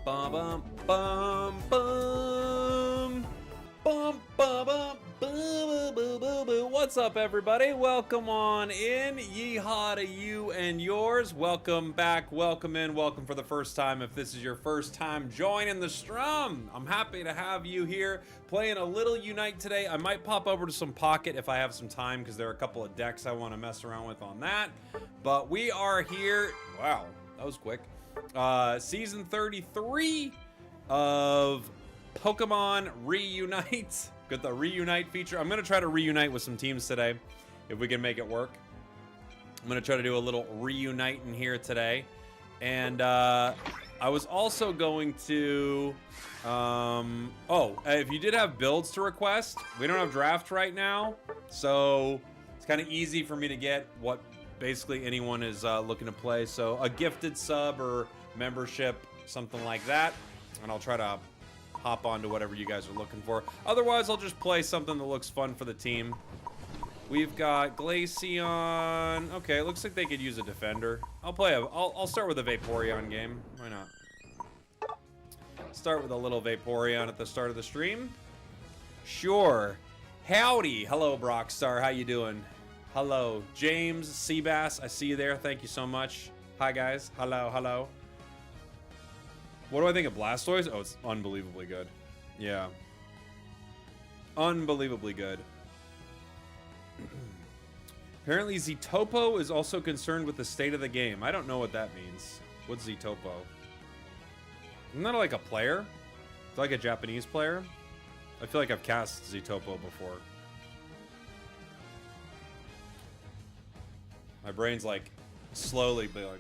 Bum bum bum bum bum bum bum bum. What's up, everybody? Welcome on in. Yeehaw to you and yours. Welcome back. Welcome in. Welcome for the first time. If this is your first time joining the strum, I'm happy to have you here playing a little Unite today. I might pop over to some Pocket if I have some time because there are a couple of decks I want to mess around with on that. But we are here. Wow, that was quick. Season 33 of Pokemon REUNITE. Got the REUNITE feature. I'm going to try to reunite with some teams today, if we can make it work. I'm going to try to do a little reunite in here today. And I was also going to... if you did have builds to request, we don't have draft right now. So it's kind of easy for me to get what basically anyone is looking to play. So a gifted sub or membership, something like that, and I'll try to hop on to whatever you guys are looking for. Otherwise, I'll just play something that looks fun for the team. We've got Glaceon. Okay, it looks like they could use a defender. I'll start with a Vaporeon game. Why not? Start with a little Vaporeon at the start of the stream. Sure. Howdy. Hello, Brockstar. How you doing? Hello, James Seabass. I see you there. Thank you so much. Hi, guys. Hello, hello. What do I think of Blastoise? Oh, it's unbelievably good. Yeah. Unbelievably good. Apparently, Zetopo is also concerned with the state of the game. I don't know what that means. What's Zetopo? Isn't that like a player? It's like a Japanese player? I feel like I've cast Zetopo before. My brain's like slowly be like,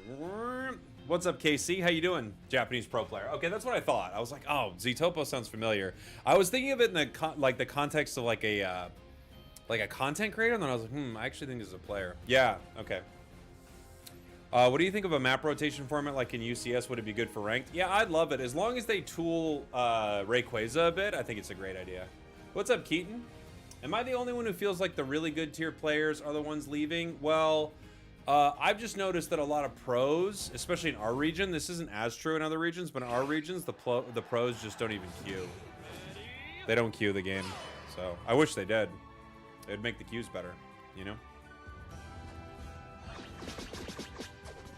what's up, KC? How you doing? Japanese pro player. Okay, that's what I thought. I was like, oh, Zetopo sounds familiar. I was thinking of it in the context of like a content creator, and then I was like, I actually think this is a player. Yeah, okay. What do you think of a map rotation format like in UCS? Would it be good for ranked? Yeah, I'd love it. As long as they tool Rayquaza a bit, I think it's a great idea. What's up, Keaton? Am I the only one who feels like the really good tier players are the ones leaving? Well, I've just noticed that a lot of pros, especially in our region, this isn't as true in other regions, but in our regions, the pros just don't even queue. They don't queue the game. So I wish they did. It'd make the queues better, you know?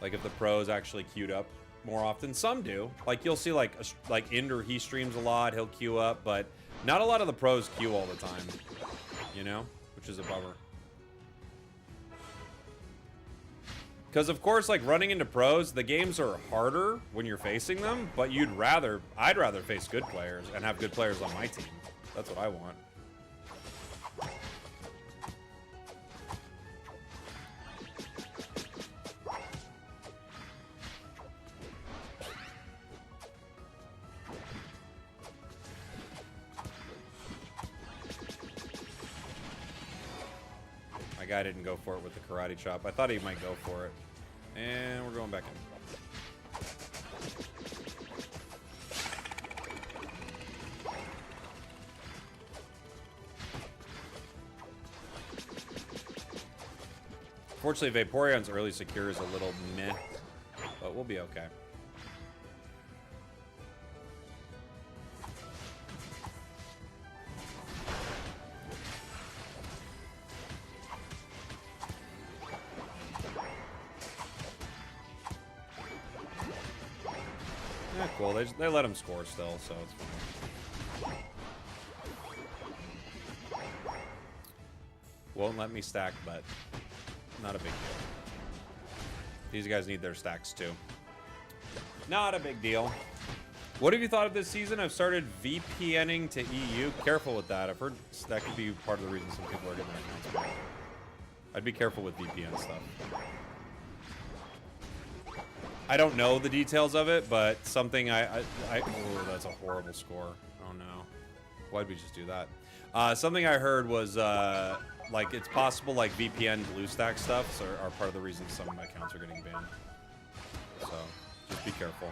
Like if the pros actually queued up more often. Some do. Like you'll see like Ender, he streams a lot, he'll queue up, but not a lot of the pros queue all the time, you know? Which is a bummer. Because of course, like running into pros, the games are harder when you're facing them, but I'd rather face good players and have good players on my team. That's what I want. My guy didn't go for it with the karate chop. I thought he might go for it. And we're going back in. Fortunately, Vaporeon's early secure is a little meh, but we'll be okay. Yeah, cool. They let him score still, so it's fine. Won't let me stack, but not a big deal. These guys need their stacks too. Not a big deal. What have you thought of this season? I've started VPNing to EU. Careful with that. I've heard that could be part of the reason some people are getting their accounts back. I'd be careful with VPN stuff. I don't know the details of it, but something oh, that's a horrible score. Oh no. Why'd we just do that? Something I heard was, like, it's possible, like, VPN BlueStack stuff are part of the reason some accounts are getting banned. So, just be careful.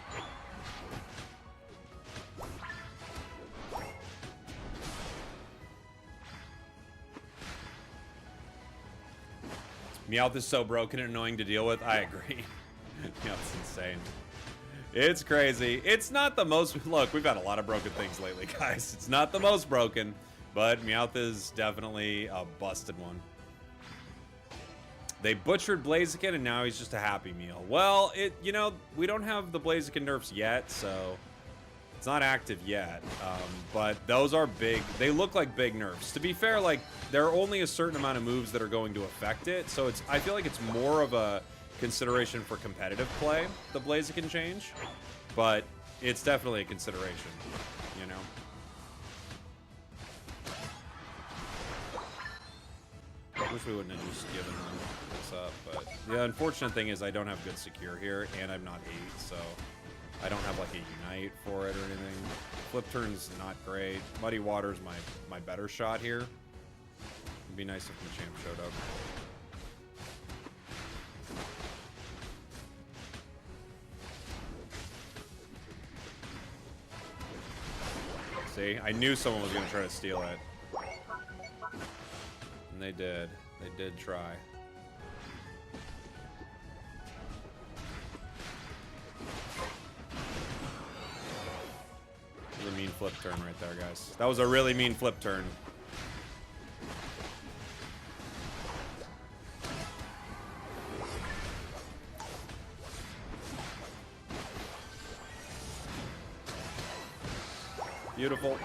Meowth is so broken and annoying to deal with. I agree. Meowth's insane. It's crazy. It's not the most... Look, we've had a lot of broken things lately, guys. It's not the most broken, but Meowth is definitely a busted one. They butchered Blaziken, and now he's just a Happy Meal. Well, you know, we don't have the Blaziken nerfs yet, so it's not active yet. But those are big. They look like big nerfs. To be fair, like, there are only a certain amount of moves that are going to affect it, so I feel like it's more of a consideration for competitive play, the Blaziken change, but it's definitely a consideration, you know? I wish we wouldn't have just given them this up, but the unfortunate thing is I don't have good secure here, and I'm not 8, so I don't have like a Unite for it or anything. Flip turn's not great. Muddy Water's my better shot here. It'd be nice if the champ showed up. See, I knew someone was going to try to steal it. And they did. They did try. That was a mean flip turn right there, guys. That was a really mean flip turn. Beautiful.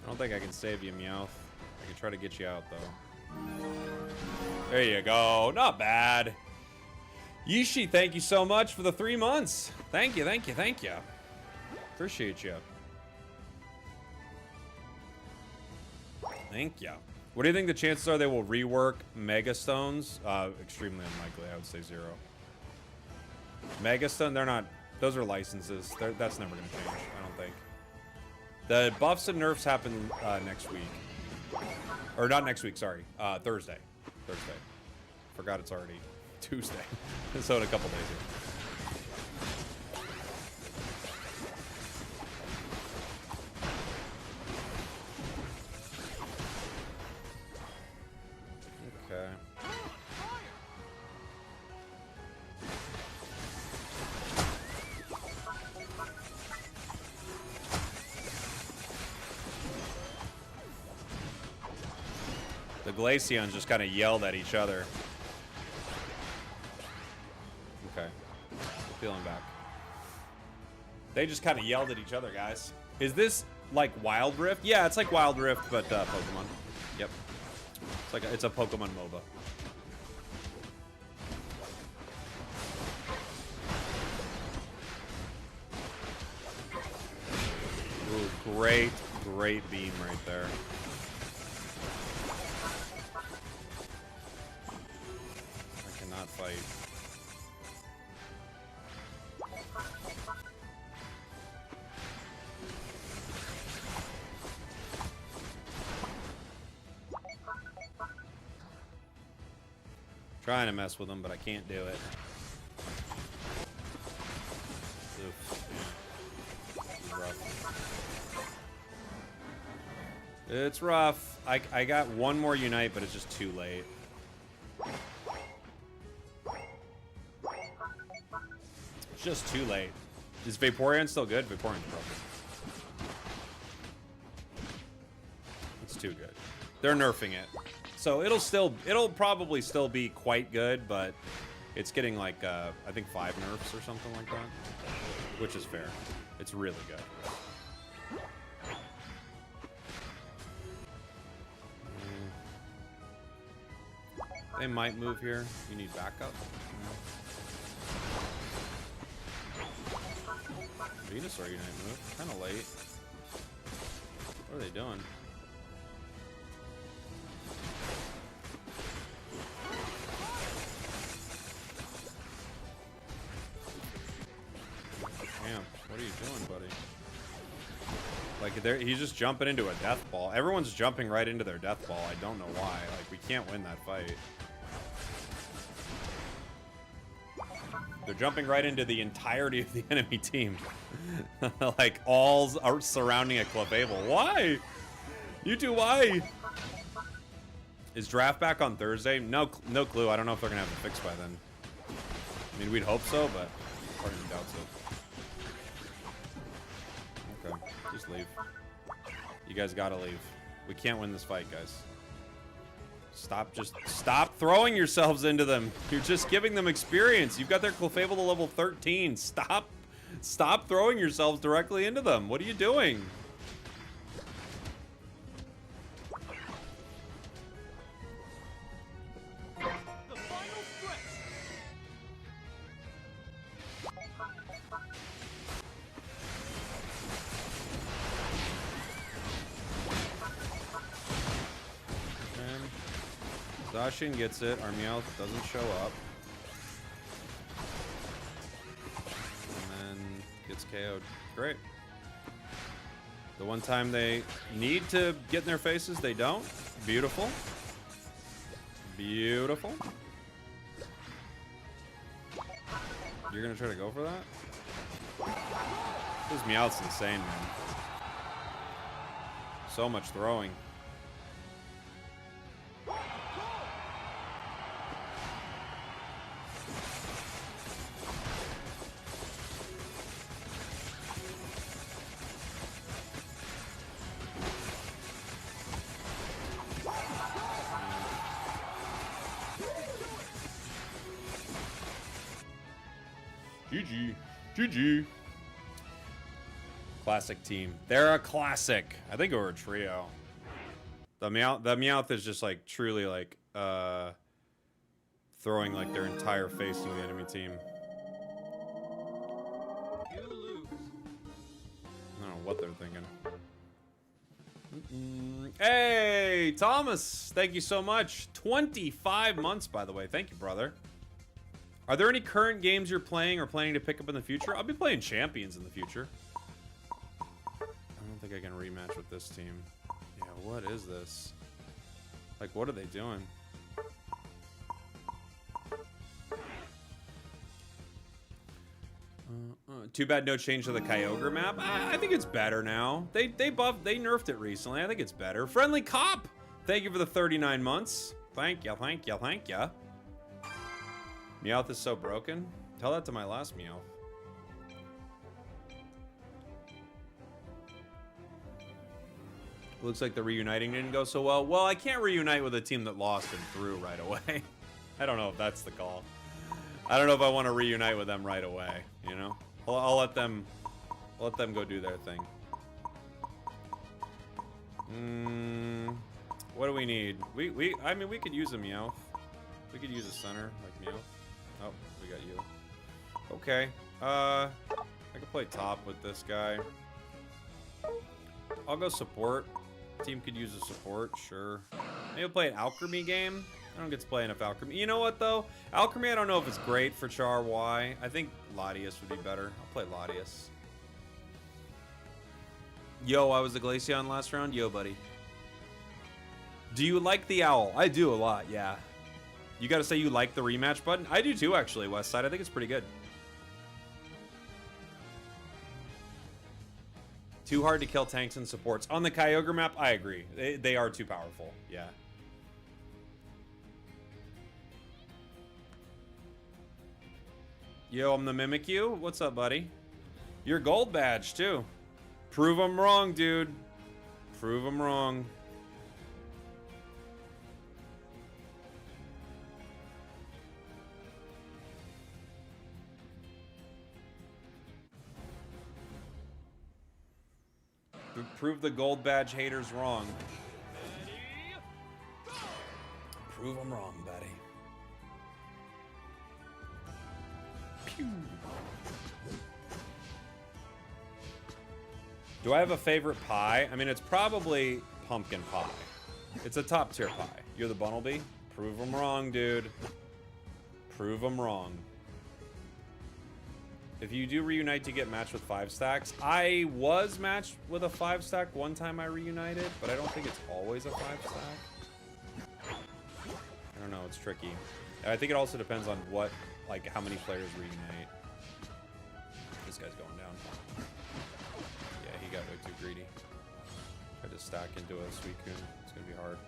I don't think I can save you, Meowth. I can try to get you out, though. There you go. Not bad. Yishi, thank you so much for the 3 months. Thank you, thank you, thank you. Appreciate you. Thank you. What do you think the chances are they will rework Mega Stones? Extremely unlikely. I would say 0. Mega Stone, they're not. Those are licenses. That's never going to change, I don't think. The buffs and nerfs happen next week. Or not next week, sorry. Thursday. Forgot it's already Tuesday. So in a couple days here. The Glaceons just kind of yelled at each other. Okay. Feeling back. They just kind of yelled at each other, guys. Is this like Wild Rift? Yeah, it's like Wild Rift, but Pokemon. Yep. It's a Pokemon MOBA. Ooh, great beam right there. Fight. Trying to mess with them, but I can't do it. Oof. It's rough. It's rough. I got one more Unite, but it's just too late. Just too late. Is Vaporeon still good? Vaporeon's broken. It's too good. They're nerfing it. So it'll probably still be quite good, but it's getting like I think 5 nerfs or something like that. Which is fair. It's really good. They might move here. You need backup. Venusaur Unite move. Kind of late. What are they doing? Damn, what are you doing, buddy? Like, he's just jumping into a death ball. Everyone's jumping right into their death ball. I don't know why. Like, we can't win that fight. They're jumping right into the entirety of the enemy team. Like all are surrounding a Clefable. Why? You two, why? Is draft back on Thursday? No clue. I don't know if they're gonna have it fixed by then. I mean, we'd hope so, but part of me doubts it. Okay, just leave. You guys gotta leave. We can't win this fight, guys. Stop throwing yourselves into them. You're just giving them experience. You've got their Clefable to level 13. Stop throwing yourselves directly into them. What are you doing? Zacian gets it. Our Meowth doesn't show up. And then gets KO'd. Great. The one time they need to get in their faces, they don't. Beautiful. Beautiful. You're gonna try to go for that? This Meowth's insane, man. So much throwing. GG. GG. Classic team. They're a classic. I think we're a trio. The Meowth is just like truly like throwing like their entire face into the enemy team. You lose. I don't know what they're thinking. Hey, Thomas. Thank you so much. 25 months, by the way. Thank you, brother. Are there any current games you're playing or planning to pick up in the future? I'll be playing Champions in the future. I don't think I can rematch with this team. Yeah, what is this? Like, what are they doing? Too bad no change to the Kyogre map. I think it's better now. They nerfed it recently. I think it's better. Friendly Cop! Thank you for the 39 months. Thank ya, thank ya, thank ya. Meowth is so broken. Tell that to my last Meowth. Looks like the reuniting didn't go so well. Well, I can't reunite with a team that lost and threw right away. I don't know if that's the call. I don't know if I want to reunite with them right away, you know? I'll let them go do their thing. What do we need? I mean, we could use a Meowth. We could use a center like Meowth. Oh, we got you. Okay. I could play top with this guy. I'll go support. Team could use a support, sure. Maybe I'll play an Alchemy game. I don't get to play enough Alchemy. You know what, though? Alchemy, I don't know if it's great for Char Y. I think Latias would be better. I'll play Latias. Yo, I was the Glaceon last round. Yo, buddy. Do you like the owl? I do a lot, yeah. You gotta say you like the rematch button? I do too, actually, Westside. I think it's pretty good. Too hard to kill tanks and supports. On the Kyogre map, I agree. They are too powerful, yeah. Yo, I'm the Mimikyu. What's up, buddy? Your gold badge, too. Prove them wrong, dude. Prove them wrong. Prove the gold badge haters wrong. Prove them wrong, buddy. Pew. Do I have a favorite pie? I mean, it's probably pumpkin pie. It's a top tier pie. You're the Bunnelby? Prove them wrong, dude. Prove them wrong. If you do reunite to get matched with 5 stacks, I was matched with a 5 stack one time I reunited, but I don't think it's always a 5 stack. I don't know, it's tricky. And I think it also depends on what, like, how many players reunite. this guy's going down. Yeah, he got way too greedy. Tried to stack into a Suicune. It's gonna be hard.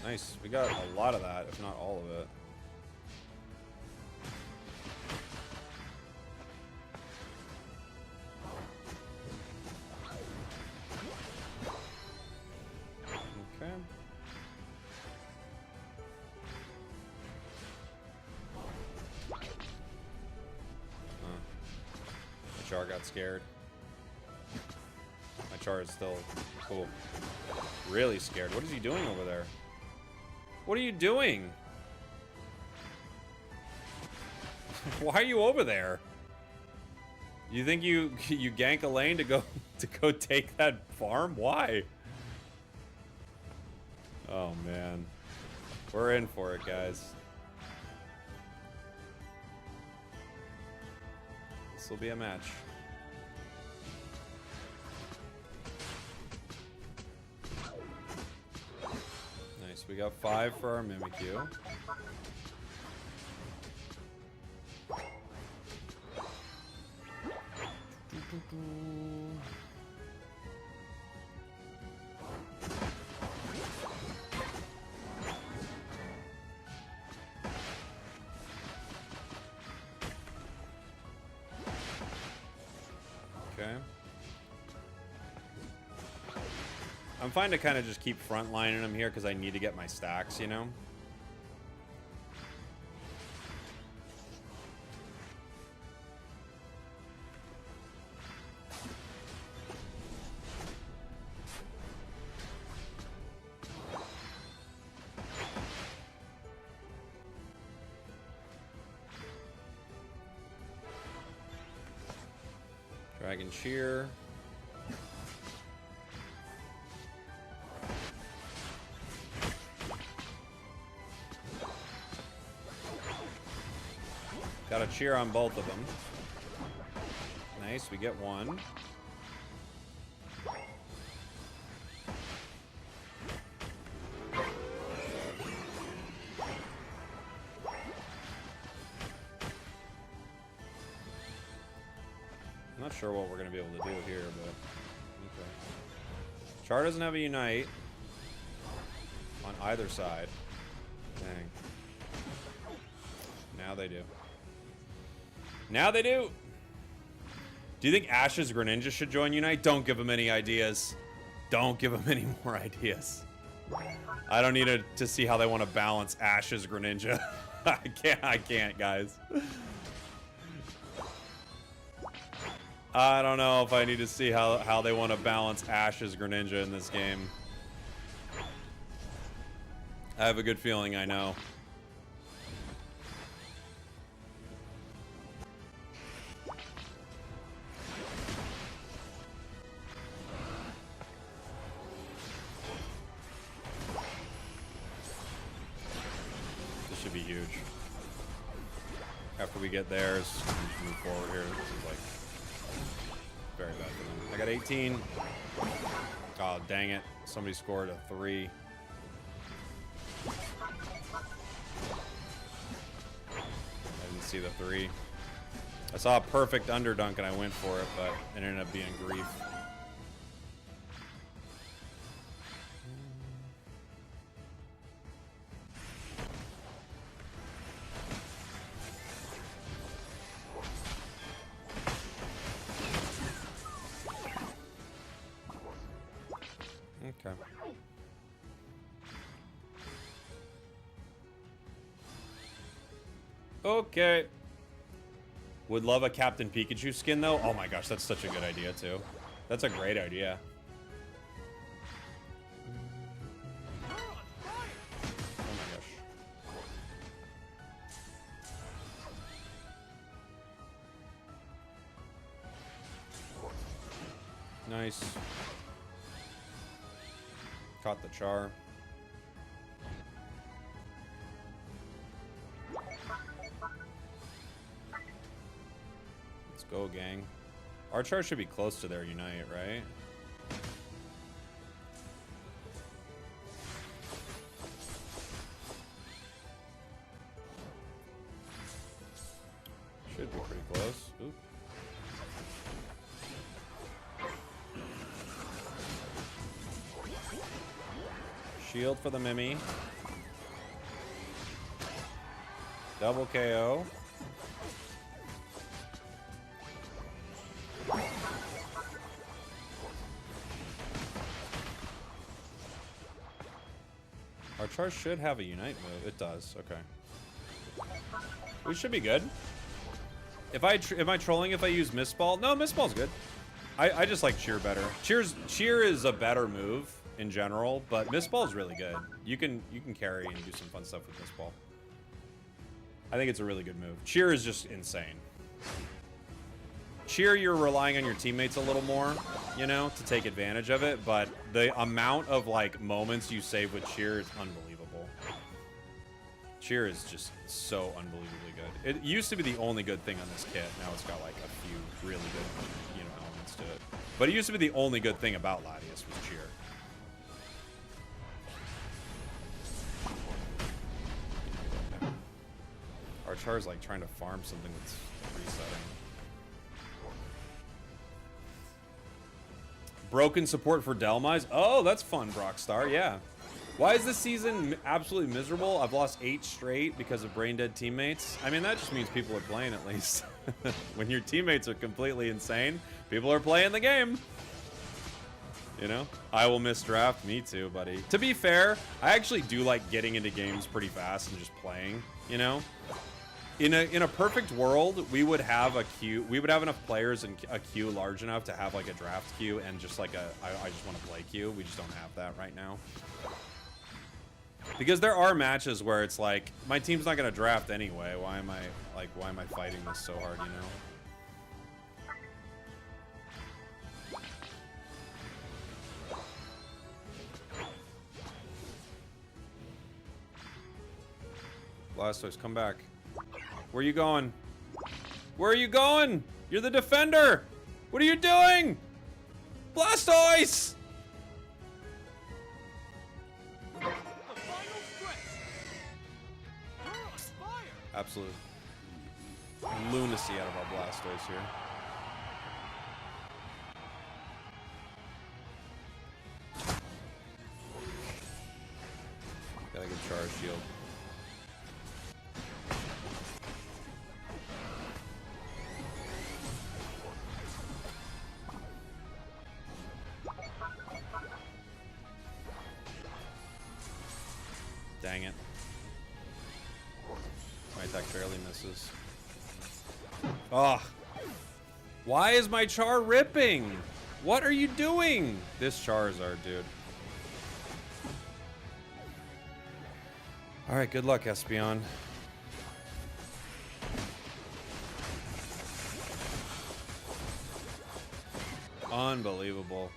Nice. We got a lot of that, if not all of it. Okay. My Char got scared. My Char is still cool. Really scared. What is he doing over there? What are you doing? Why are you over there? You think you gank a lane to go take that farm? Why? Oh man. We're in for it, guys. This will be a match. Nice. We got 5 for our Mimikyu. Okay. I'm fine to kind of just keep frontlining him here because I need to get my stacks, you know? Dragon Cheer. Got a cheer on both of them. Nice, we get one. I'm not sure what we're going to be able to do here, but okay. Char doesn't have a Unite on either side. Dang. Now they do. Now they do. Do you think Ash's Greninja should join Unite? Don't give him any ideas. Don't give him any more ideas. I don't need to see how they want to balance Ash's Greninja. I can't, guys. I don't know if I need to see how they want to balance Ash's Greninja in this game. I have a good feeling I know. This should be huge. After we get theirs, move forward here. This is like very bad for them. I got 18. Oh, dang it. Somebody scored a 3. I didn't see the 3. I saw a perfect underdunk and I went for it, but it ended up being grief. Okay. Okay. Would love a Captain Pikachu skin, though. Oh my gosh, that's such a good idea, too. That's a great idea. Oh my gosh. Nice. Caught the Char. Let's go, gang. Our Char should be close to their Unite, right? Should be pretty close. Oop. Shield for the Mimi. Double KO. Our charge should have a Unite move. It does. Okay. We should be good. Am I trolling if I use Mist Ball? No, Mist Ball's good. I just like Cheer better. Cheer is a better move in general, but Mist Ball's really good. You can carry and do some fun stuff with Mist Ball. I think it's a really good move. Cheer is just insane. Cheer, you're relying on your teammates a little more, you know, to take advantage of it, but the amount of, like, moments you save with Cheer is unbelievable. Cheer is just so unbelievably good. It used to be the only good thing on this kit. Now it's got, like, a few really good, you know, elements to it. But it used to be the only good thing about Latias was Cheer. Our Char's, like, trying to farm something that's resetting. Broken support for Delmise. Oh, that's fun, Brockstar. Yeah. Why is this season absolutely miserable? I've lost 8 straight because of brain dead teammates. I mean, that just means people are playing at least. When your teammates are completely insane, people are playing the game. You know? I will miss draft. Me too, buddy. To be fair, I actually do like getting into games pretty fast and just playing, you know? In a perfect world, we would have a queue. We would have enough players and a queue large enough to have like a draft queue and just like a I just want to play queue. We just don't have that right now. Because there are matches where it's like my team's not gonna draft anyway. Why am I fighting this so hard, you know? Blastoise, come back. Where are you going? Where are you going? You're the defender! What are you doing? Blastoise! Absolute lunacy out of our Blastoise here. Got a good charge shield. Dang it. My attack barely misses. Ugh. Why is my Char ripping? What are you doing? This Charizard, dude. Alright, good luck, Espeon. Unbelievable.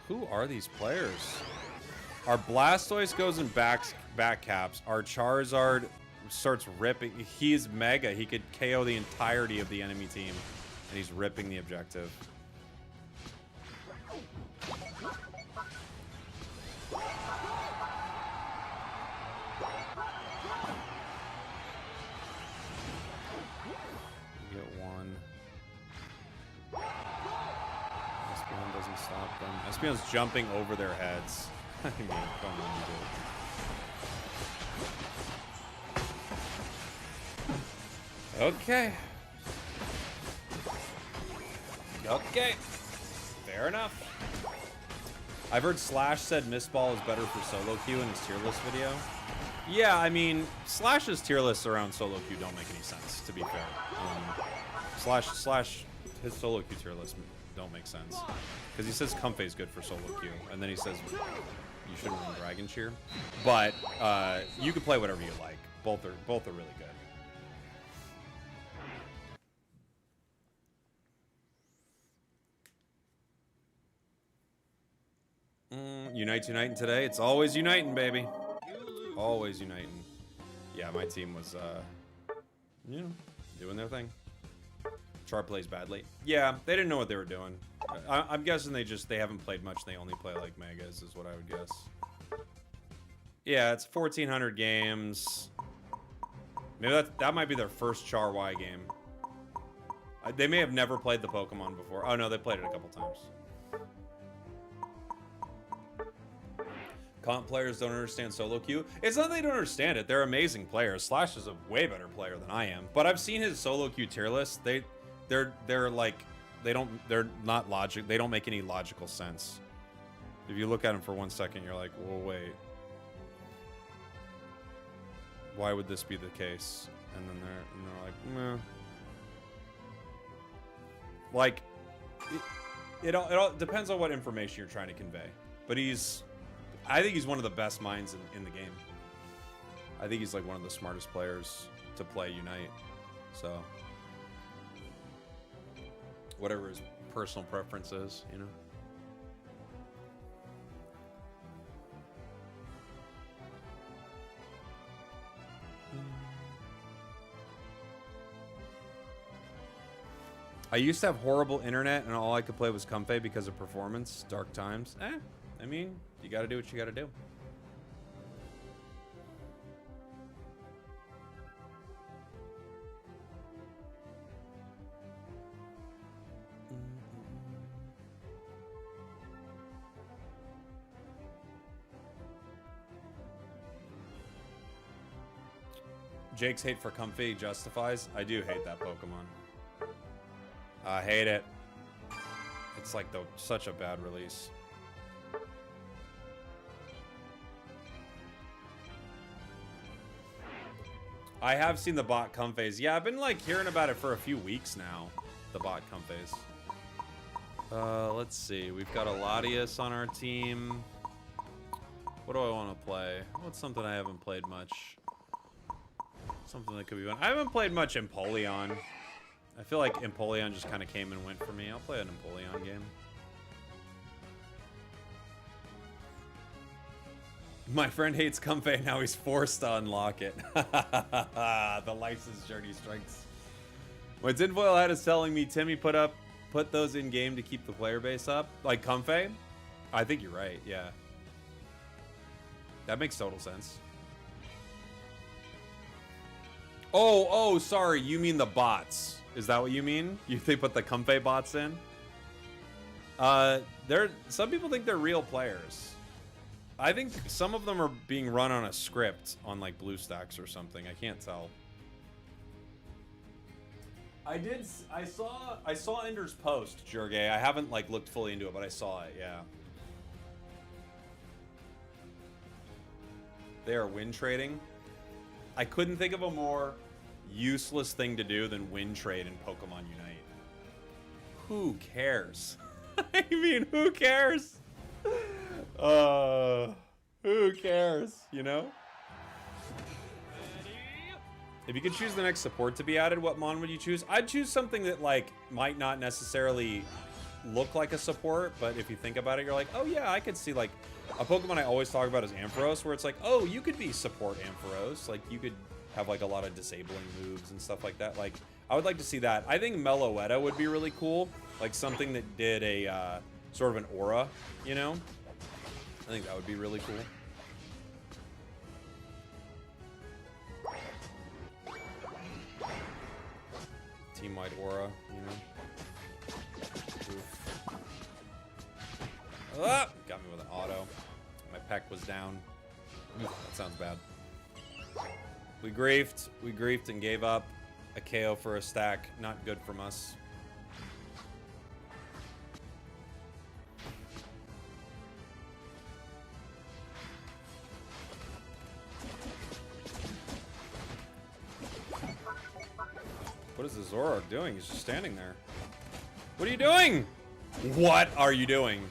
Who are these players? Our Blastoise goes in back caps. Our Charizard starts ripping. He's mega. He could KO the entirety of the enemy team, and he's ripping the objective. We get one. Espeon doesn't stop them. Espeon's jumping over their heads. I mean, come on, dude. Okay. Okay. Fair enough. I've heard Slash said Mist Ball is better for solo queue in his tier list video. Yeah, I mean, Slash's tier lists around solo queue don't make any sense, to be fair. Slash, his solo queue tier lists don't make sense. Because he says Comfey is good for solo queue, and then he says you shouldn't run Dragon Cheer. But you can play whatever you like. Both are really good. Unite uniting today. It's always uniting, baby. Always uniting. Yeah, my team was, you know, doing their thing. Char plays badly. Yeah, they didn't know what they were doing. I'm guessing they haven't played much. They only play like megas, is what I would guess. Yeah, it's 1,400 games. Maybe that might be their first Char Y game. They may have never played the Pokemon before. Oh no, they played it a couple times. Comp players don't understand solo queue. It's not they don't understand it. They're amazing players. Slash is a way better player than I am. But I've seen his solo queue tier list. They're like, they're not logic. They don't make any logical sense. If you look at them for 1 second, you're like, well, wait. Why would this be the case? And then they're like, meh. Like, it all depends on what information you're trying to convey. But I think he's one of the best minds in the game. I think he's like one of the smartest players to play Unite. So, whatever his personal preference is, you know. I used to have horrible internet and all I could play was Comfey because of performance. Dark times. I mean, you gotta do what you gotta do. Jake's hate for Comfey justifies. I do hate that Pokemon. I hate it. It's like such a bad release. I have seen the bot Comfeys. Yeah, I've been like hearing about it for a few weeks now. The bot Comfeys. Let's see. We've got a Latias on our team. What do I want to play? What's something I haven't played much? Something that could be fun. I haven't played much Empoleon. I feel like Empoleon just kind of came and went for me. I'll play an Empoleon game. My friend hates Comfey, now he's forced to unlock it. The license journey strikes. My tinfoil hat is telling me Timmy put those in game to keep the player base up. Like Comfey? I think you're right, yeah. That makes total sense. Oh, sorry, you mean the bots. Is that what you mean? They put the Comfey bots in? Some people think they're real players. I think some of them are being run on a script on like BlueStacks or something. I can't tell. I saw Ender's post, Jurgay. I haven't like looked fully into it, but I saw it, yeah. They are win trading. I couldn't think of a more useless thing to do than win trade in Pokemon Unite. Who cares? I mean, who cares? Who cares, you know? If you could choose the next support to be added, what mon would you choose? I'd choose something that like might not necessarily look like a support, but if you think about it, you're like, oh yeah, I could see like a Pokemon I always talk about is Ampharos, where it's like, oh, you could be support Ampharos, like you could have like a lot of disabling moves and stuff like that. Like I would like to see that. I think Meloetta would be really cool, like something that did a sort of an aura, you know? I think that would be really cool. Team-wide aura, you know? Oof. Ah! Got me with an auto. My peck was down. Oof, that sounds bad. We griefed and gave up a KO for a stack. Not good from us. What is the Zoroark doing? He's just standing there. What are you doing? What are you doing?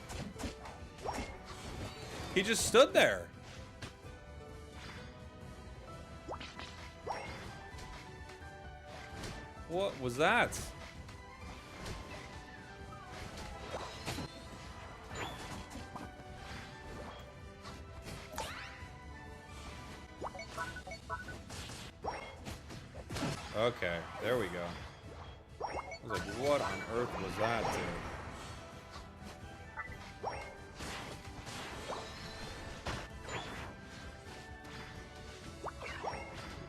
He just stood there. What was that? Okay, there we go. I was like, what on earth was that, dude?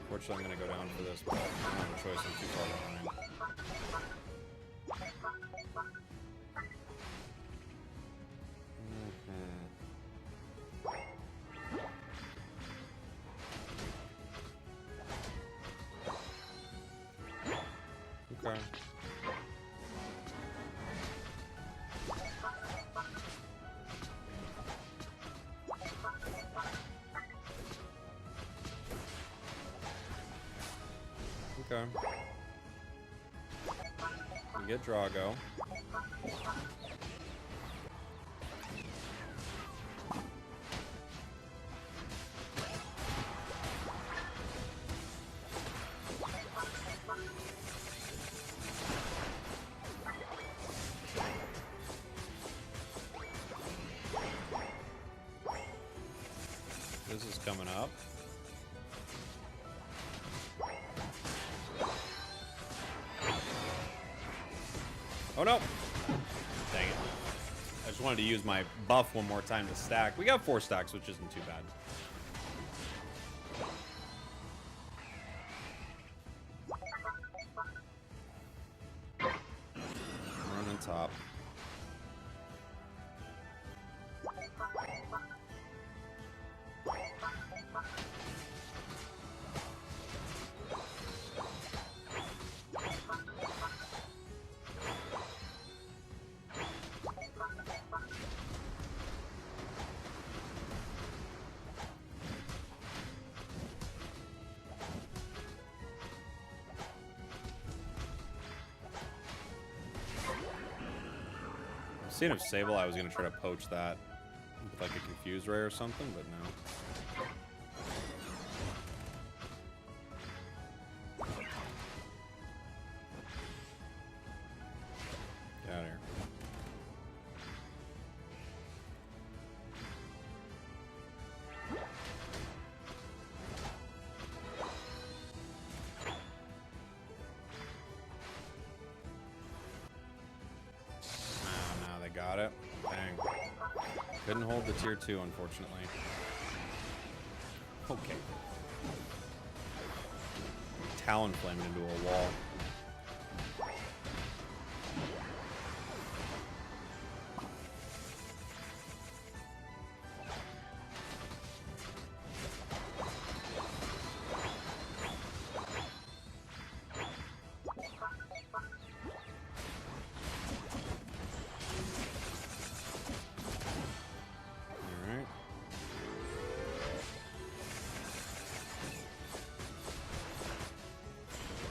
Unfortunately, I'm gonna go down for this, but I don't have a choice. I'm too far behind. Okay. Okay. You get Drago. This is coming up. Oh no! Dang it. I just wanted to use my buff one more time to stack. We got 4 stacks, which isn't too bad. Running top. Seeing if Sable, I was gonna try to poach that with like a confused ray or something, but no. Get out of here. Got it. Dang. Couldn't hold the tier 2, unfortunately. Okay. Talon flamed into a wall.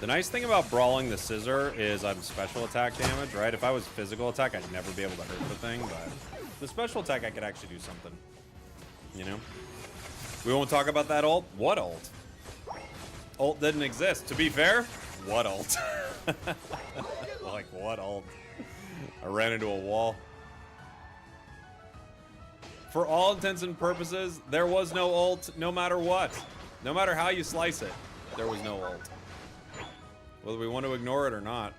The nice thing about brawling the scissor is I'm special attack damage, right? If I was physical attack, I'd never be able to hurt the thing, but the special attack, I could actually do something. You know? We won't talk about that ult? What ult? Ult didn't exist. To be fair, what ult? Like, what ult? I ran into a wall. For all intents and purposes, there was no ult no matter what. No matter how you slice it, there was no ult. Whether we want to ignore it or not,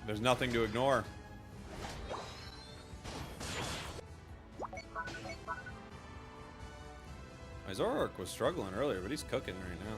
there's nothing to ignore. My Zoroark was struggling earlier, but he's cooking right now.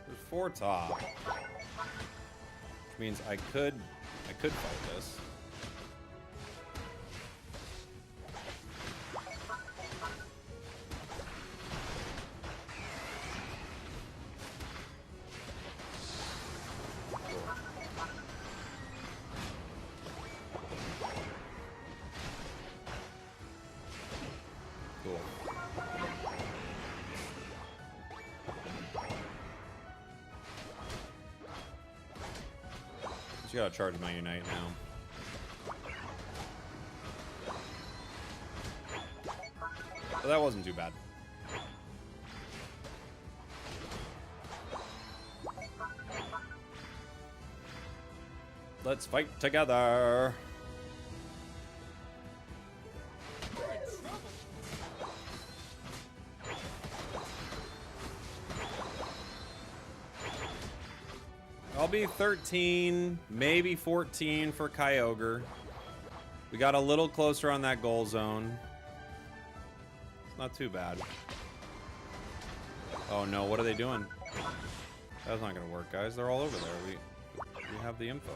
There's 4 top, which means I could fight this. Cool. Just gotta charge my Unite now. But that wasn't too bad. Let's fight together. I'll be 13, maybe 14 for Kyogre. We got a little closer on that goal zone. It's not too bad. Oh no, what are they doing? That's not gonna work, guys. They're all over there. We have the info.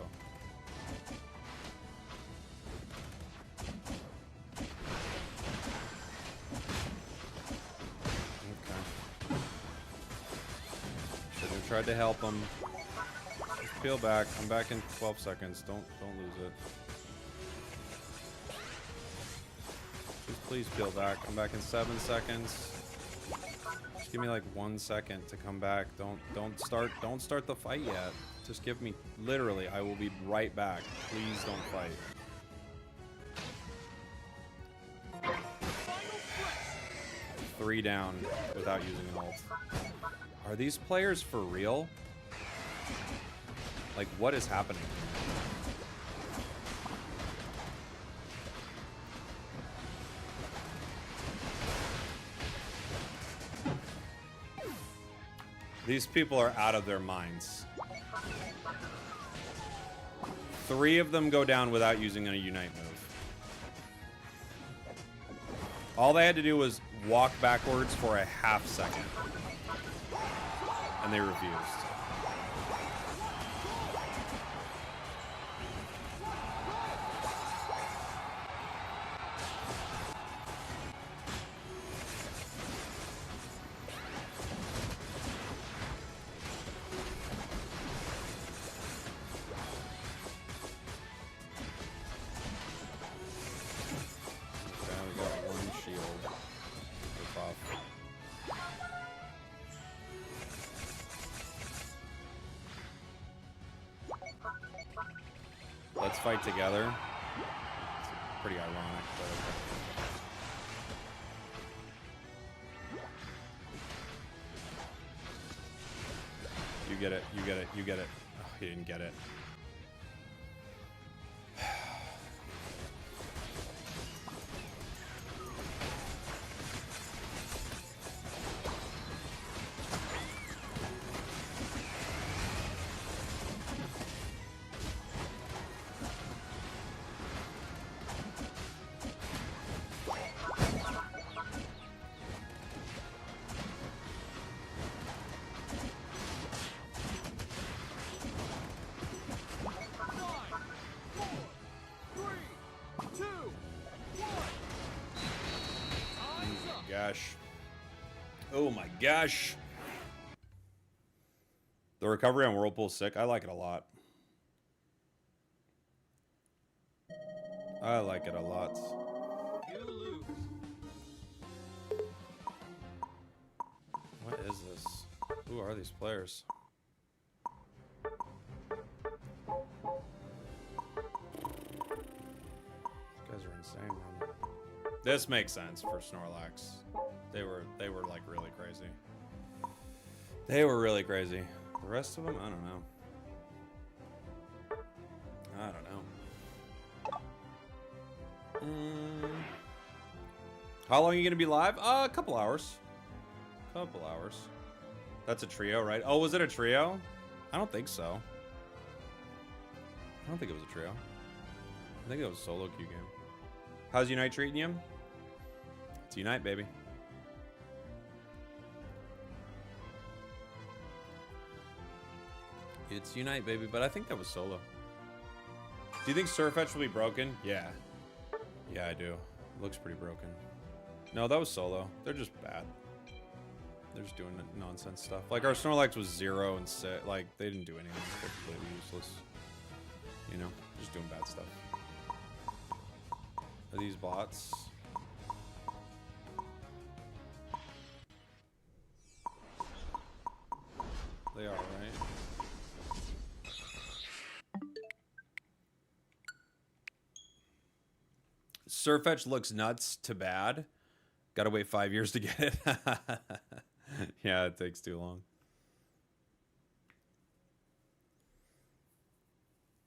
Okay. Should have tried to help them. Just peel back. I'm back in 12 seconds. Don't lose it. Just please peel back. I'm back in 7 seconds. Just give me like 1 second to come back. Don't start the fight yet. Just give me, literally, I will be right back. Please don't fight. Three down without using an ult. Are these players for real? Like, what is happening? These people are out of their minds. 3 of them go down without using a Unite move. All they had to do was walk backwards for a half second. And they refused. Let's fight together. It's pretty ironic, but okay. You get it, you get it, you get it. Oh, he didn't get it. Gosh. Oh my gosh. The recovery on Whirlpool's sick. I like it a lot. I like it a lot. You lose. What is this? Who are these players? These guys are insane, man. This makes sense for Snorlax. They were like really crazy. They were really crazy. The rest of them, I don't know. I don't know. How long are you gonna be live? A couple hours. Couple hours. That's a trio, right? Oh, was it a trio? I don't think so. I don't think it was a trio. I think it was a solo queue game. How's Unite treating you? It's Unite, baby. It's Unite, baby, but I think that was solo. Do you think Surfetch will be broken? Yeah. Yeah, I do. It looks pretty broken. No, that was solo. They're just bad. They're just doing nonsense stuff. Like, our Snorlax was 0 and 6. Like, they didn't do anything. They're completely useless. You know? Just doing bad stuff. Are these bots? They are, right? Surfetch looks nuts to bad. Gotta wait 5 years to get it. Yeah, it takes too long.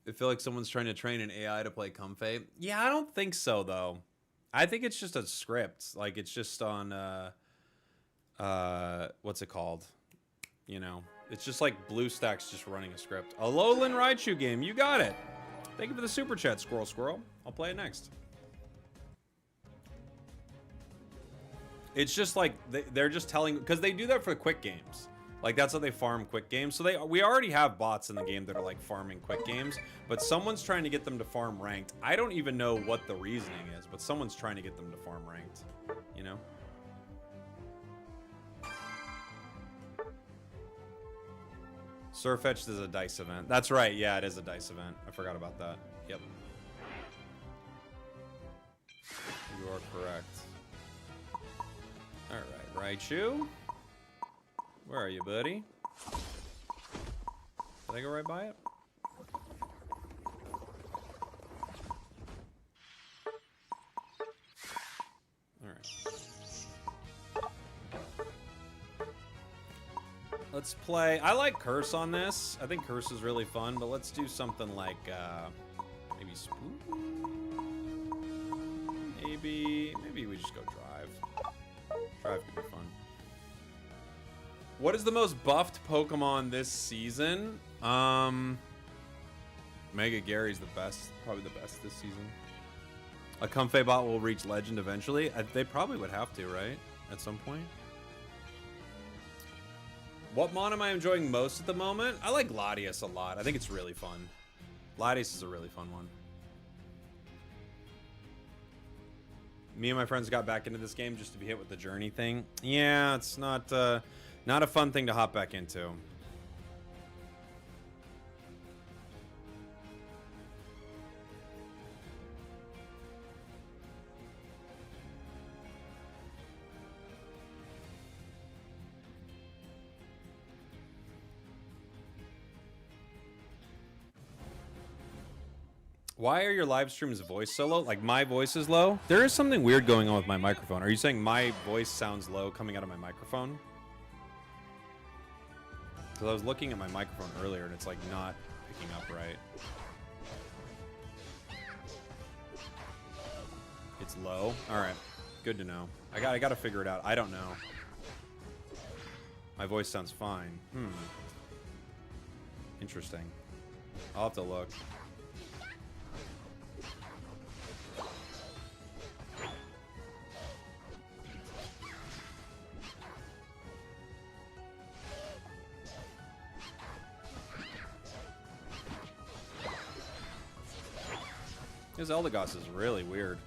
I feel like someone's trying to train an AI to play Comfey. Yeah, I don't think so, though. I think it's just a script. Like, it's just on, what's it called? You know, it's just like BlueStacks just running a script. A Alolan Raichu game, you got it. Thank you for the super chat, Squirrel Squirrel. I'll play it next. It's just like, they're just telling, because they do that for quick games. Like, that's how they farm quick games. So we already have bots in the game that are like farming quick games, but someone's trying to get them to farm ranked. I don't even know what the reasoning is, but someone's trying to get them to farm ranked, you know? Surfetched is a dice event. That's right, yeah, it is a dice event. I forgot about that. Yep. You are correct. Alright, Raichu. Where are you, buddy? Did I go right by it? Alright. Let's play. I like Curse on this. I think Curse is really fun, but let's do something like, maybe Spook? Maybe we just go Drive. Drive could be fun. What is the most buffed Pokemon this season? Mega Gary's the best. Probably the best this season. A Comfey bot will reach Legend eventually. They probably would have to, right? At some point. What mon am I enjoying most at the moment? I like Latias a lot. I think it's really fun. Latias is a really fun one. Me and my friends got back into this game just to be hit with the journey thing. Yeah, it's not a fun thing to hop back into. Why are your live streams voice so low? Like, my voice is low? There is something weird going on with my microphone. Are you saying my voice sounds low coming out of my microphone? Because I was looking at my microphone earlier and it's like not picking up right. It's low? Alright. Good to know. I gotta figure it out. I don't know. My voice sounds fine. Interesting. I'll have to look. His Eldegoss is really weird.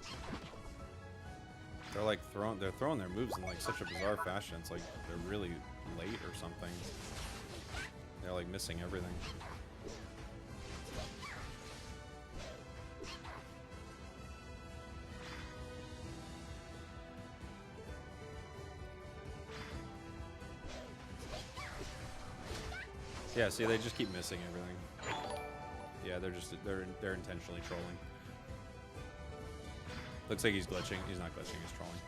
They're like throwing their moves in like such a bizarre fashion. It's like they're really late or something. They're like missing everything. Yeah, see, they just keep missing everything. Yeah, they're intentionally trolling. Looks like he's glitching. He's not glitching, he's trolling.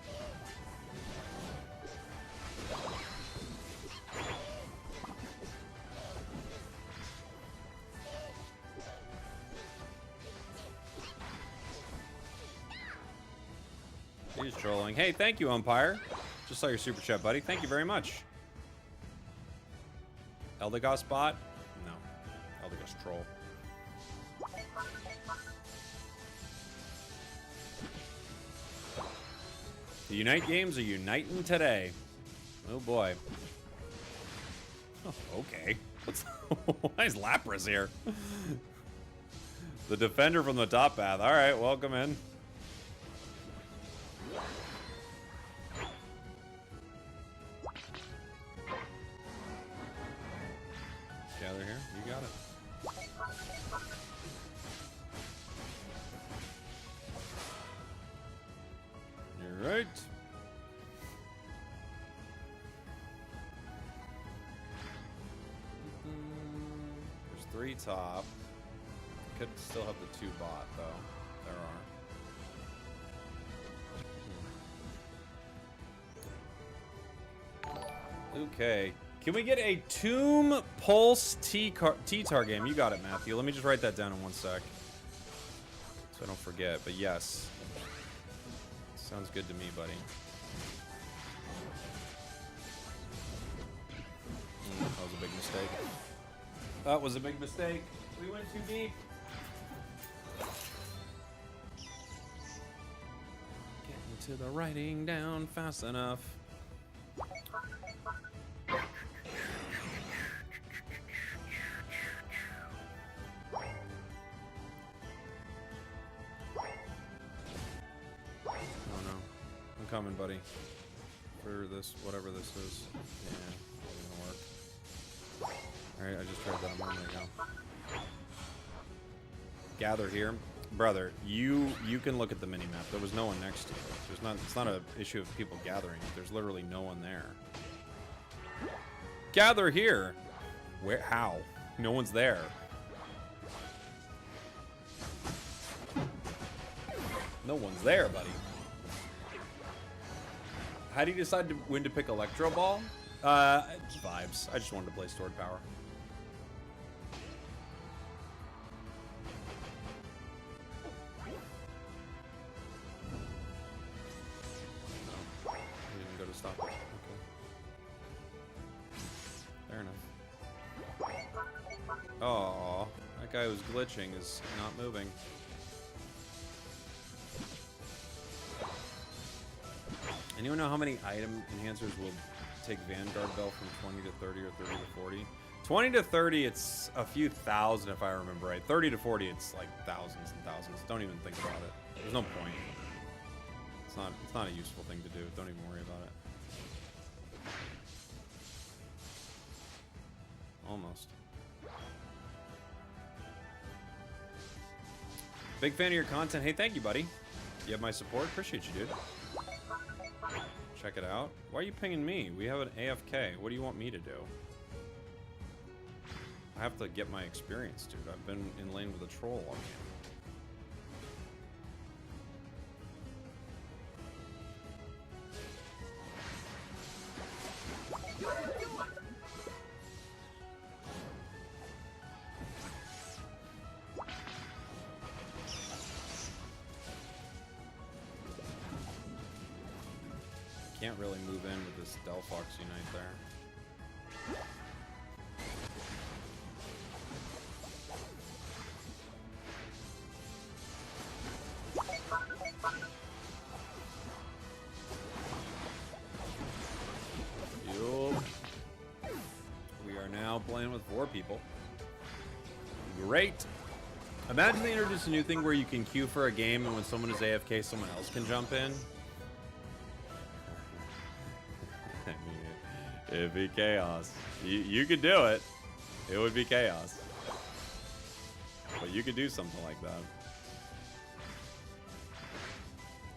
He's trolling. Hey, thank you, Umpire. Just saw your super chat, buddy. Thank you very much. Eldegoss bot? No. Eldegoss troll. The Unite games are uniting today. Oh boy. Oh, okay. Why is Lapras here? The defender from the top path. Alright, welcome in. Gather here. You got it. You're right. There's 3 top. Could still have the 2 bot though. There are. Okay. Can we get a Tomb Pulse T-Tar game? You got it, Matthew. Let me just write that down in 1 sec. So I don't forget, but yes. Sounds good to me, buddy. That was a big mistake. That was a big mistake. We went too deep. Getting to the writing down fast enough. Coming, buddy. For this, whatever this is. Yeah, it's gonna work. Alright, I just tried that. There we go. Gather here. Brother, you can look at the mini-map. There was no one next to you. It's not an issue of people gathering. There's literally no one there. Gather here! Where? How? No one's there. No one's there, buddy. How do you decide when to pick Electro Ball? Just vibes. I just wanted to play Stored Power. I didn't go to stop it. Okay. Fair enough. Oh, that guy who's glitching is not moving. Anyone know how many item enhancers will take Vanguard Bell from 20 to 30 or 30 to 40? 20 to 30, it's a few thousand if I remember right. 30 to 40, it's like thousands and thousands. Don't even think about it. There's no point. It's not a useful thing to do. Don't even worry about it. Almost. Big fan of your content. Hey, thank you, buddy. You have my support. Appreciate you, dude. Check it out. Why are you pinging me? We have an AFK. What do you want me to do? I have to get my experience, dude. I've been in lane with a troll on you. Can't really move in with this Delphox Unite there. Yup. We are now playing with 4 people. Great. Imagine they introduce a new thing where you can queue for a game and when someone is AFK, someone else can jump in. It'd be chaos. You could do it. It would be chaos. But you could do something like that.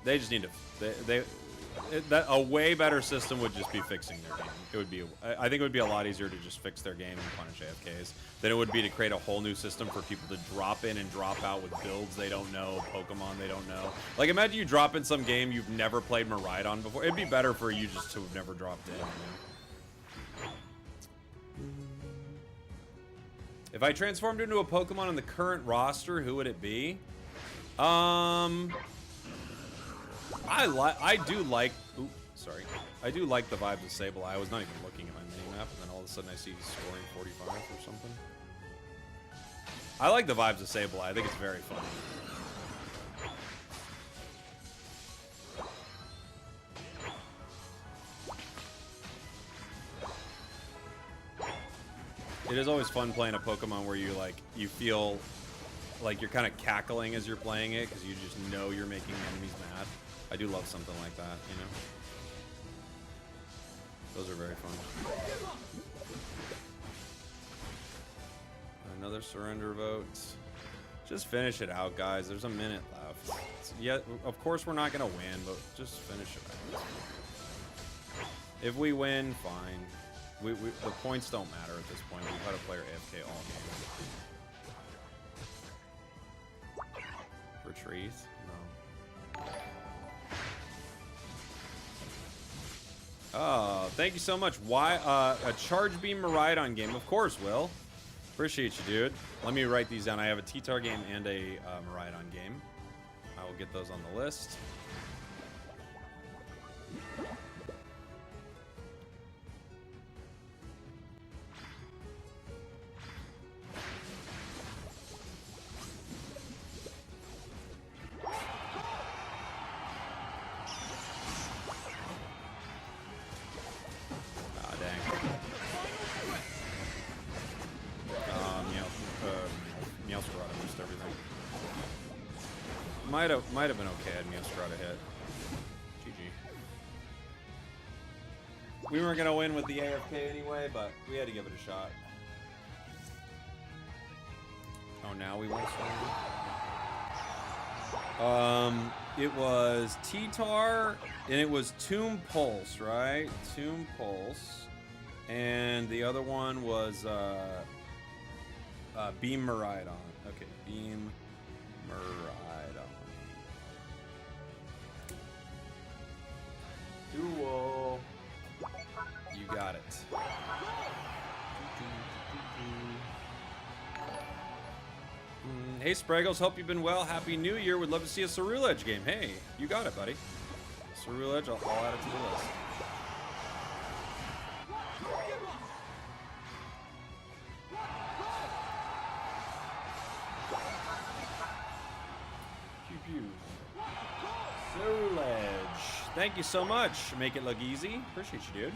They just need to... a way better system would just be fixing their game. It would be... I think it would be a lot easier to just fix their game and punish AFKs than it would be to create a whole new system for people to drop in and drop out with builds they don't know, Pokemon they don't know. Like, imagine you drop in some game you've never played Miraidon before. It'd be better for you just to have never dropped in, you know? If I transformed into a Pokemon in the current roster, who would it be? I do like the vibes of Sableye. I was not even looking at my mini-map, and then all of a sudden I see he's scoring 45 or something. I like the vibes of Sableye. I think it's very funny. It is always fun playing a Pokemon where you feel like you're kind of cackling as you're playing it because you just know you're making enemies mad. I do love something like that, you know? Those are very fun. Another surrender vote. Just finish it out, guys. There's a minute left. Yeah, of course we're not going to win, but just finish it out. If we win, fine. The points don't matter at this point. We've had a player AFK all game. Retreat? No. Oh, thank you so much. Why a charge beam Maridon game? Of course, Will. Appreciate you, dude. Let me write these down. I have a T-Tar game and a Maridon game. I will get those on the list. Might have been okay had Meowscarada hit. GG. We weren't gonna win with the AFK anyway, but we had to give it a shot. Oh, now we won't swing. It was T-Tar, and it was Tomb Pulse, right? Tomb Pulse, and the other one was Beam Maridon. Okay, Beam Maridon. Duel. You got it. Hey, Spragels, hope you've been well. Happy New Year. Would love to see a Cerulege game. Hey, you got it, buddy. Cerulege, I'll add it to the list. Pew pew. Cerulege. Thank you so much. Make it look easy. Appreciate you, dude.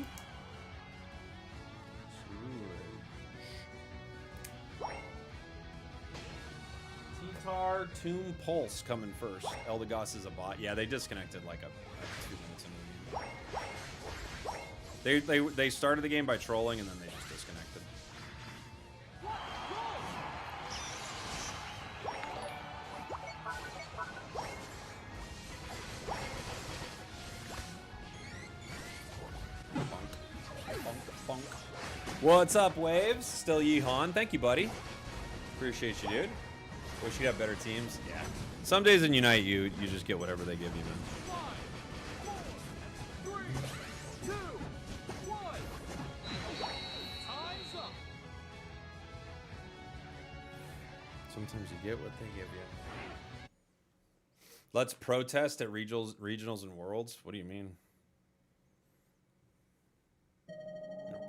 T-Tar, Tomb Pulse coming first. Eldegoss is a bot. Yeah, they disconnected like 2 minutes into the game. They started the game by trolling and then they just disconnected. What's up, Waves? Still Yeehawn. Thank you, buddy. Appreciate you, dude. Wish you'd have better teams. Yeah. Some days in Unite, you just get whatever they give you, man. 5, 4, 3, 2, 1. Time's up. Sometimes you get what they give you. Let's protest at regionals and worlds. What do you mean?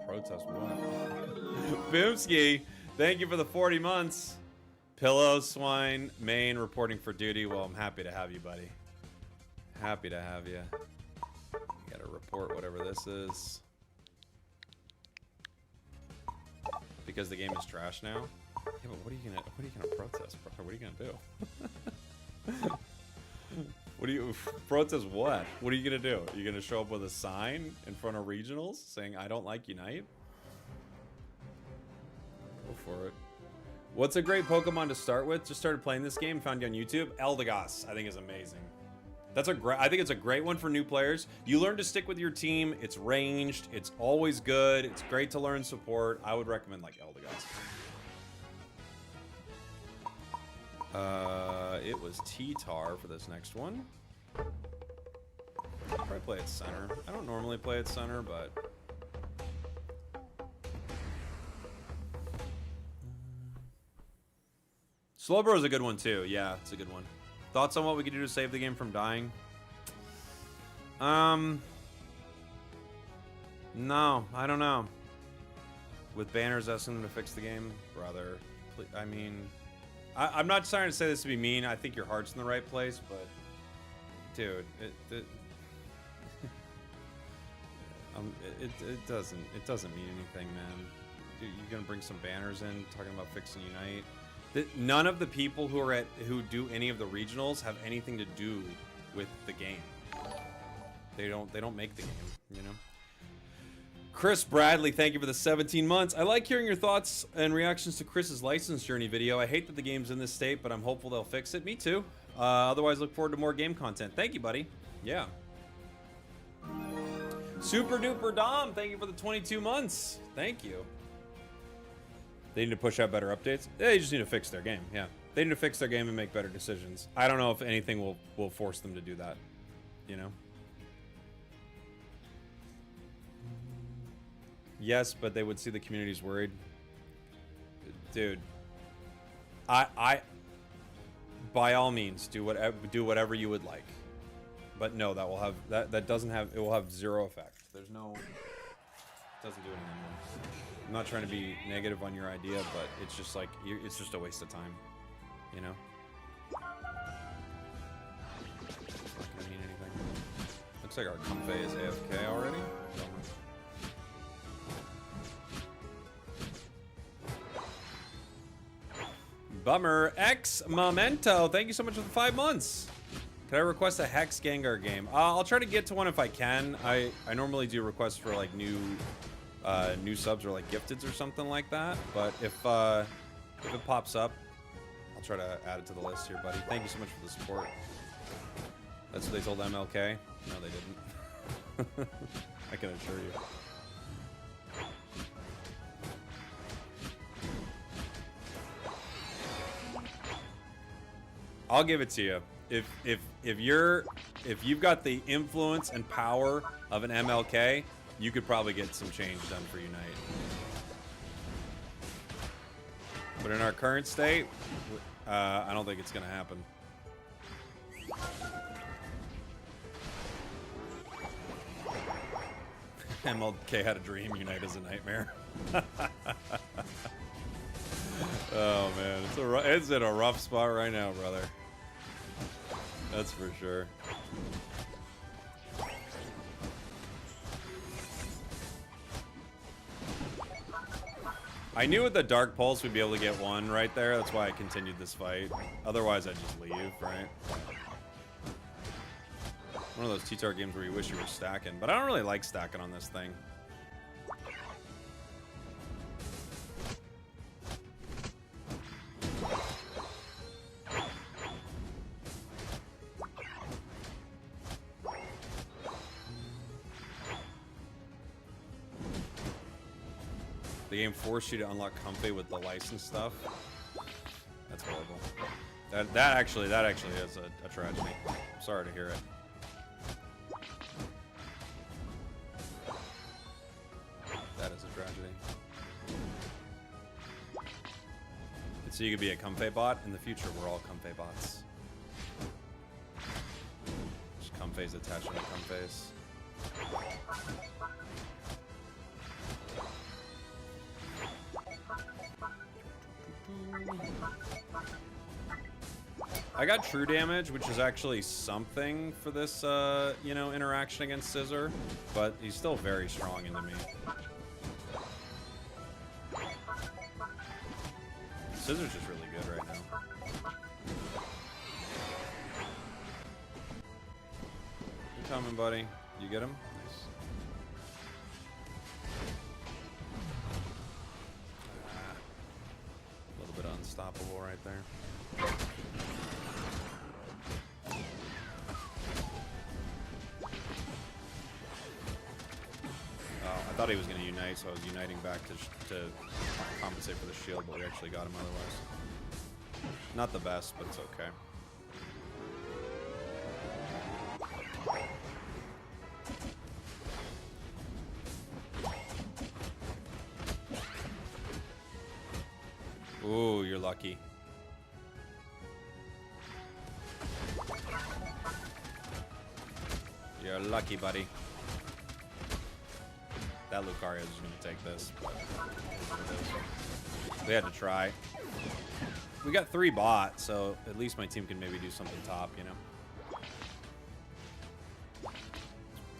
Protest what? Boomski, thank you for the 40 months. Pillow, Swine, Maine reporting for duty. Well, I'm happy to have you, buddy. Happy to have you. You gotta report whatever this is. Because the game is trash now? Yeah, but what are you gonna protest, bro? What are you gonna do? What do you protest? What? What are you gonna do? Are you gonna show up with a sign in front of regionals saying I don't like Unite? Go for it. What's a great Pokemon to start with? Just started playing this game, found you on YouTube. Eldegoss, I think is amazing. That's a great. I think it's a great one for new players. You learn to stick with your team. It's ranged. It's always good. It's great to learn support. I would recommend like Eldegoss. It was T-Tar for this next one. I'll probably play at center. I don't normally play at center, but... Slowbro is a good one, too. Yeah, it's a good one. Thoughts on what we could do to save the game from dying? No, I don't know. With banners asking them to fix the game, brother. I mean... I'm not trying to say this to be mean. I think your heart's in the right place, but dude, it doesn't mean anything, man. Dude, you're gonna bring some banners in talking about fixing Unite. None of the people who do any of the regionals have anything to do with the game. They don't make the game, you know. Chris Bradley, thank you for the 17 months. I like hearing your thoughts and reactions to Chris's license journey video. I hate that the game's in this state, but I'm hopeful they'll fix it. Me too. Otherwise, look forward to more game content. Thank you, buddy. Yeah. Super Duper Dom, thank you for the 22 months. Thank you. They need to push out better updates. They just need to fix their game. Yeah. They need to fix their game and make better decisions. I don't know if anything will force them to do that. You know? Yes, but they would see the community's worried. Dude, I by all means do whatever you would like. But no, that will have that doesn't have, it will have zero effect. There's no, it doesn't do anything. I'm not trying to be negative on your idea, but it's just like it's just a waste of time, you know? It's not gonna mean anything. Looks like our Comfey is AFK already. Bummer. X Memento, thank you so much for the 5 months. Can I request a Hex Gengar game? I'll try to get to one if I can. I normally do requests for like new subs or like gifteds or something like that. But if it pops up, I'll try to add it to the list here, buddy. Thank you so much for the support. That's what they told MLK. No, they didn't. I can assure you. I'll give it to you. If you've got the influence and power of an MLK, you could probably get some change done for Unite. But in our current state, I don't think it's gonna happen. MLK had a dream. Unite is a nightmare. Oh man, it's in a rough spot right now, brother. That's for sure. I knew with the Dark Pulse we'd be able to get one right there. That's why I continued this fight. Otherwise, I'd just leave, right? One of those T-Tar games where you wish you were stacking. But I don't really like stacking on this thing. The game forced you to unlock Comfey with the license stuff. That's horrible. That actually is a tragedy. I'm sorry to hear it. That is a tragedy. And so you could be a Comfey bot. In the future, we're all Comfey bots. Just Comfey's attached to Comfey's. I got true damage, which is actually something for this, you know, interaction against Scissor, but he's still very strong into me. Scissor's just really good right now. You coming, buddy? You get him? Nice. A little bit unstoppable right there. I thought he was going to unite, so I was uniting back to compensate for the shield, but we actually got him otherwise. Not the best, but it's okay. Ooh, you're lucky. You're lucky, buddy. That Lucario is just going to take this. But we had to try. We got 3 bot, so at least my team can maybe do something top, you know?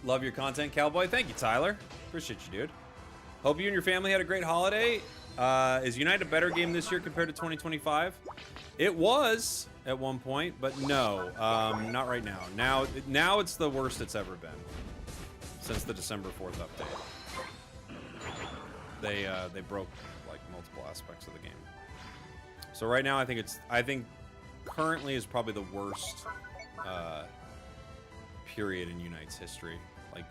Love your content, Cowboy. Thank you, Tyler. Appreciate you, dude. Hope you and your family had a great holiday. Is Unite a better game this year compared to 2025? It was at one point, but no, not right now. Now it's the worst it's ever been since the December 4th update. They broke like multiple aspects of the game. So right now, I think currently is probably the worst period in Unite's history. Like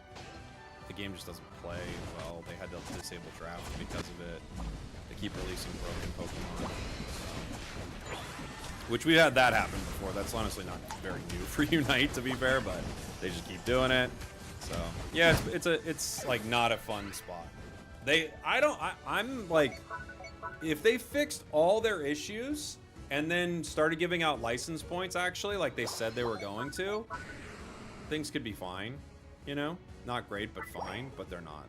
the game just doesn't play well. They had to disable draft because of it. They keep releasing broken Pokemon, which we had that happen before. That's honestly not very new for Unite, to be fair, but they just keep doing it. So yeah, it's like not a fun spot. I'm like, if they fixed all their issues and then started giving out license points, actually, like they said they were going to, things could be fine, you know? Not great, but fine, but they're not.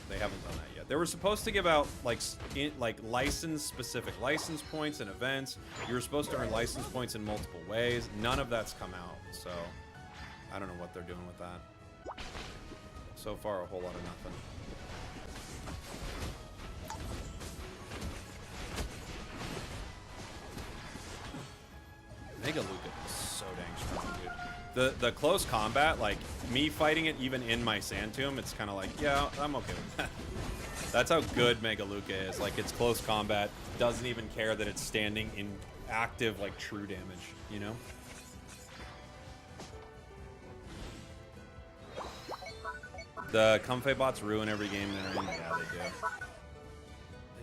They haven't done that yet. They were supposed to give out, like license-specific license points and events. You were supposed to earn license points in multiple ways. None of that's come out, so I don't know what they're doing with that. So far, a whole lot of nothing. Mega Luca is so dang strong, dude. The close combat, like me fighting it even in my Sand Tomb, it's kind of like, yeah, I'm okay with that. That's how good Mega Luca is. Like, it's close combat, doesn't even care that it's standing in active, like, true damage, you know? The Comfey bots ruin every game they're in. Yeah,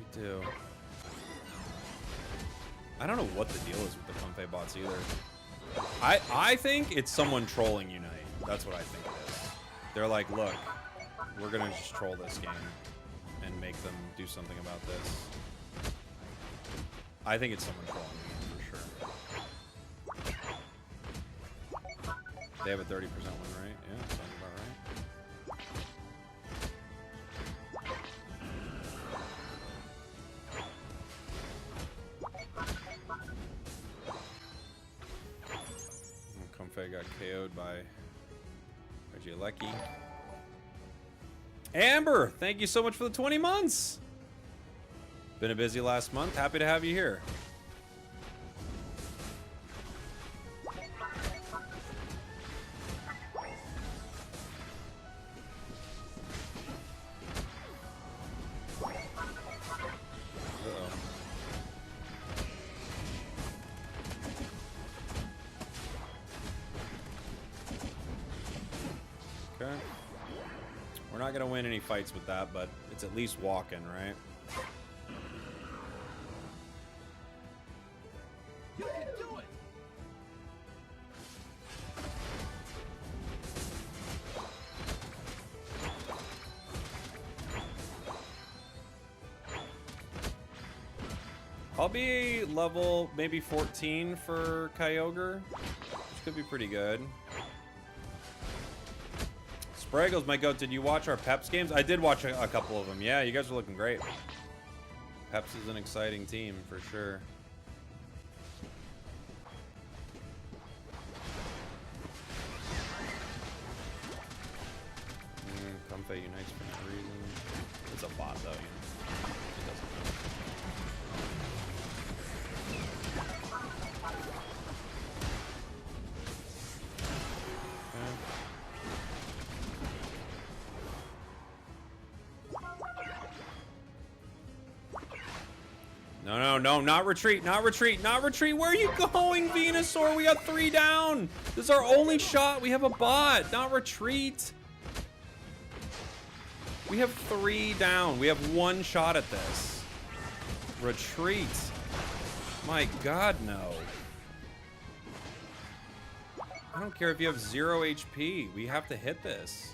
they do. They do. I don't know what the deal is with the Comfey bots either. I think it's someone trolling Unite. That's what I think it is. They're like, look, we're gonna just troll this game and make them do something about this. I think it's someone trolling the game for sure. They have a 30% win rate. Yeah, sounds about right. Comfey got KO'd by Jalecki. Amber, thank you so much for the 20 months. Been a busy last month. Happy to have you here. Okay. We're not going to win any fights with that, but it's at least walking, right? You can do it. I'll be level maybe 14 for Kyogre, which could be pretty good. Spragels, my goat, did you watch our Peps games? I did watch a couple of them. Yeah, you guys are looking great. Peps is an exciting team, for sure. Comfey unites for no reason. It's a bot, though, you know. It doesn't matter. No, not retreat, not retreat, not retreat. Where are you going, Venusaur? We got 3 down. This is our only shot. We have a bot, not retreat. We have 3 down. We have 1 shot at this. Retreat. My God, no. I don't care if you have 0 HP. We have to hit this.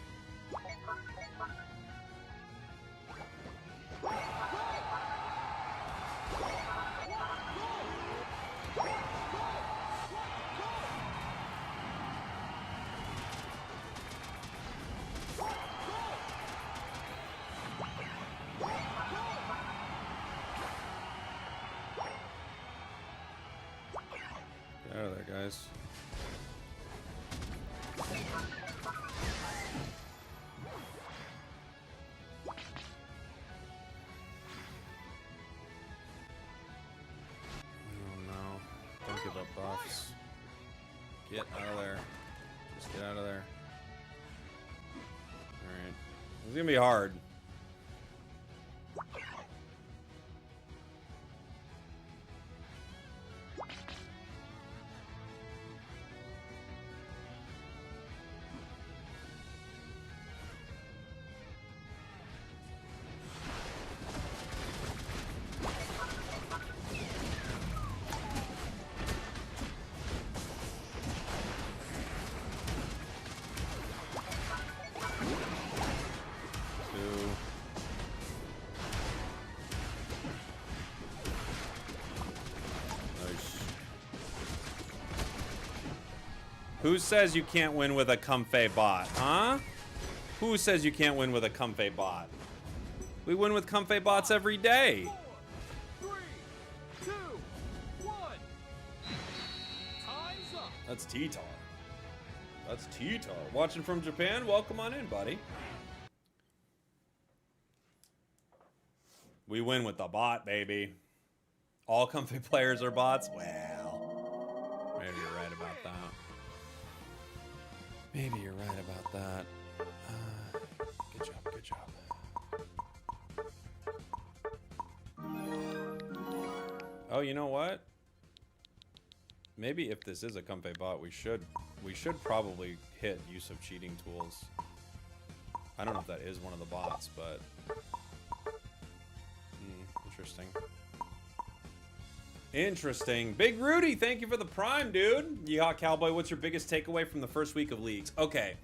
Get out of there, guys. Oh no. Don't give up buffs. Get out of there. Just get out of there. Alright. It's gonna be hard. Who says you can't win with a comfy bot, huh? Who says you can't win with a comfy bot? We win with comfy bots every day. 4, 3, 2, 1. Time's up. That's T-Tar. That's T-Tar. Watching from Japan? Welcome on in, buddy. We win with the bot, baby. All comfy players are bots? Well, maybe you're right about that. Maybe you're right about that. Good job, good job. Oh, you know what? Maybe if this is a comfy bot, we should probably hit use of cheating tools. I don't know if that is one of the bots, but interesting. Interesting. Big Rudy, thank you for the prime, dude. Yeehaw Cowboy, what's your biggest takeaway from the first week of leagues? Okay.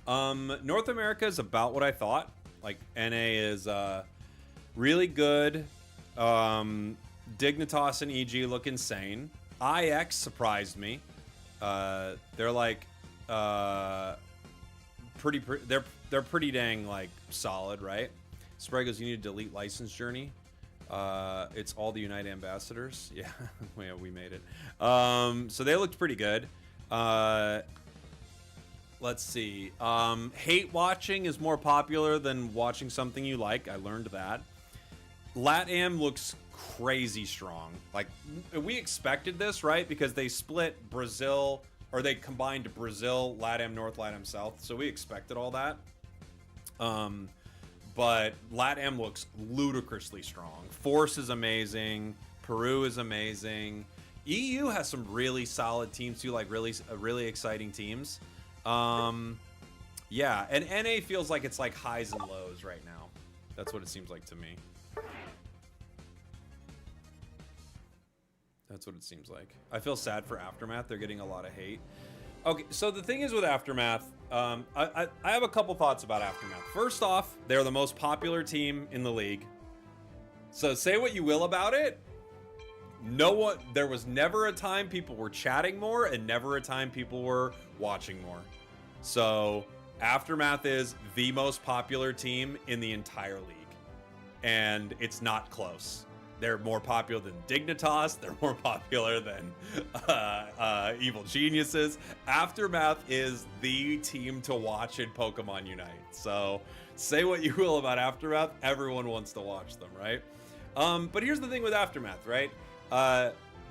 North America is about what I thought. Like, NA is really good. Dignitas and EG look insane. IX surprised me. They're like they're pretty dang like solid, right? Spragels, you need to delete license journey. It's all the Unite ambassadors. Yeah, yeah, we made it. So they looked pretty good. Let's see. Hate watching is more popular than watching something you like. I learned that. LatAm looks crazy strong. Like, we expected this, right? Because they split Brazil, or they combined Brazil, LatAm North, LatAm South. So we expected all that. But LatAm looks ludicrously strong. Force is amazing. Peru is amazing. EU has some really solid teams too, like really exciting teams. Yeah, and NA feels like it's like highs and lows right now. That's what it seems like to me. That's what it seems like. I feel sad for Aftermath. They're getting a lot of hate. Okay, so the thing is with Aftermath, I have a couple thoughts about Aftermath. First off, they're the most popular team in the league. So say what you will about it. There was never a time people were chatting more and never a time people were watching more. So Aftermath is the most popular team in the entire league. And it's not close. They're more popular than Dignitas. They're more popular than Evil Geniuses. Aftermath is the team to watch in Pokemon Unite. So say what you will about Aftermath. Everyone wants to watch them, right? But here's the thing with Aftermath, right?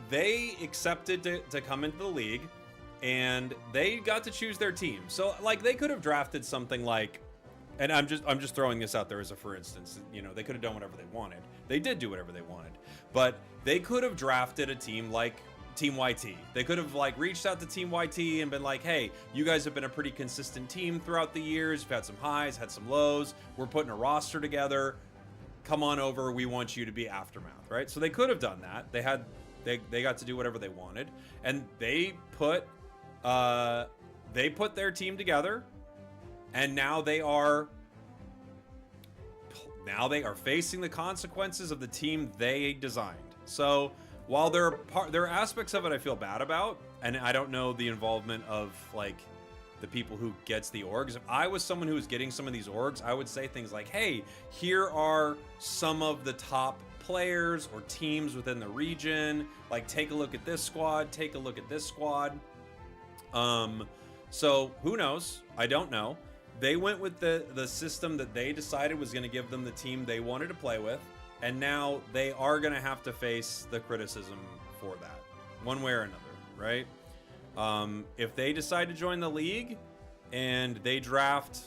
They accepted to come into the league, and they got to choose their team. So like they could have drafted something like, and I'm just throwing this out there as a for instance, you know, they could have done whatever they wanted. They did do whatever they wanted, but they could have drafted a team like Team YT. They could have like reached out to Team YT and been like, hey, you guys have been a pretty consistent team throughout the years. You've had some highs, had some lows. We're putting a roster together. Come on over. We want you to be Aftermath, right? So they could have done that. They got to do whatever they wanted, and they put their team together, and now they are facing the consequences of the team they designed. So while there are aspects of it I feel bad about, and I don't know the involvement of like the people who gets the orgs. If I was someone who was getting some of these orgs, I would say things like, hey, here are some of the top players or teams within the region. Like, take a look at this squad, take a look at this squad. So who knows? I don't know. They went with the system that they decided was going to give them the team they wanted to play with, and now they are going to have to face the criticism for that, one way or another, right? If they decide to join the league and they draft,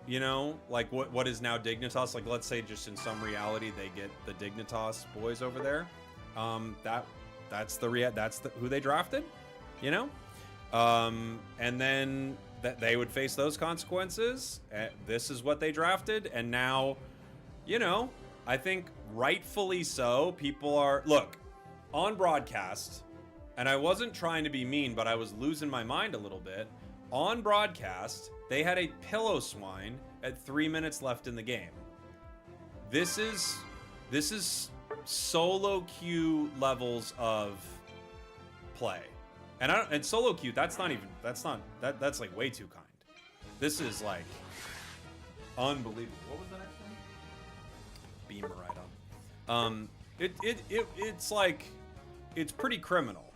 you know, like what is now Dignitas, like let's say just in some reality they get the Dignitas boys over there, that's who they drafted, you know, and then that they would face those consequences. This is what they drafted, and now, you know, I think rightfully so, people are, look, on broadcast, and I wasn't trying to be mean, but I was losing my mind a little bit. On broadcast, they had a pillow swine at 3 minutes left in the game. This is solo queue levels of play. And solo queue, that's not even, that's like way too kind. This is like unbelievable. What was the next one? Beam right on. It's like, it's pretty criminal,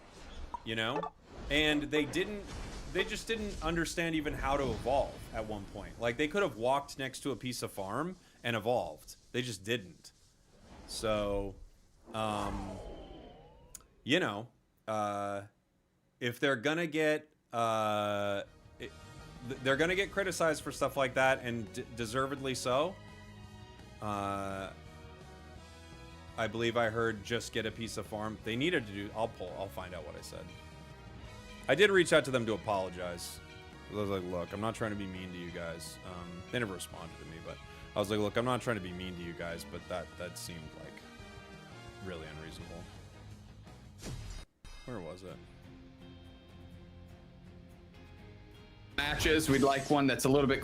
you know? And they just didn't understand even how to evolve at one point. Like, they could have walked next to a piece of farm and evolved. They just didn't. So, you know, if they're gonna get, they're gonna get criticized for stuff like that, and deservedly so. I believe I heard just get a piece of farm. They needed to do, I'll find out what I said. I did reach out to them to apologize. I was like, look, I'm not trying to be mean to you guys. They never responded to me, but I was like, look, I'm not trying to be mean to you guys, but that seemed like really unreasonable. Where was it? Matches, we'd like one that's a little bit,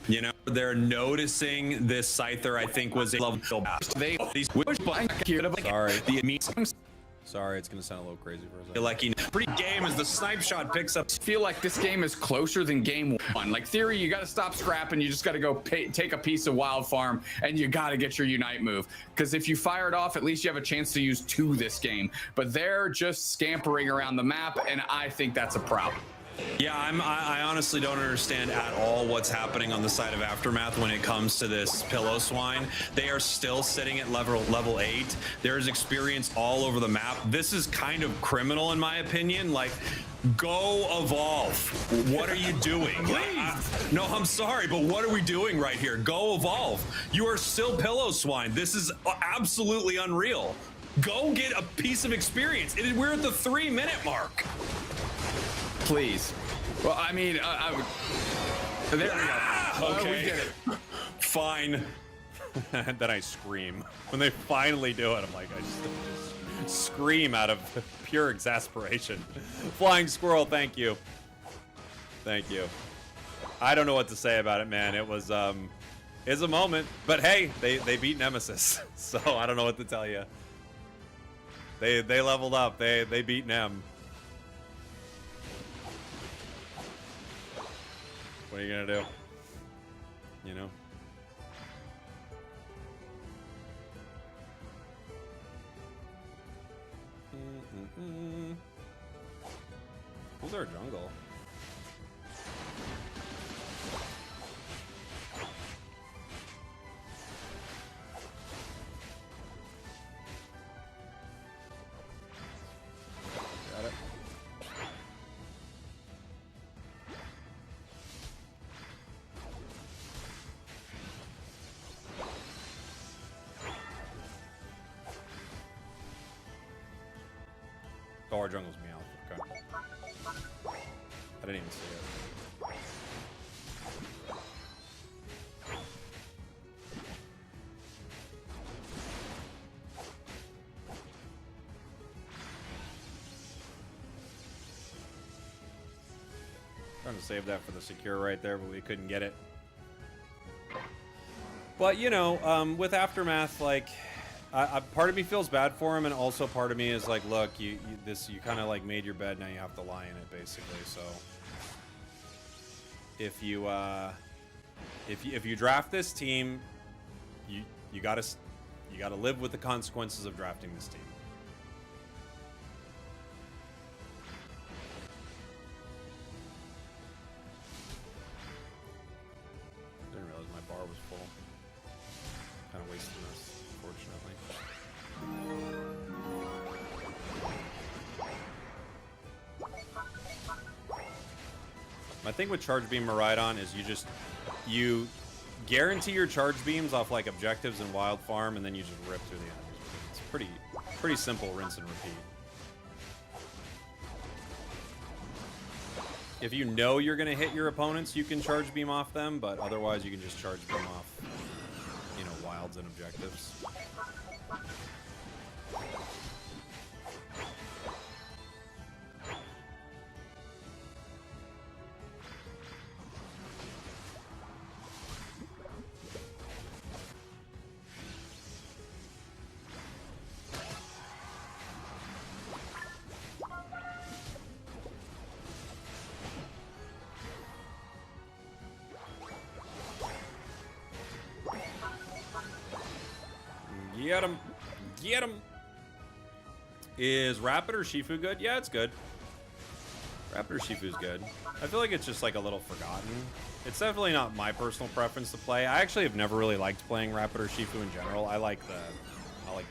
you know, they're noticing this Scyther, I think, was a level. Sorry, it's gonna sound a little crazy for a second. Like, pretty game as the snipe shot picks up. Feel like this game is closer than game one. Like, theory, you got to stop scrapping. You just got to go take a piece of wild farm, and you got to get your unite move. Because if you fire it off, at least you have a chance to use 2 this game. But they're just scampering around the map, and I think that's a problem. Yeah, I honestly don't understand at all what's happening on the side of Aftermath when it comes to this pillow swine. They are still sitting at level 8. There's experience all over the map. This is kind of criminal in my opinion. Like, go evolve. What are you doing? No, I'm sorry, but what are we doing right here? Go evolve. You are still pillow swine. This is absolutely unreal. Go get a piece of experience. We're at the 3-minute mark. Please. Well, I mean, there we go. Okay. We did it. Fine. Then I scream. When they finally do it, I'm like, I just scream out of pure exasperation. Flying squirrel, thank you. Thank you. I don't know what to say about it, man. It was, it's a moment. But hey, they beat Nemesis. So I don't know what to tell you. They leveled up. They beat Nem. What are you gonna do? You know? Who's our jungle? Got it. Oh, our jungle's meow. Okay. I didn't even see it. Trying to save that for the secure right there, but we couldn't get it. But, you know, with Aftermath, like, part of me feels bad for him, and also part of me is like, look, you kind of like made your bed, now you have to lie in it, basically. So if you draft this team, you gotta live with the consequences of drafting this team. Didn't realize my bar was full. Kind of wasting this, unfortunately. My thing with Charge Beam Miraidon is you guarantee your charge beams off like objectives and Wild Farm, and then you just rip through the enemies. It's pretty simple rinse and repeat. If you know you're gonna hit your opponents, you can charge beam off them, but otherwise you can just charge beam off, you know, wilds and objectives. Get him. Get him. Is Rapid or Shifu good? Yeah, it's good. Rapid or Shifu's good. I feel like it's just like a little forgotten. It's definitely not my personal preference to play. I actually have never really liked playing Rapid or Shifu in general. I like the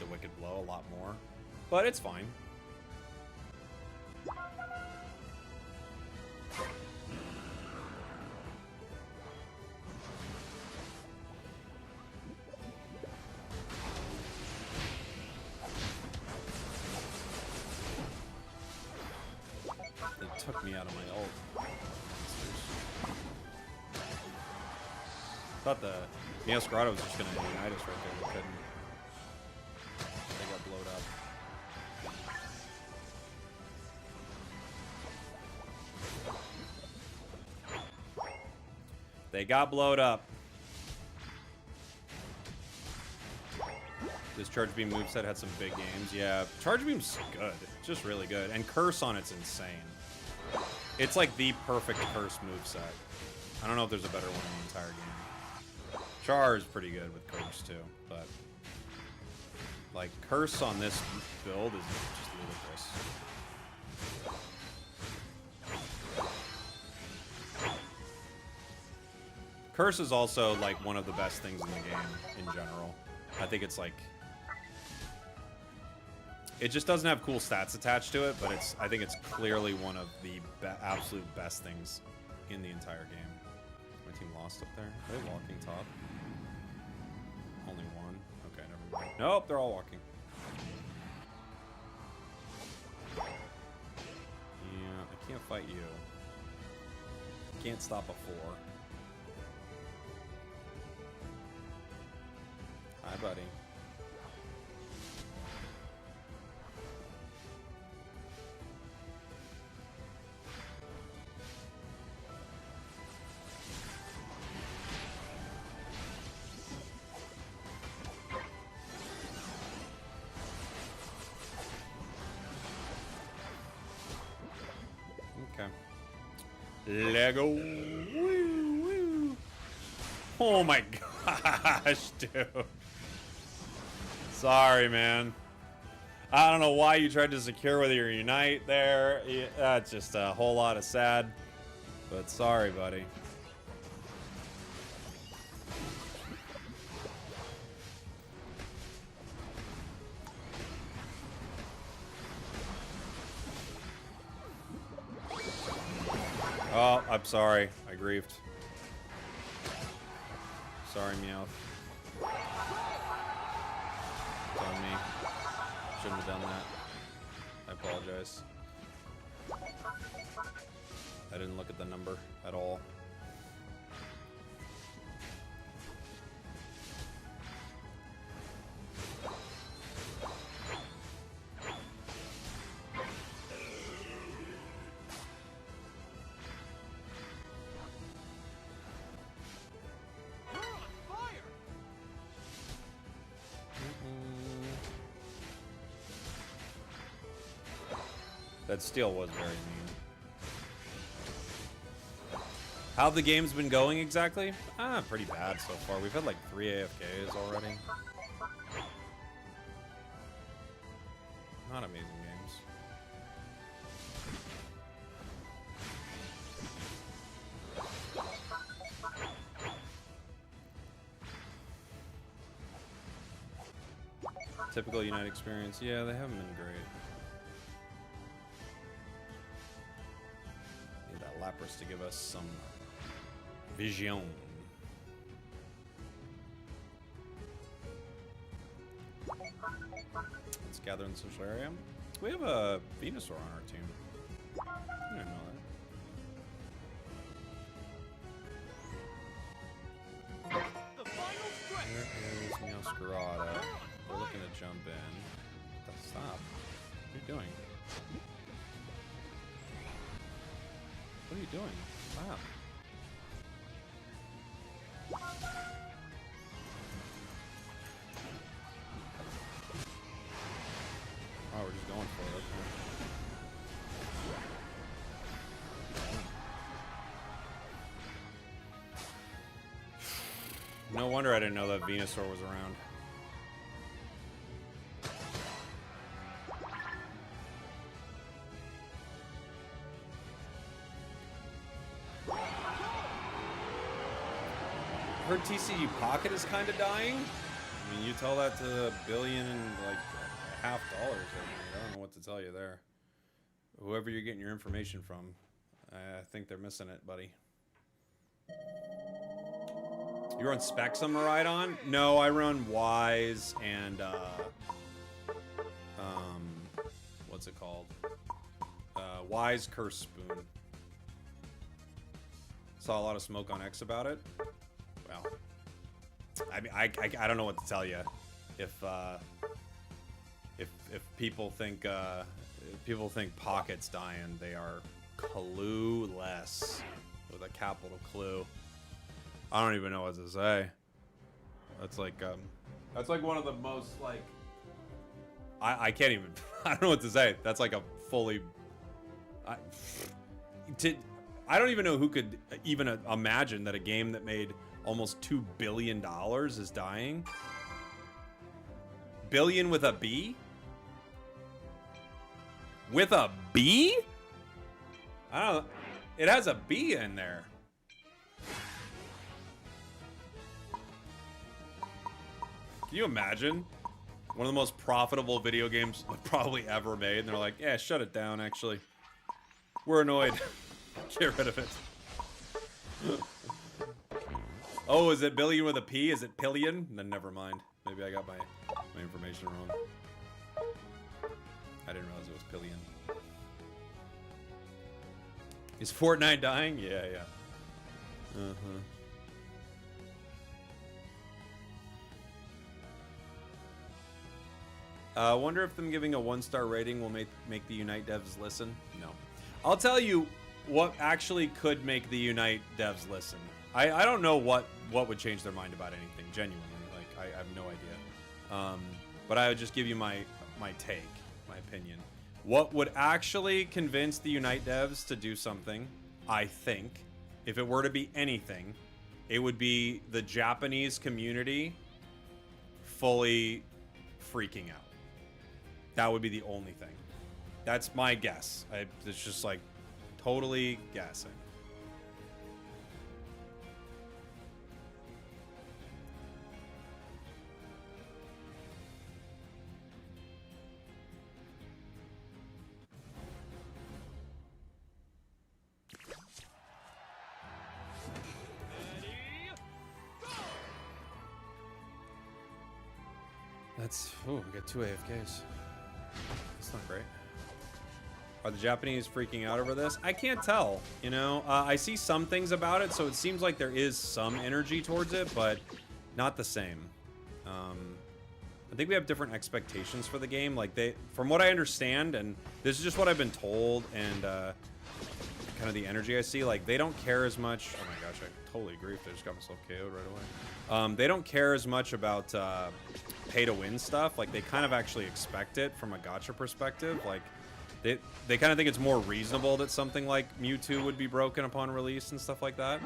Wicked Blow a lot more. But it's fine. They took me out of my ult. Thought the Meowscarada was just gonna unite us right there. We couldn't. They got blowed up. They got blowed up. This Charge Beam moveset had some big games. Yeah, Charge Beam's good. It's just really good. And Curse on it's insane. It's like the perfect Curse moveset. I don't know if there's a better one in the entire game. Char is pretty good with Curse too, but like Curse on this build is just ludicrous. Curse is also like one of the best things in the game in general. I think it's like it just doesn't have cool stats attached to it, but I think it's clearly one of the absolute best things in the entire game. My team lost up there. Are they walking top? Only one. Okay, never mind. Nope, they're all walking. Yeah, I can't fight you. Can't stop a 4. Hi, buddy. Okay. Lego. Woo, woo. Oh my gosh, dude. Sorry, man. I don't know why you tried to secure with your Unite there. That's just a whole lot of sad. But sorry, buddy. Oh, I'm sorry. I grieved. Sorry, Meowth. It's on me. Shouldn't have done that. I apologize. I didn't look at the number at all. That steal was very mean. How the game's been going exactly? Pretty bad so far. We've had like 3 AFKs already. Not amazing games. Typical Unite experience. Yeah, they haven't been great. Need that Lapras to give us some vision. Let's gather in the social area. We have a Venusaur on our team. I didn't know that. The final stretch. There is Meowscarada. We're looking to jump in. Stop. What are you doing? What are you doing? Stop. Oh, we're just going for it. Okay. No wonder I didn't know that Venusaur was around. heard TCG Pocket is kind of dying. I mean, you tell that to $1 billion and like $half. I don't know what to tell you there. Whoever you're getting your information from, I think they're missing it, buddy. You run Specs on Maridon? No, I run Wise and what's it called? Wise Curse Spoon. Saw a lot of smoke on X about it. Well, I mean, I don't know what to tell you. If people think Pocket's dying, they are clueless with a capital clue. I don't even know what to say. That's like one of the most like I can't even I don't know what to say. That's like a fully I don't even know who could even imagine that a game that made almost $2 billion is dying. Billion with a B? With a B? I don't know. It has a B in there. Can you imagine? One of the most profitable video games probably ever made, and they're like, yeah, shut it down, actually. We're annoyed. Get rid of it. Oh, is it billion with a P? Is it pillion? Then never mind. Maybe I got my information wrong. I didn't realize it was pillion. Is Fortnite dying? Yeah, yeah. Uh-huh. I wonder if them giving a 1-star rating will make the Unite devs listen. No. I'll tell you what actually could make the Unite devs listen. I don't know what would change their mind about anything, genuinely. Like, I have no idea. But I would just give you my take, my opinion. What would actually convince the Unite devs to do something, I think, if it were to be anything, it would be the Japanese community fully freaking out. That would be the only thing. That's my guess. It's just like totally guessing. That's, oh, we got 2 AFKs. That's not great. Are the Japanese freaking out over this? I can't tell, you know? I see some things about it, so it seems like there is some energy towards it, but not the same. I think we have different expectations for the game. Like, from what I understand, and this is just what I've been told, and kind of the energy I see, like, they don't care as much. Oh my gosh, I totally agree if I just got myself KO'd right away. They don't care as much about pay-to-win stuff. Like, they kind of actually expect it from a gacha perspective. Like, they kind of think it's more reasonable that something like Mewtwo would be broken upon release and stuff like that.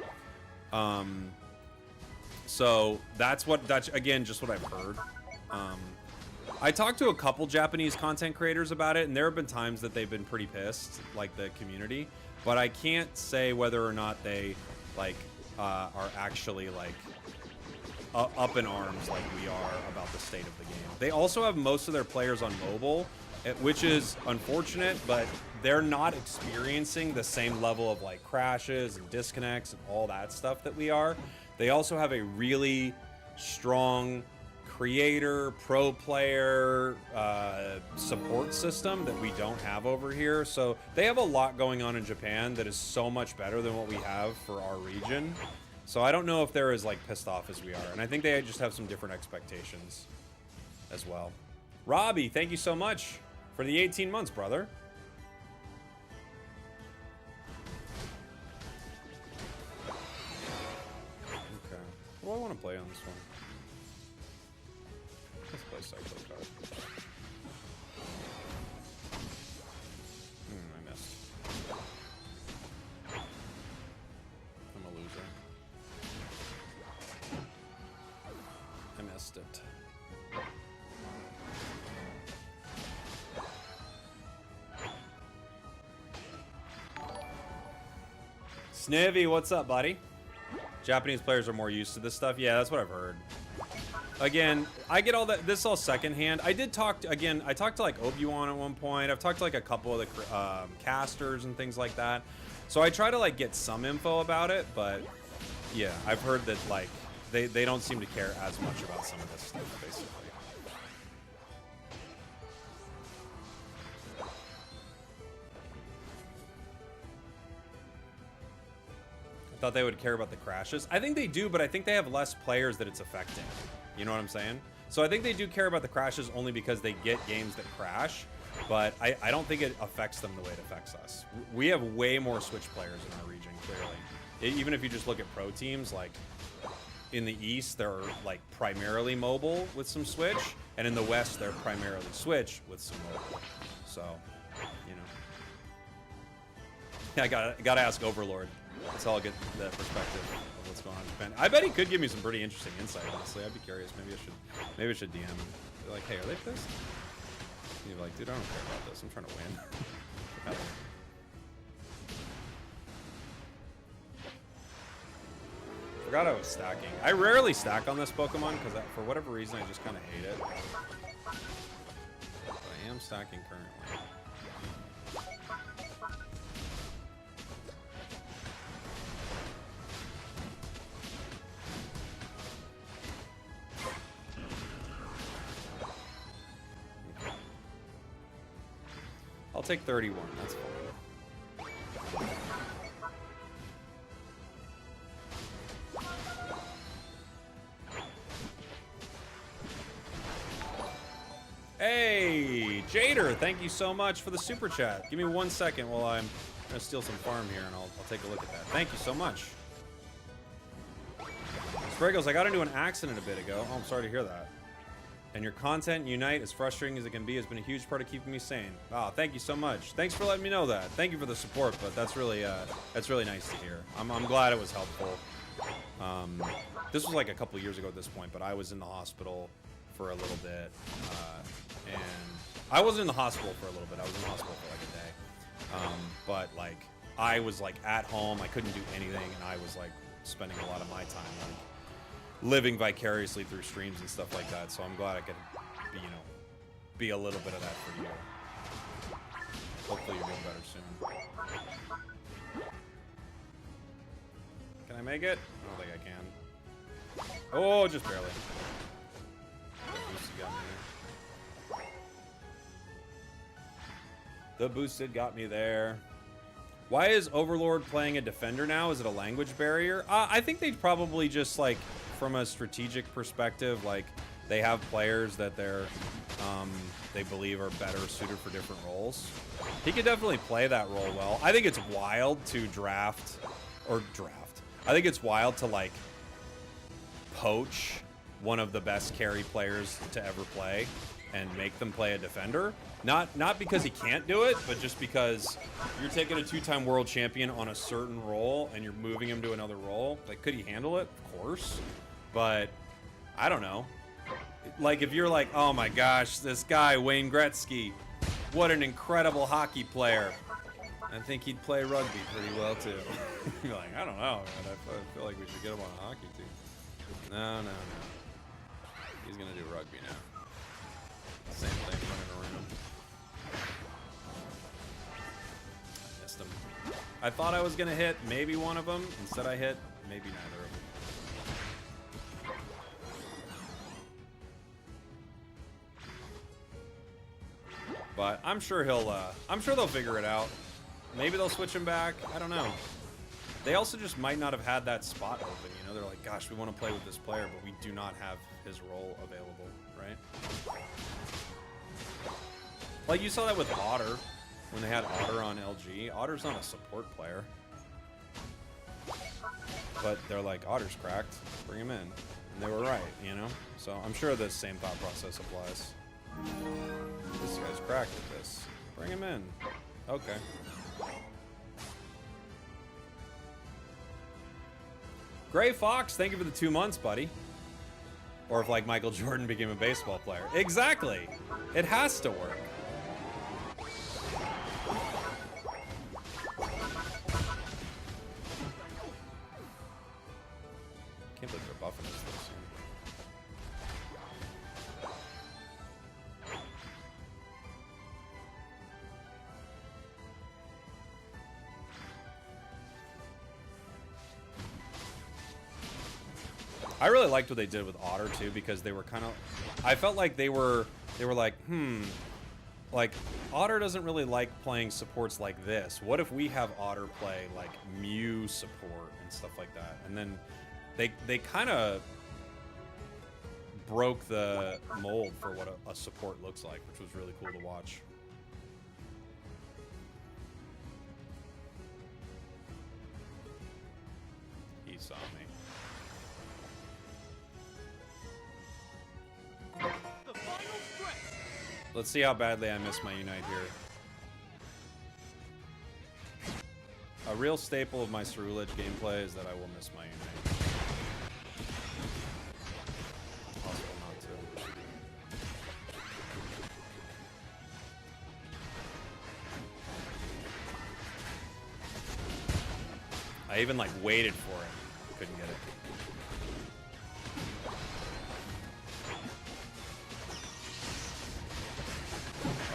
So that's again, just what I've heard. I talked to a couple Japanese content creators about it, and there have been times that they've been pretty pissed, like the community, but I can't say whether or not they like are actually like up in arms like we are about the state of the game. They also have most of their players on mobile, which is unfortunate, but they're not experiencing the same level of like crashes and disconnects and all that stuff that we are. They also have a really strong creator, pro player support system that we don't have over here. So they have a lot going on in Japan that is so much better than what we have for our region. So I don't know if they're as like pissed off as we are. And I think they just have some different expectations as well. Robbie, thank you so much for the 18 months, brother. Okay. What do I want to play on this one? Let's play Cyclo Card. I missed. I'm a loser. I missed it. Snivy, what's up, buddy? Japanese players are more used to this stuff. Yeah, that's what I've heard. Again, I get all that. This is all secondhand. I did talk to, again, I talked to like Obi-Wan at one point. I've talked to like a couple of the casters and things like that. So I try to like get some info about it, but yeah, I've heard that like they don't seem to care as much about some of this stuff, basically. I thought they would care about the crashes. I think they do, but I think they have less players that it's affecting. You know what I'm saying? So I think they do care about the crashes only because they get games that crash, but I don't think it affects them the way it affects us. We have way more Switch players in our region, clearly. Even if you just look at pro teams, like in the East, they're like primarily mobile with some Switch, and in the West, they're primarily Switch with some mobile. So, you know. Yeah, I gotta ask Overlord. That's how I'll get the perspective of what's going on in Japan. I bet he could give me some pretty interesting insight, honestly. I'd be curious. Maybe I should DM him. Be like, hey, are they pissed? And you're like, dude, I don't care about this. I'm trying to win. Forgot I was stacking. I rarely stack on this Pokemon because for whatever reason I just kind of hate it. But I am stacking currently. I'll take 31, that's fine. Hey, Jader, thank you so much for the super chat. Give me 1 second while I'm gonna steal some farm here and I'll take a look at that. Thank you so much. Spragels, I got into an accident a bit ago. Oh, I'm sorry to hear that. And your content, Unite, as frustrating as it can be, has been a huge part of keeping me sane. Oh, thank you so much. Thanks for letting me know that. Thank you for the support, but that's really nice to hear. I'm glad it was helpful. This was like a couple years ago at this point, but I was in the hospital for a little bit, and I wasn't in the hospital for a little bit. I was in the hospital for like a day, but like I was like at home. I couldn't do anything, and I was like spending a lot of my time like living vicariously through streams and stuff like that. So I'm glad I could, be a little bit of that for you. Hopefully you're doing better soon. Can I make it? I don't think I can. Oh, just barely. The boosted got me there. Why is Overlord playing a defender now? Is it a language barrier? I think they'd probably just like, from a strategic perspective, like they have players that they believe are better suited for different roles. He could definitely play that role well. I think it's wild to draft. I think it's wild to like poach one of the best carry players to ever play and make them play a defender. Not because he can't do it, but just because you're taking a 2-time world champion on a certain role and you're moving him to another role. Like, could he handle it? Of course. But I don't know. Like, if you're like, oh my gosh, this guy, Wayne Gretzky, what an incredible hockey player. I think he'd play rugby pretty well, too. You're like, I don't know, man. I feel like we should get him on a hockey team. No. He's going to do rugby now. Same thing running around. Missed him. I thought I was going to hit maybe one of them. Instead I hit maybe neither of them. But I'm sure they'll figure it out. Maybe they'll switch him back. I don't know. They also just might not have had that spot open, you know? They're like, gosh, we want to play with this player, but we do not have his role available, right? Like, you saw that with Otter, when they had Otter on LG. Otter's not a support player. But they're like, Otter's cracked, bring him in. And they were right, you know? So I'm sure the same thought process applies. This guy's cracked at this. Bring him in. Okay. Gray Fox, thank you for the 2 months, buddy. Or if like Michael Jordan became a baseball player. Exactly. It has to work. can't believe they're buffing us this soon. I really liked what they did with Otter too, because they were kind of, I felt like they were like, like Otter doesn't really like playing supports like this. What if we have Otter play like Mew support and stuff like that? And then they kind of broke the mold for what a support looks like, which was really cool to watch. He saw me. Let's see how badly I miss my Unite here. A real staple of my Ceruledge gameplay is that I will miss my Unite. Possible not to. I even like waited for it. Couldn't get it.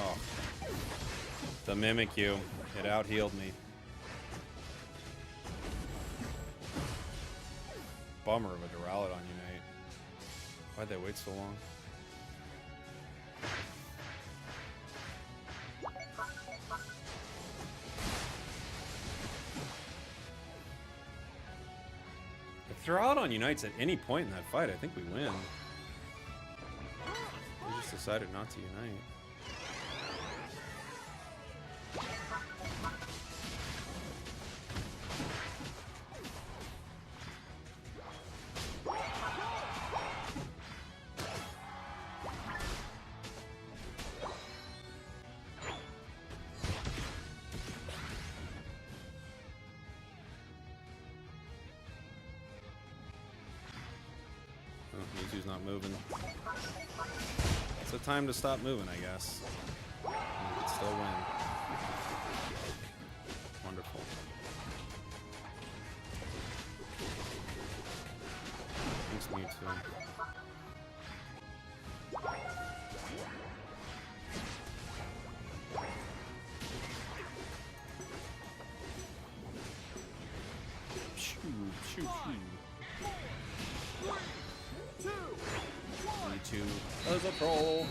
Oh. The Mimikyu. It out-healed me. Bummer of a Duraludon Unite. Why'd they wait so long? If Duraludon unites at any point in that fight, I think we win. We just decided not to unite. Mewtwo's not moving. It's a time to stop moving, I guess. We could still win. Wonderful. Thanks, Mewtwo. Shoo, shoo, shoo. Mewtwo as a troll.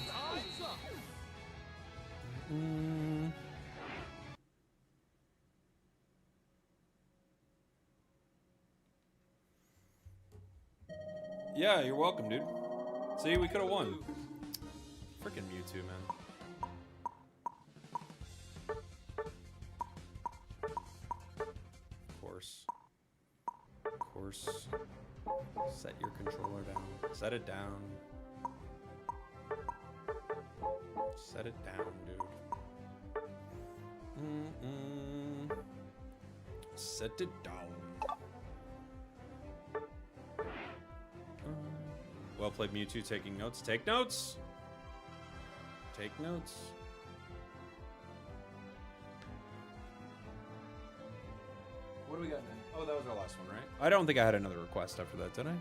Yeah, you're welcome, dude. See, we could have won. Freaking Mewtwo, man. Of course. Of course. Set your controller down. Set it down. Set it down, dude. Set it down. Well played, Mewtwo. Taking notes. Take notes. Take notes. What do we got then? Oh, that was our last one, right? I don't think I had another request after that, did I? I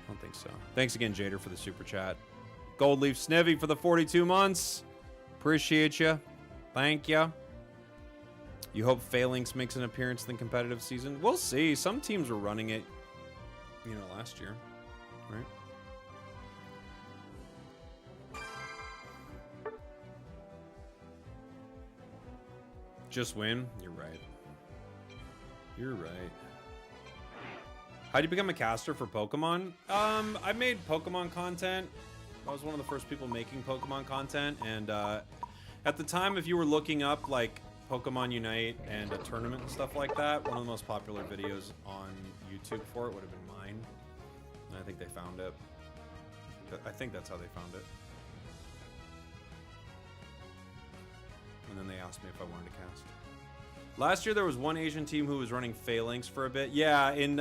don't think so. Thanks again, Jader, for the super chat. Gold Leaf Snivy for the 42 months. Appreciate you. Thank you. You hope Phalanx makes an appearance in the competitive season? We'll see. Some teams were running it, you know, last year, right? Just win? You're right. You're right. How do you become a caster for Pokemon? I made Pokemon content. I was one of the first people making Pokemon content, and at the time, if you were looking up like Pokemon Unite and a tournament and stuff like that, one of the most popular videos on YouTube for it would have been mine. And I think they found it. I think that's how they found it. And then they asked me if I wanted to cast. Last year there was one Asian team who was running Phalanx for a bit. Yeah, in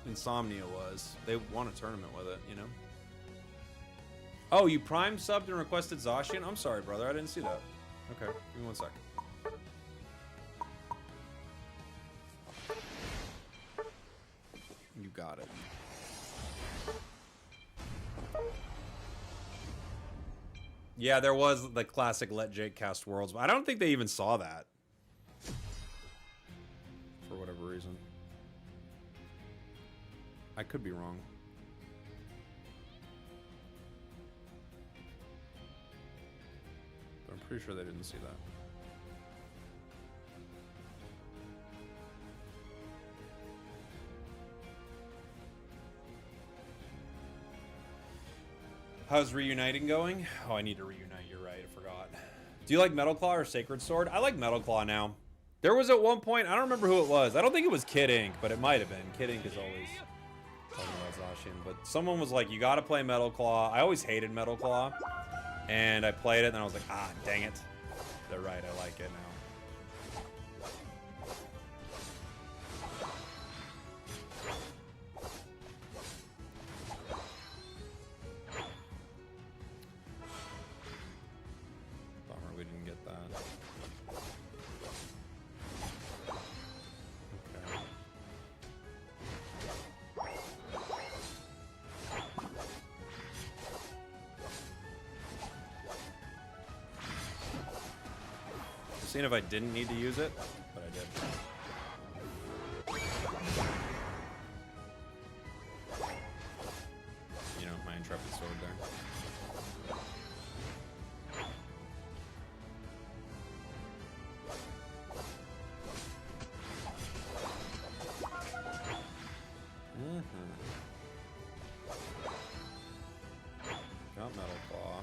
Insomnia was. They won a tournament with it, you know? Oh, you prime subbed and requested Zacian? I'm sorry, brother. I didn't see that. Okay, give me 1 second. You got it. Yeah, there was the classic Let Jake Cast Worlds, but I don't think they even saw that. For whatever reason. I could be wrong. But I'm pretty sure they didn't see that. How's reuniting going? Oh, I need to reunite. You're right. I forgot. Do you like Metal Claw or Sacred Sword? I like Metal Claw now. There was at one point, I don't remember who it was. I don't think it was Kid Ink, but it might have been. Kid Ink is always talking about Zacian. But someone was like, you got to play Metal Claw. I always hated Metal Claw. And I played it, and I was like, ah, dang it. They're right. I like it now. Seeing if I didn't need to use it, but I did. You know, my intrepid sword there. Got Metal Claw.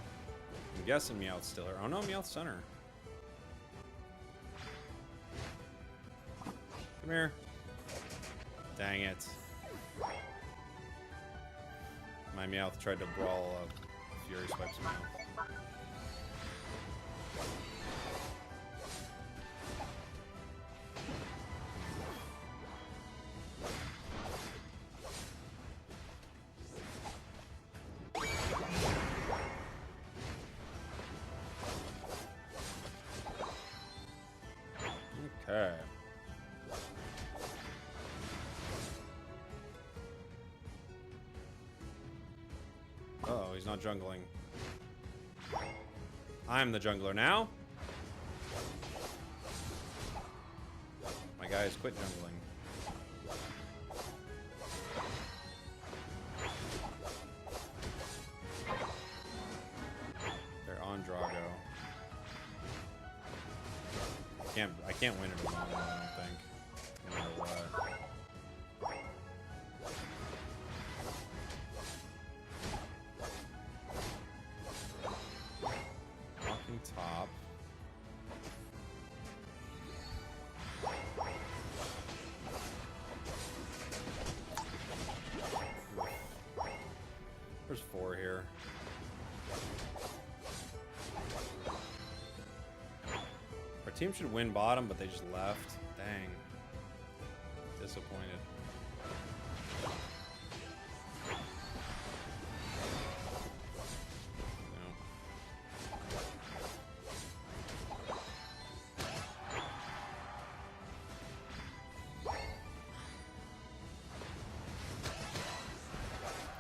I'm guessing Meowth's still here. Oh no, Meowth's center. Come here. Dang it. My Meowth tried to brawl up. Fury Spike's Meowth. Okay. Uh-oh, he's not jungling. I'm the jungler now. My guy has quit jungling. They're on Drago. I can't win it alone, I don't think. No matter what. Top. There's 4 here. Our team should win bottom, but they just left. Dang. Disappointed.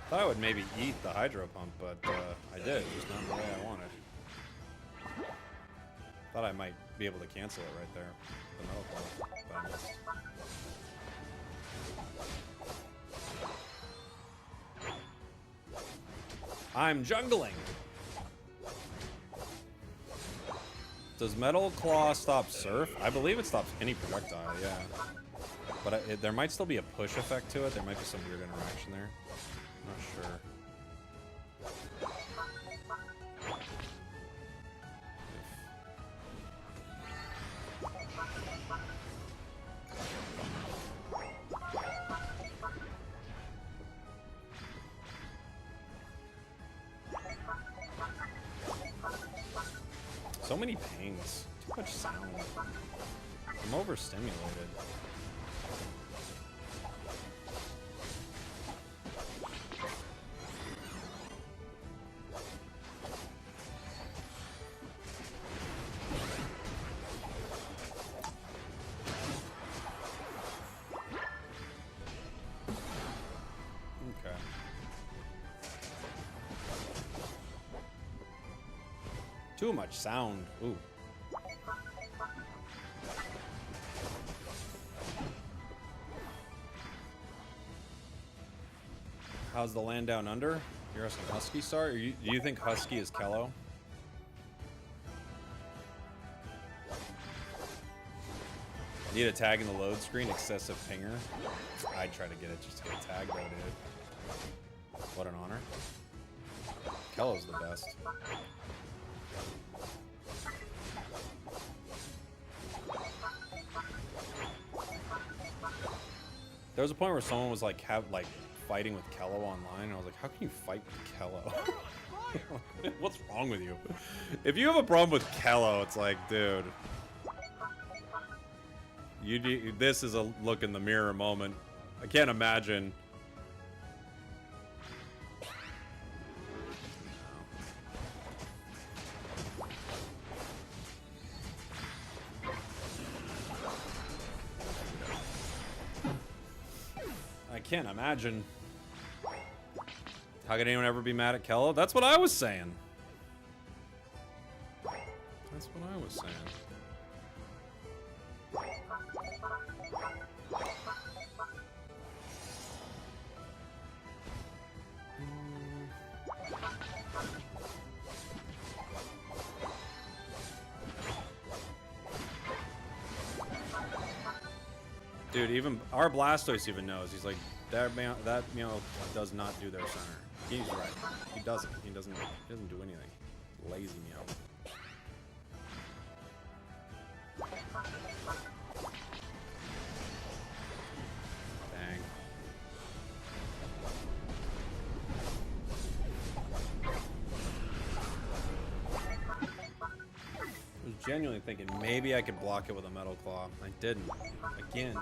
I thought I would maybe eat the Hydro Pump, but I did, just not the way I wanted. Thought I might be able to cancel it right there. The Metal Claw, but I missed. I'm jungling! Does Metal Claw stop Surf? I believe it stops any projectile, yeah. But there might still be a push effect to it. There might be some weird interaction there. I'm not sure. So many pings. Too much sound. I'm overstimulated. Okay. Too much sound. Ooh. How's the land down under? You're asking Husky Star? Do you think Husky is Kello? Need a tag in the load screen, excessive pinger. I'd try to get it just to get a tag though, dude. What an honor. Kello's the best. There was a point where someone was like fighting with Kello online, and I was like, how can you fight with Kello? What's wrong with you? If you have a problem with Kello, it's like, dude, this is a look in the mirror moment. I can't imagine. I can't imagine. How could anyone ever be mad at Kello? That's what I was saying. That's what I was saying. Dude, even our Blastoise even knows. He's like, that meow does not do their center. He's right. He doesn't. He doesn't do anything. Lazy meow. Dang. I was genuinely thinking maybe I could block it with a Metal Claw. I didn't. Again.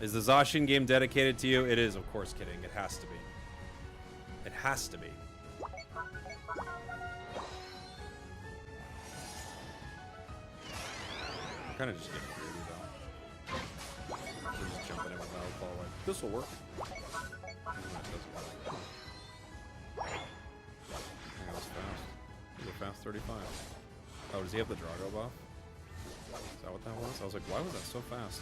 Is the Zacian game dedicated to you? It is, of course, kidding. It has to be. It has to be. I'm kind of just getting greedy, though. I'm just jumping in with Metal Claw like, this will work. And then it doesn't work. Dang, that was fast. You were fast 35. Oh, does he have the Drago buff? Is that what that was? I was like, why was that so fast?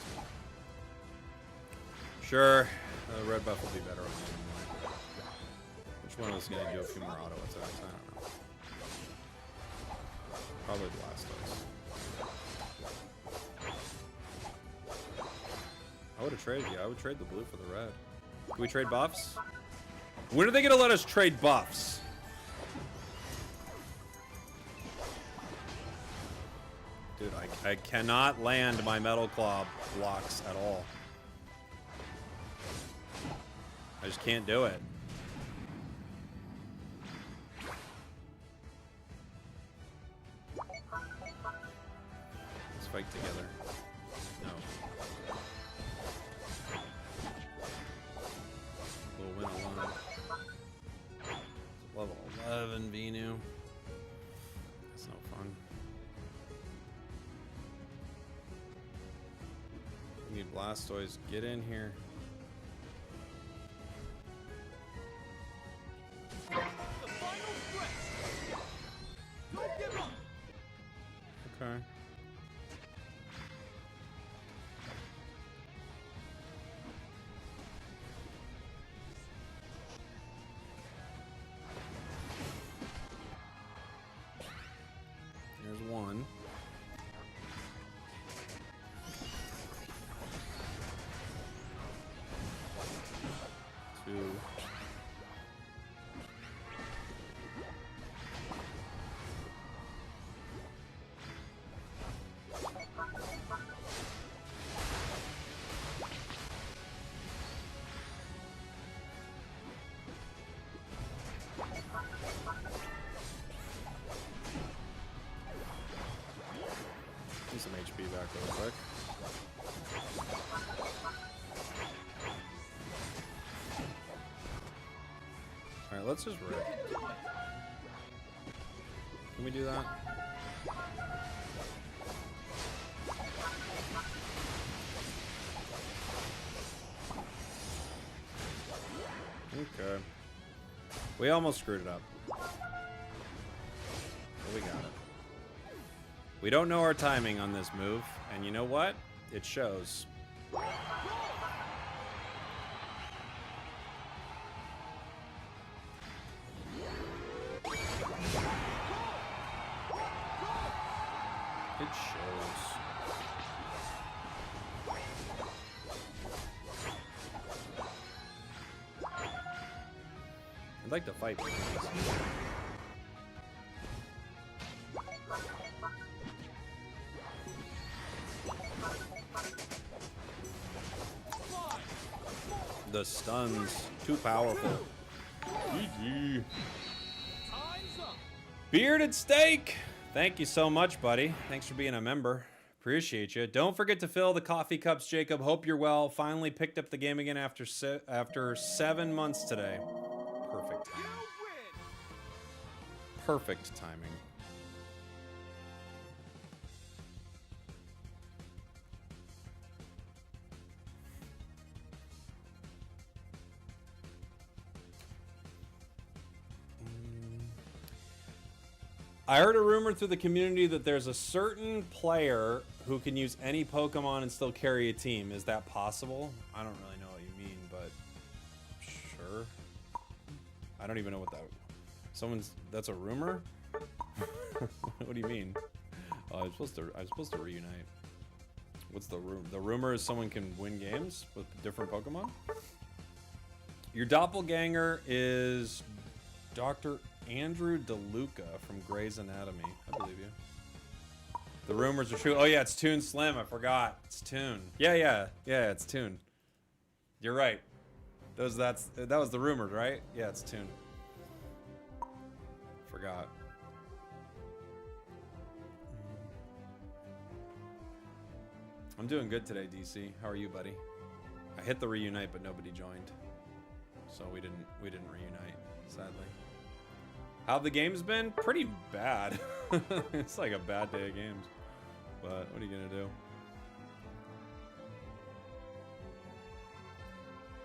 Sure, the red buff will be better on the one. Which one is going to do a few more auto attacks? I don't know. Probably Blastoise. I would have traded you. I would trade the blue for the red. Can we trade buffs? When are they going to let us trade buffs? Dude, I cannot land my Metal Claw blocks at all. I just can't do it. Let's fight together. No. We'll win alone. Level 11 Venu. That's no fun. We need Blastoise. Get in here. Okay. There's one. Two. Need some HP back real quick. Alright, let's just rip. Can we do that? Okay. We almost screwed it up. We don't know our timing on this move, and you know what? It shows. It shows. I'd like to fight. The stuns, too powerful. GG. Bearded Steak, thank you so much, buddy. Thanks for being a member. Appreciate you. Don't forget to fill the coffee cups, Jacob. Hope you're well. Finally picked up the game again after 7 months today. Perfect timing. Perfect timing. I heard a rumor through the community that there's a certain player who can use any Pokemon and still carry a team. Is that possible? I don't really know what you mean, but sure. I don't even know what that... That's a rumor? What do you mean? I'm supposed to reunite. What's the rumor? The rumor is someone can win games with different Pokemon? Your doppelganger is Dr. Andrew DeLuca from Grey's Anatomy. I believe you. The rumors are true. Oh yeah, it's Toon Slim. I forgot. It's Toon. Yeah, it's Toon. You're right. That was the rumors, right? Yeah, it's Toon. Forgot. I'm doing good today, DC. How are you, buddy? I hit the reunite, but nobody joined, so we didn't reunite, sadly. How the game's been? Pretty bad. It's like a bad day of games. But what are you gonna do?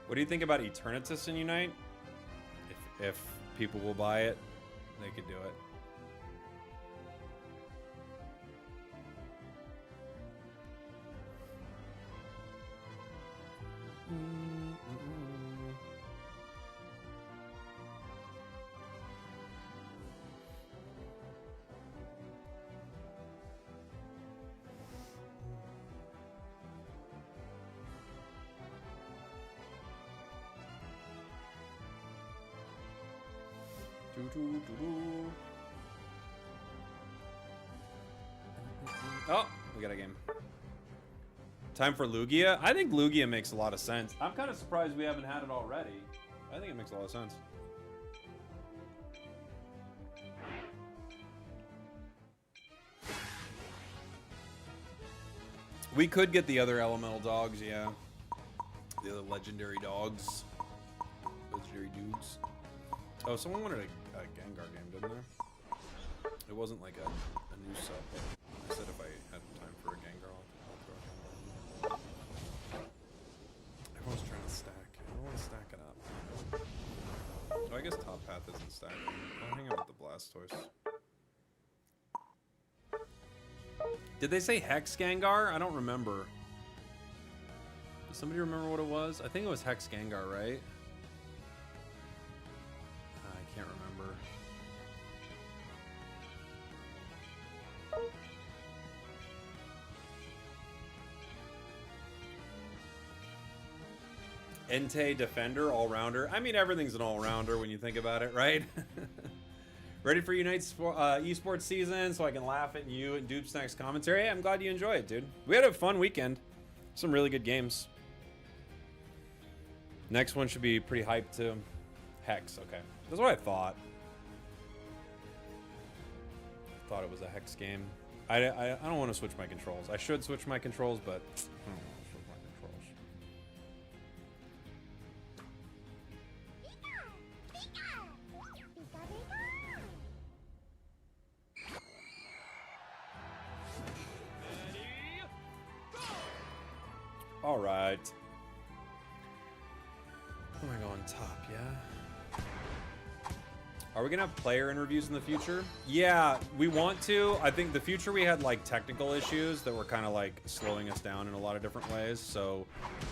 What do you think about Eternatus in Unite? If people will buy it, they could do it. Oh, we got a game. Time for Lugia? I think Lugia makes a lot of sense. I'm kind of surprised we haven't had it already. I think it makes a lot of sense. We could get the other elemental dogs, yeah. The other legendary dogs. Legendary dudes. Oh, someone wanted a Gengar game, didn't they? It wasn't like a new sub. I said if I had time for a Gengar, I'll throw a Gengar. Everyone's trying to stack. Everyone's stacking up. Oh, I guess Top Path isn't stacking. I'll hang out with the Blastoise. Did they say Hex Gengar? I don't remember. Does somebody remember what it was? I think it was Hex Gengar, right? I can't remember. Entei Defender, all-rounder. I mean, everything's an all-rounder when you think about it, right? Ready for Unite's esports season so I can laugh at you and Dupe Snacks commentary. Hey, I'm glad you enjoy it, dude. We had a fun weekend. Some really good games. Next one should be pretty hyped too. Hex, okay. That's what I thought. I thought it was a Hex game. I don't want to switch my controls. I should switch my controls, but I don't want to switch my controls. All right. Where am I going? Top, yeah. Are we gonna have player interviews in the future? Yeah, we want to. I think the future we had like technical issues that were kind of like slowing us down in a lot of different ways. So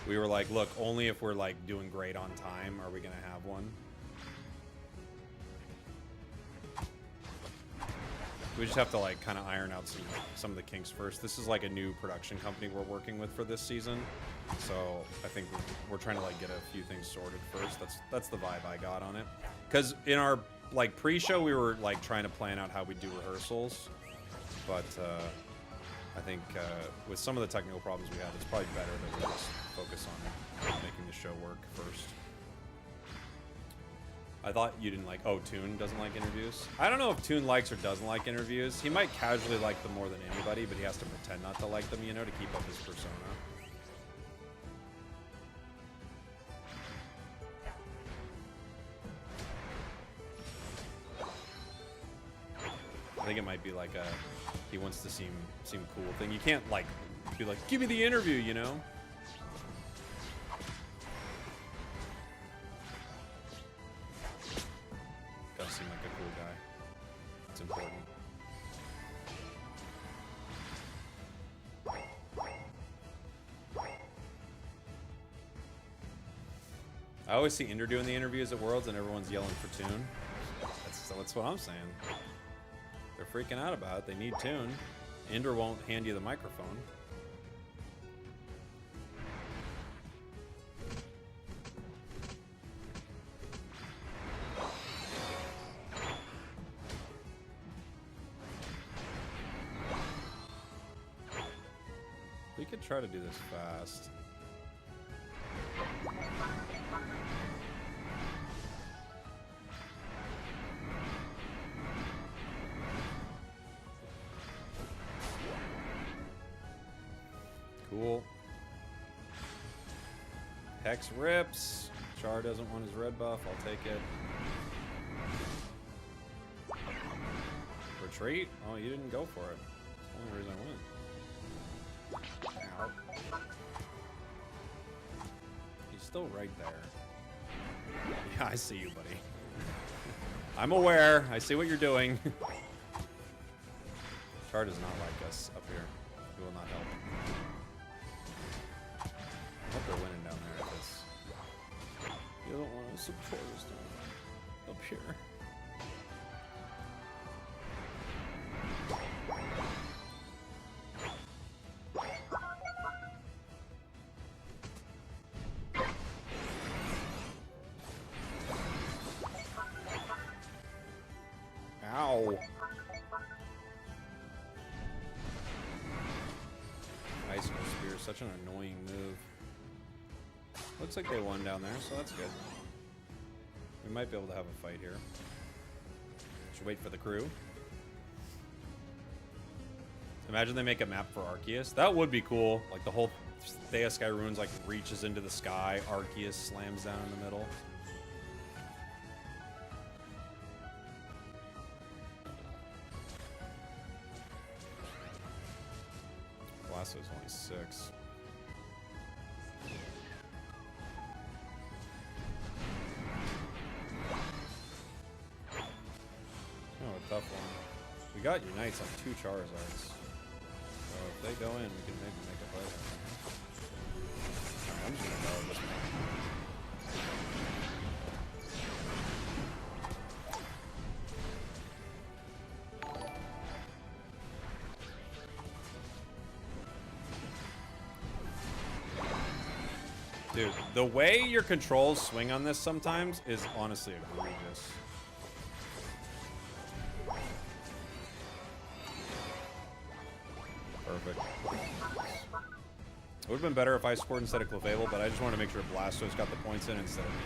we were like, look, only if we're like doing great on time are we gonna have one. We just have to like kind of iron out some of the kinks first. This is like a new production company we're working with for this season. So I think we're trying to like get a few things sorted first. That's the vibe I got on it. Because in our like pre-show, we were like trying to plan out how we do rehearsals, but I think with some of the technical problems we had, it's probably better that we just focus on making the show work first. I thought you didn't like. Oh, Toon doesn't like interviews. I don't know if Toon likes or doesn't like interviews. He might casually like them more than anybody, but he has to pretend not to like them, you know, to keep up his persona. I think it might be like a he wants to seem cool thing. You can't like be like, give me the interview, you know? Gotta seem like a cool guy. It's important. I always see Inder doing the interviews at Worlds and everyone's yelling for Toon. That's what I'm saying. They're freaking out about it. They need Toon. Inder won't hand you the microphone. We could try to do this fast. Cool. Hex rips. Char doesn't want his red buff. I'll take it. Retreat? Oh, you didn't go for it. That's the only reason I went. Ow. He's still right there. Yeah, I see you, buddy. I'm aware. I see what you're doing. Char does not like us up here. He will not help. I hope they're winning down there because you don't want to support us down up here. Ow. Icicle Spear is such an annoying move. Looks like they won down there, so that's good. We might be able to have a fight here. Should wait for the crew. Imagine they make a map for Arceus. That would be cool. Like the whole Thea Sky Ruins like reaches into the sky. Arceus slams down in the middle. Blasso's only 6. Oh, a tough one. We got Unites on 2 Charizards. So if they go in, we can maybe make a play. Alright, I'm just gonna go this one. Dude, the way your controls swing on this sometimes is honestly egregious. Perfect. It would have been better if I scored instead of Clefable, but I just want to make sure Blastoise got the points in instead of me.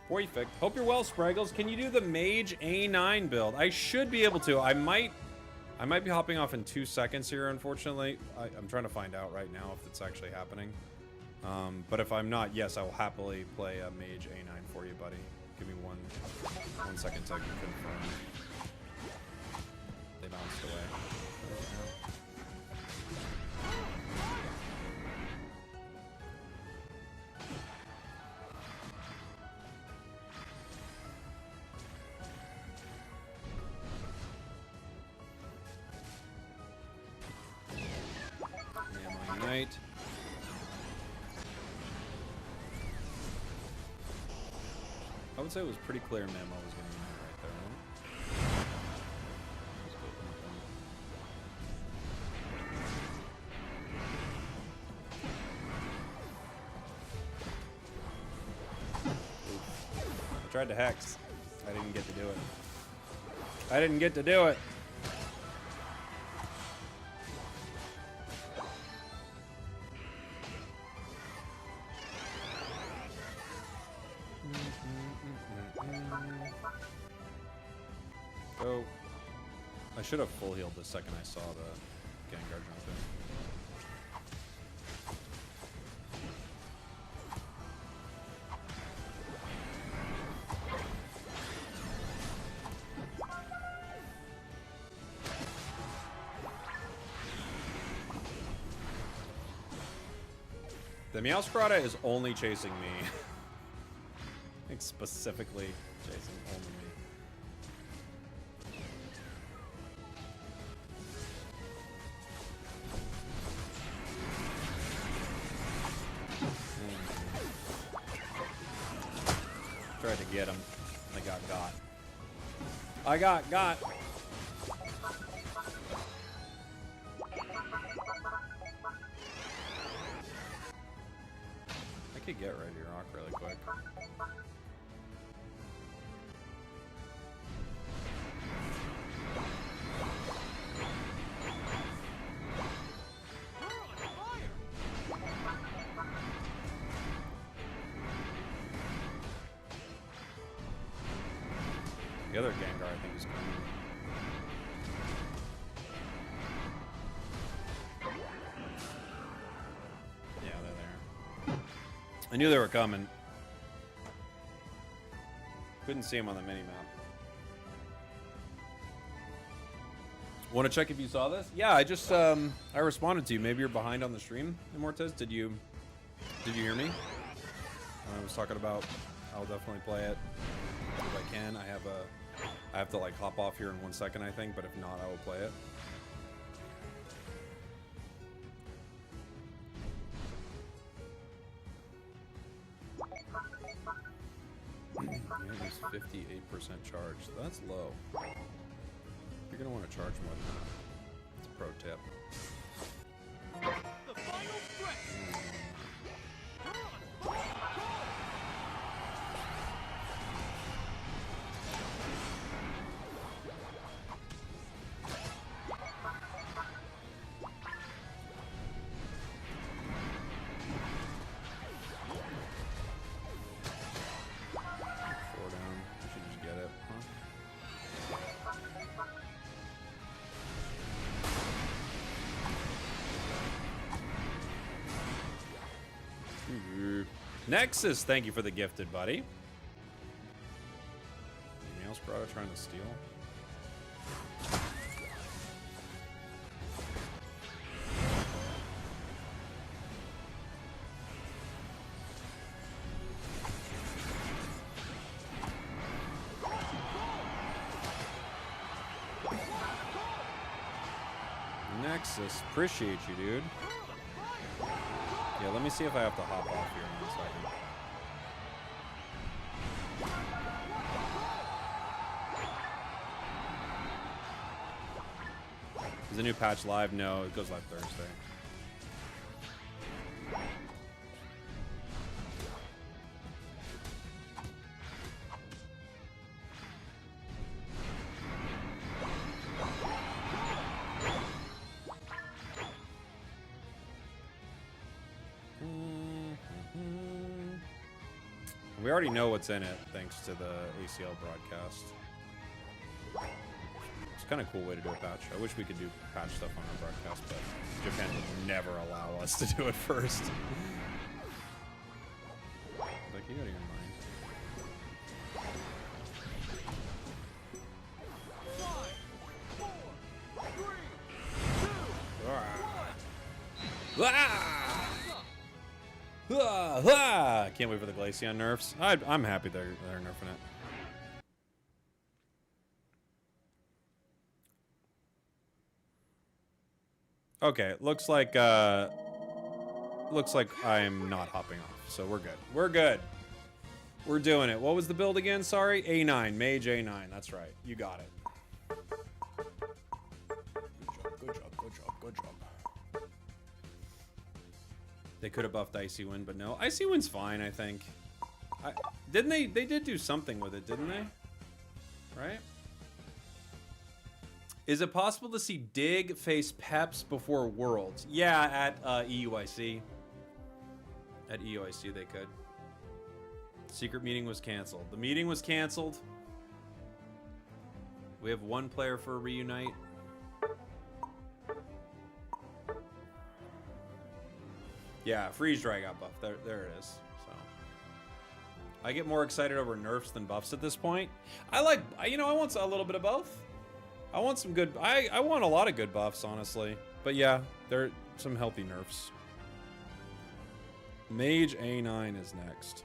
Perfect. Hope you're well, Spragels. Can you do the Mage A9 build? I should be able to. I might be hopping off in 2 seconds here, unfortunately. I'm trying to find out right now if it's actually happening. But if I'm not, yes, I will happily play a Mage A9 for you, buddy. Give me one second to confirm. They bounced away. REUNITE. I would say it was pretty clear Memo was going to unite right there, right? I tried to hex. I didn't get to do it. I didn't get to do it. Oh, I should have full healed the second I saw the Gengar jump in. The Meowscarada is only chasing me. Like specifically chasing only me. Tried to get him. I got. I got. I could get Ready Rock really quick. The other Gengar, I think, is coming. Yeah, they're there. I knew they were coming. Couldn't see them on the mini-map. Want to check if you saw this? Yeah, I just I responded to you. Maybe you're behind on the stream, Immortez. Did you hear me? I was talking about I'll definitely play it if I can. I have to like hop off here in 1 second, I think, but if not, I will play it. Yeah, it's 58% charge. That's low. You're gonna want to charge more than that. It's a pro tip. The final threat. Nexus, thank you for the gifted, buddy. Meowscarada trying to steal. Nexus, appreciate you, dude. Yeah, let me see if I have to hop off here in 1 second. Is the new patch live? No, it goes live Thursday. We already know what's in it, thanks to the ACL broadcast. It's kind of a cool way to do a patch. I wish we could do patch stuff on our broadcast, but Japan would never allow us to do it first. Like, you got your mind. 5, 4, 3, 2, 1. Can't wait for the Glaceon nerfs. I'm happy they're nerfing it. Okay, looks like looks like I'm not hopping off, so we're good. We're good. We're doing it. What was the build again? Sorry, A9, Mage A9. That's right. You got it. Good job. Good job. Good job. Good job. They could have buffed Icy Wind, but no. Icy Wind's fine, I think. Didn't they? They did do something with it, didn't they? Right? Is it possible to see Dig face Peps before Worlds? Yeah, at EUIC. At EUIC they could. Secret meeting was canceled. The meeting was canceled. We have one player for a reunite. Yeah, Freeze Dry got buffed. There it is. So I get more excited over nerfs than buffs at this point. I like, you know, I want a little bit of both. I want some good, I want a lot of good buffs, honestly. But yeah, there are some healthy nerfs. Mage A9 is next.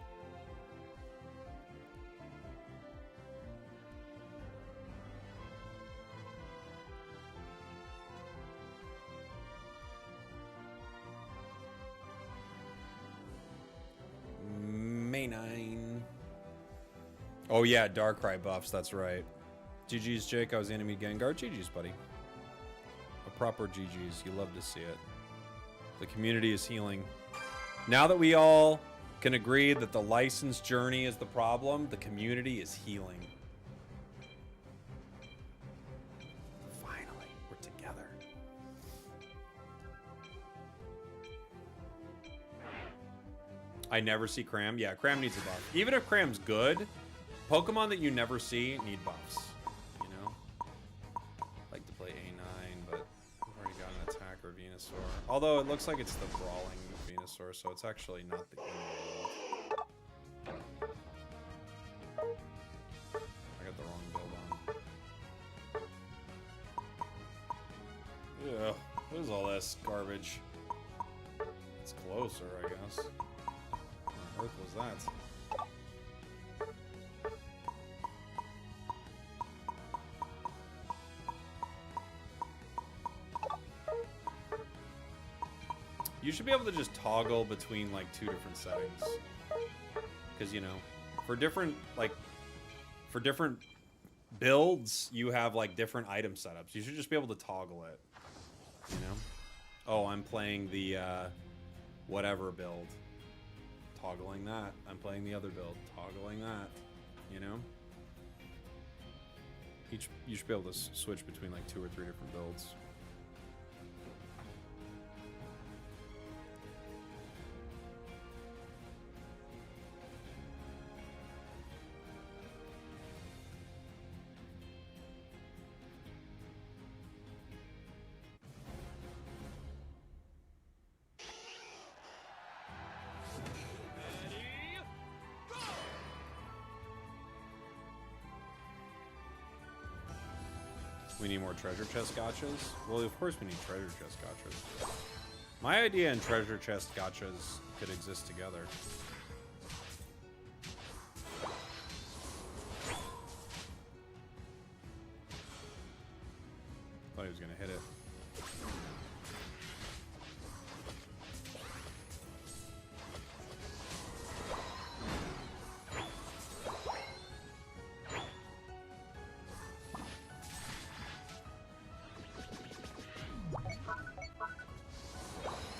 May 9. Oh yeah, Darkrai buffs, that's right. GG's Jake, I was enemy Gengar. GG's, buddy. A proper GG's, you love to see it. The community is healing. Now that we all can agree that the license journey is the problem, the community is healing. Finally, we're together. I never see Cram. Yeah, Cram needs a buff. Even if Cram's good, Pokemon that you never see need buffs. You know? Like to play A9, but I've already got an attack or Venusaur. Although it looks like it's the brawling Venusaur, so it's actually not the end of the world. I got the wrong build on. Yeah, what is all this garbage? It's closer, I guess. What on earth was that? You should be able to just toggle between like 2 different settings. Because, you know, for different builds, you have like different item setups. You should just be able to toggle it. You know? Oh, I'm playing the whatever build. Toggling that. I'm playing the other build. Toggling that. You know? You should be able to switch between like 2 or 3 different builds. We need more treasure chest gachas? Well, of course we need treasure chest gachas. My idea and treasure chest gachas could exist together. Thought he was gonna hit it.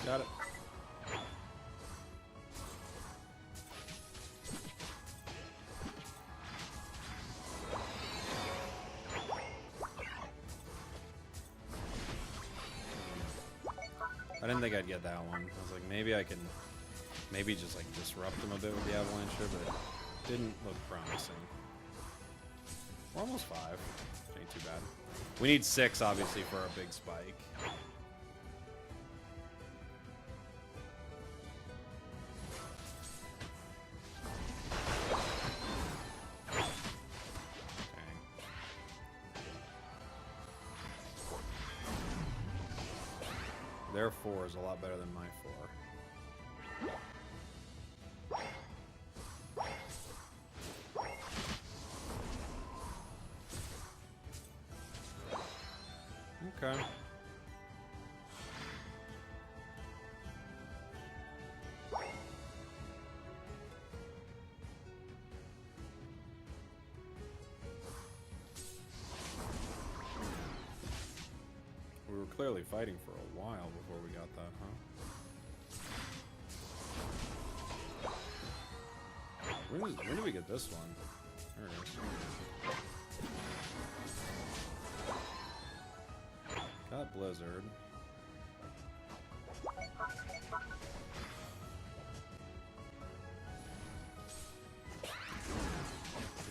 Got it. I didn't think I'd get that one. I was like, maybe I can, just like disrupt them a bit with the avalanche, but it didn't look promising. We're almost 5. Ain't too bad. We need 6, obviously, for our big spike. Their 4 is a lot better than my 4. Okay. clearly fighting for a while before we got that, huh? When did we get this one? There it is. Got Blizzard. Yeah,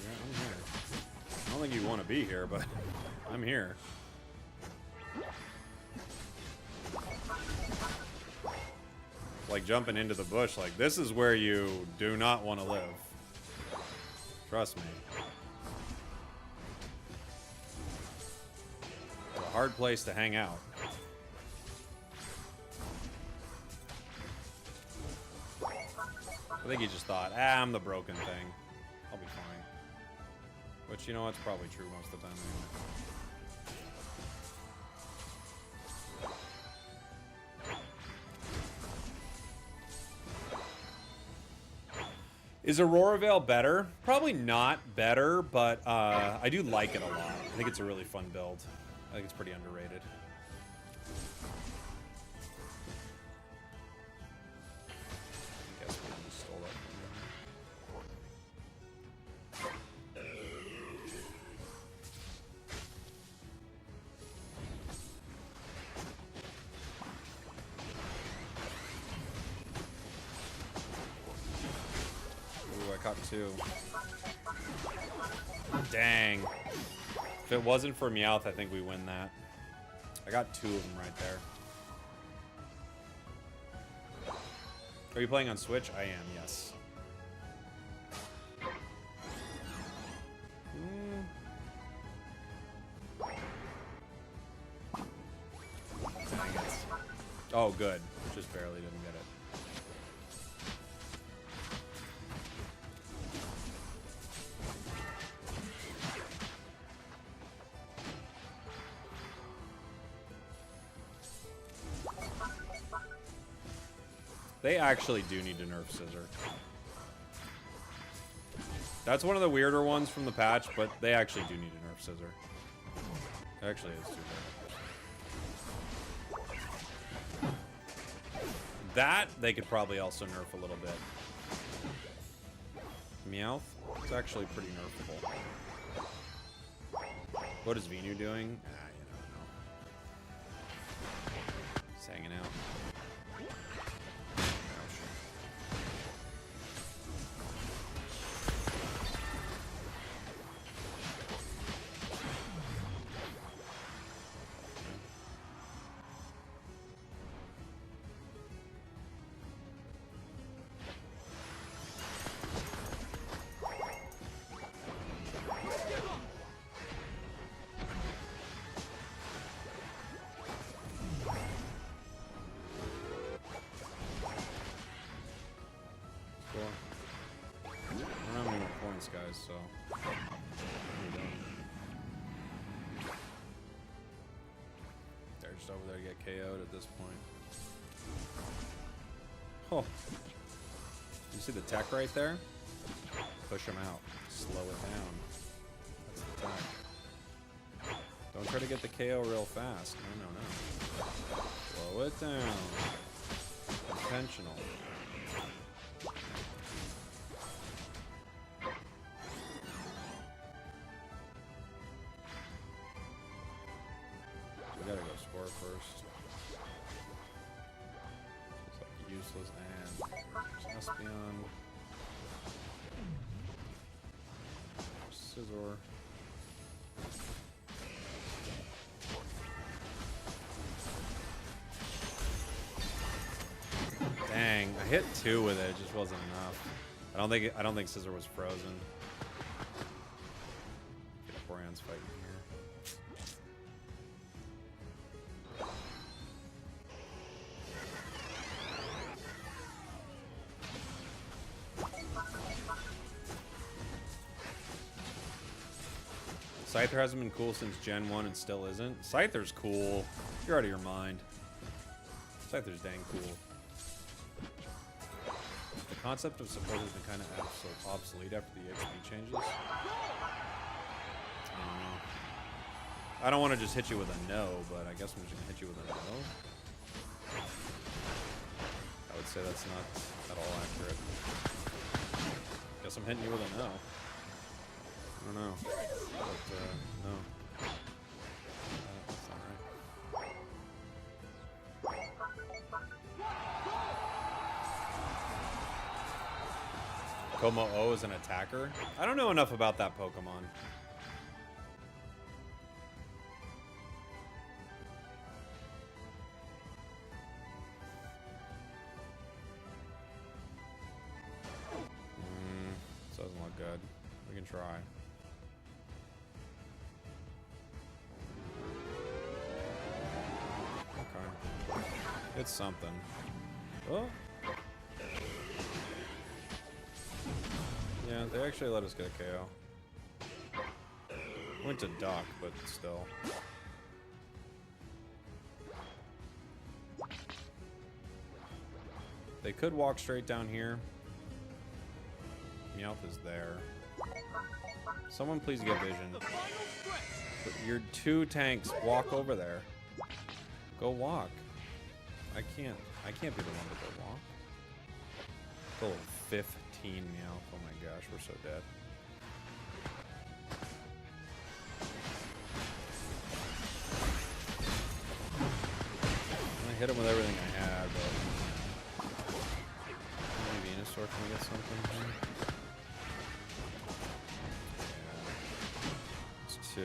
I'm here. I don't think you want to be here, but I'm here. Like jumping into the bush, like this is where you do not want to live. Trust me. It's a hard place to hang out. I think he just thought, I'm the broken thing. I'll be fine. Which, you know, it's probably true most of the time anyway. Is Aurora Veil better? Probably not better, but I do like it a lot. I think it's a really fun build. I think it's pretty underrated. I guess we just stole that from Ooh, I caught two. Dang. If it wasn't for Meowth, I think we win that. I got two of them right there. Are you playing on Switch? I am, yes. Dang it. Oh, good. Just barely didn't get it. They actually do need to nerf Scissor. That's one of the weirder ones from the patch, but they actually do need to nerf Scissor. It actually is too bad. That, they could probably also nerf a little bit. Meowth? It's actually pretty nerfable. What is Venu doing? Ah, you never know. He's hanging out. Guys, so they're just over there to get KO'd at this point. Oh, you see the tech right there? Push him out, slow it down. That's the tech. Don't try to get the KO real fast. No, no, no. Slow it down. Intentional. We gotta go score first. It's like useless and there's Espeon. Scizor. Dang, I hit two with it. It just wasn't enough. I don't think Scizor was frozen. Vaporeon's fighting here. Scyther hasn't been cool since Gen 1 and still isn't. Scyther's cool. You're out of your mind. Scyther's dang cool. The concept of support has been kind of obsolete after the XP changes. I don't know. I don't want to just hit you with a no, but I guess I'm just gonna hit you with a no. I would say that's not at all accurate. Guess I'm hitting you with a no. I don't know, but no. That's not right. Como O is an attacker? I don't know enough about that Pokemon. This doesn't look good. We can try. Okay. It's something. Oh. Yeah, they actually let us get a KO. Went to Duck, but still. They could walk straight down here. Meowth is there. Someone please get vision. Your 2 tanks, walk over there. Go walk. I can't be the one to go walk. Go 15 Meowth. Oh my gosh, we're so dead. I hit him with everything I had, but maybe Venusaur can get something here. Yeah. It's 2.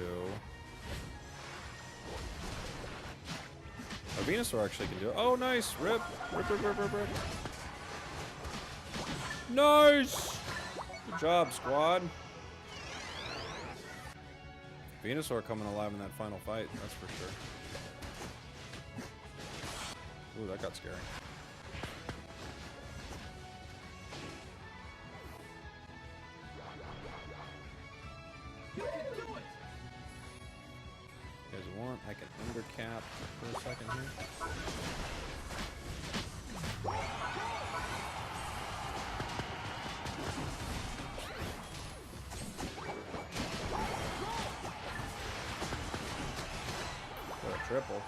Oh, Venusaur actually can do it. Oh, nice! Rip! Rip, rip, rip, rip, rip. Nice! Good job, squad. Venusaur coming alive in that final fight, that's for sure. Ooh, that got scary. You can do it. You guys want? I can undercap for a second here. Got a triple.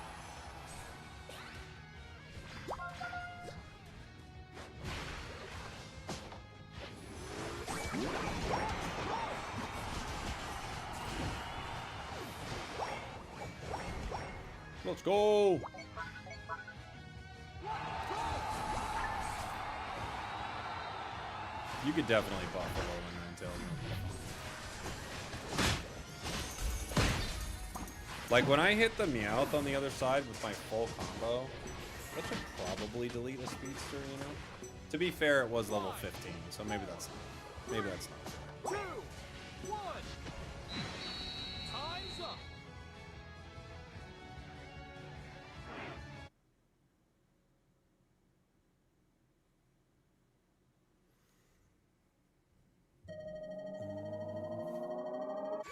Let's go! You could definitely buff a low Ninetales. Like when I hit the Meowth on the other side with my full combo, that should probably delete a speedster, you know? To be fair, it was level 15, so maybe that's not fair. 2, 1. Time's up.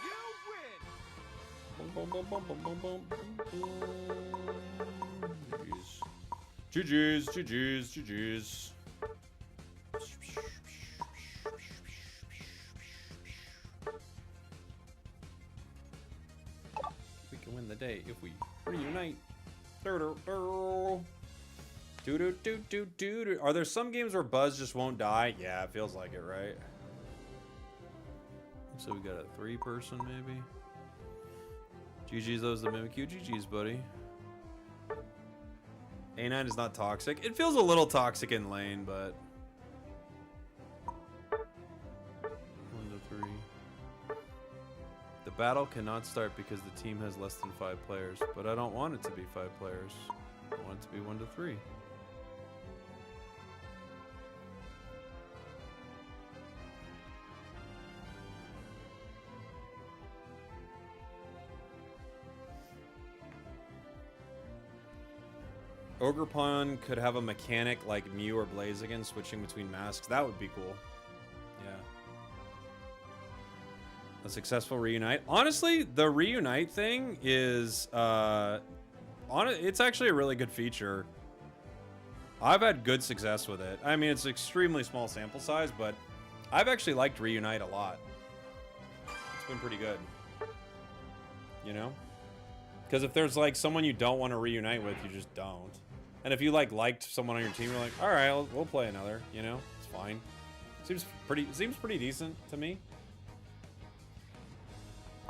You win. Boom, boom, boom, boom, boom, boom, boom, boom. GG's, GG's, GG's. We can win the day if we reunite. Are there some games where Buzz just won't die? Yeah, it feels like it, right? So we got a 3-person maybe. GG's, those the Mimikyu. GG's, buddy. A9 is not toxic. It feels a little toxic in lane, but 1 to 3. The battle cannot start because the team has less than 5 players, but I don't want it to be 5 players. I want it to be 1 to 3. Ogerpon could have a mechanic like Mew or Blaziken switching between masks. That would be cool. Yeah. A successful reunite. Honestly, the reunite thing is it's actually a really good feature. I've had good success with it. I mean, it's extremely small sample size, but I've actually liked reunite a lot. It's been pretty good. You know? Because if there's like someone you don't want to reunite with, you just don't. And if you like liked someone on your team, you're like, all right, we'll play another. You know, it's fine. Seems pretty decent to me.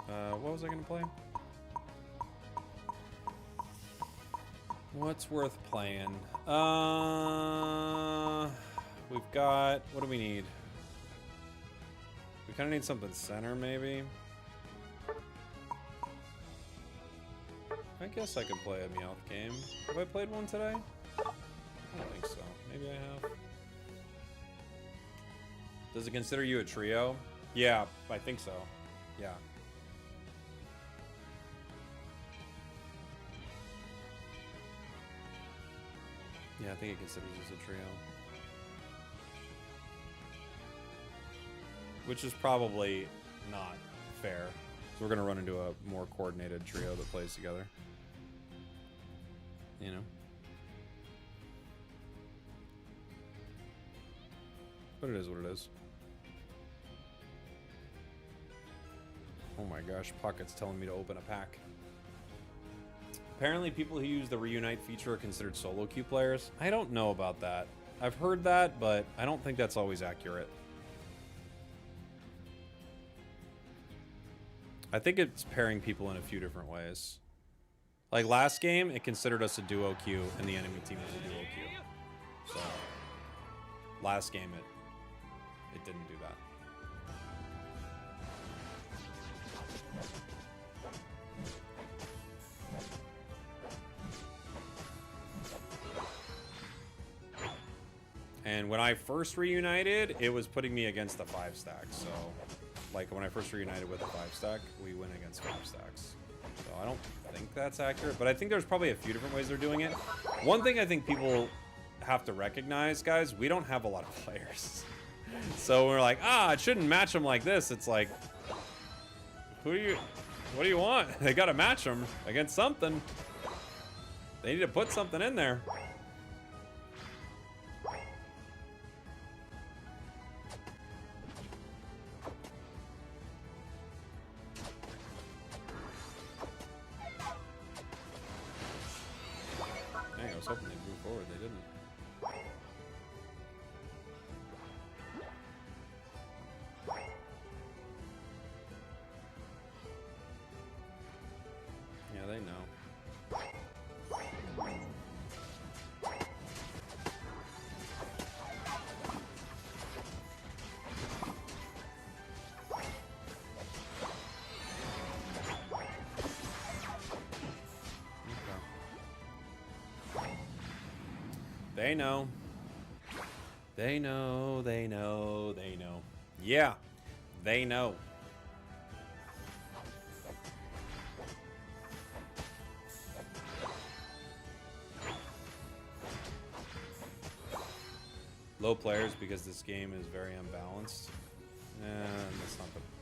What was I gonna play? What's worth playing? We've got, what do we need? We kind of need something center, maybe. I guess I could play a Meowth game. Have I played one today? I don't think so. Maybe I have. Does it consider you a trio? Yeah, I think so. Yeah. Yeah, I think it considers us a trio. Which is probably not fair. So we're going to run into a more coordinated trio that plays together. You know? But it is what it is. Oh my gosh, Pocket's telling me to open a pack. Apparently people who use the Reunite feature are considered solo queue players. I don't know about that. I've heard that, but I don't think that's always accurate. I think it's pairing people in a few different ways. Like last game, it considered us a duo queue, and the enemy team was a duo queue. So, last game, it didn't do that. And when I first reunited, it was putting me against the 5-stack. So, like when I first reunited with a 5-stack, we went against 5 stacks. So I don't think that's accurate, but I think there's probably a few different ways they're doing it. One thing I think people have to recognize, guys, we don't have a lot of players. So we're like, it shouldn't match them like this. It's like, what do you want? They got to match them against something. They need to put something in there. Dang, I was hoping they'd move forward. They didn't. Yeah, they know. They know. They know, they know, they know. Yeah, they know. Low players because this game is very unbalanced.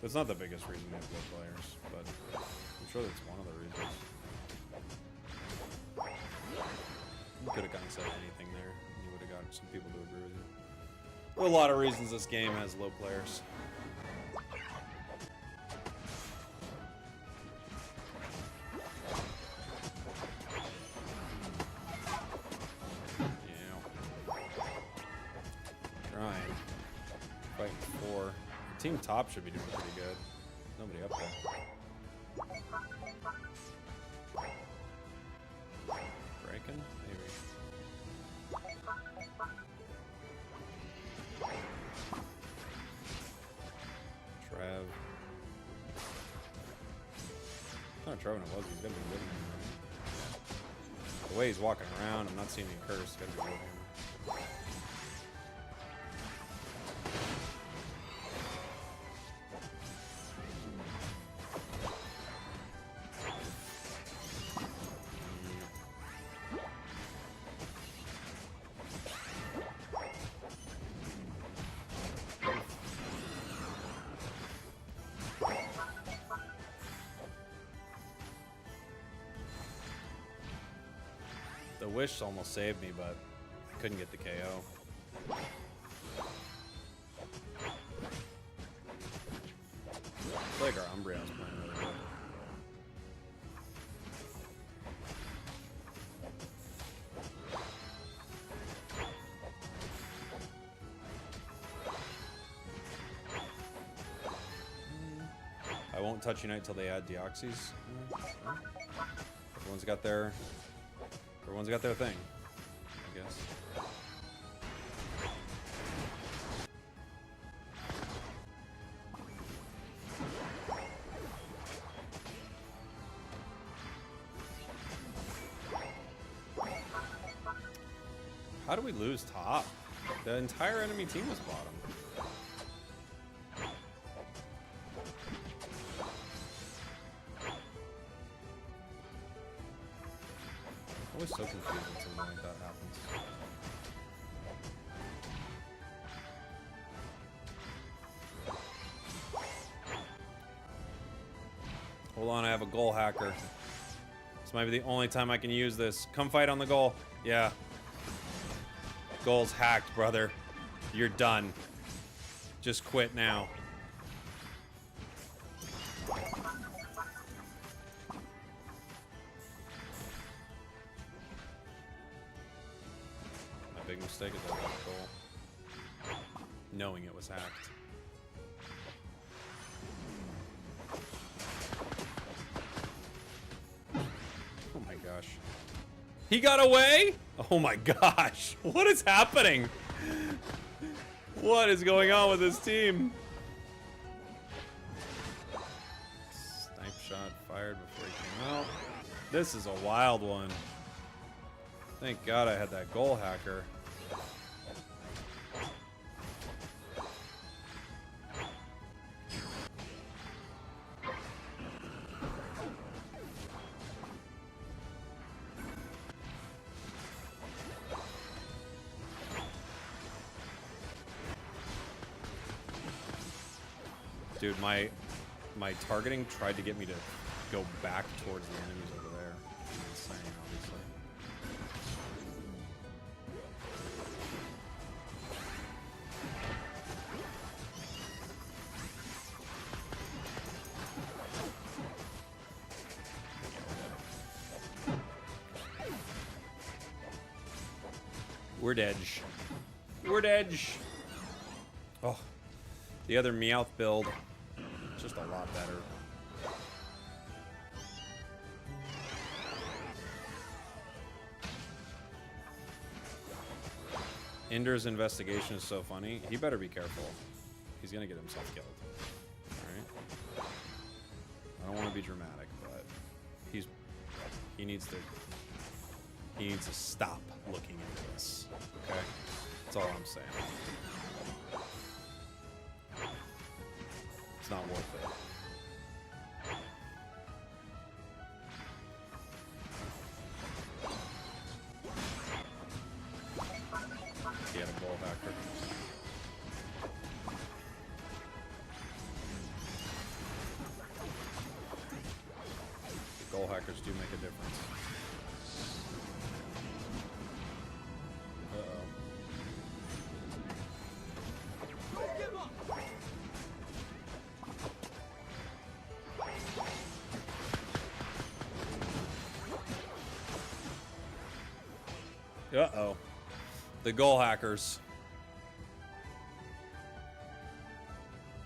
That's not the biggest reason we have low players, but I'm sure that's one of the reasons. You could have kind of said anything there, and you would have gotten some people to agree with you. There are a lot of reasons this game has low players. Yeah. Trying. Fighting 4. Team top should be doing pretty good. Nobody up there. Breaking? Maybe. Trev. It's not Trev, it was. He's gonna be living him, right? The way he's walking around, I'm not seeing any curse. It's gotta be living him. The wish almost saved me, but I couldn't get the KO. I feel like our Umbreon's playing really good. won't touch Unite until they add Deoxys. Everyone's got their thing, I guess. How do we lose top? The entire enemy team was bottom. Always so confused when something like that happens. Hold on, I have a goal hacker. This might be the only time I can use this. Come fight on the goal. Yeah. Goal's hacked, brother. You're done. Just quit now. Big mistake is that goal. Knowing it was hacked. Oh my gosh. He got away? Oh my gosh. What is happening? What is going on with this team? Snipe shot fired before he came out. This is a wild one. Thank God I had that goal hacker. Dude, my targeting tried to get me to go back towards the enemies over there. Insane, obviously. Word edge. Word edge. Oh, the other Meowth build, just a lot better. Ender's investigation is so funny. He better be careful. He's gonna get himself killed. All right. I don't want to be dramatic, but he needs to stop looking into this. Okay, that's all I'm saying. It's not worth it. He had a goal hacker. The goal hackers do make a difference. Uh-oh. The goal hackers.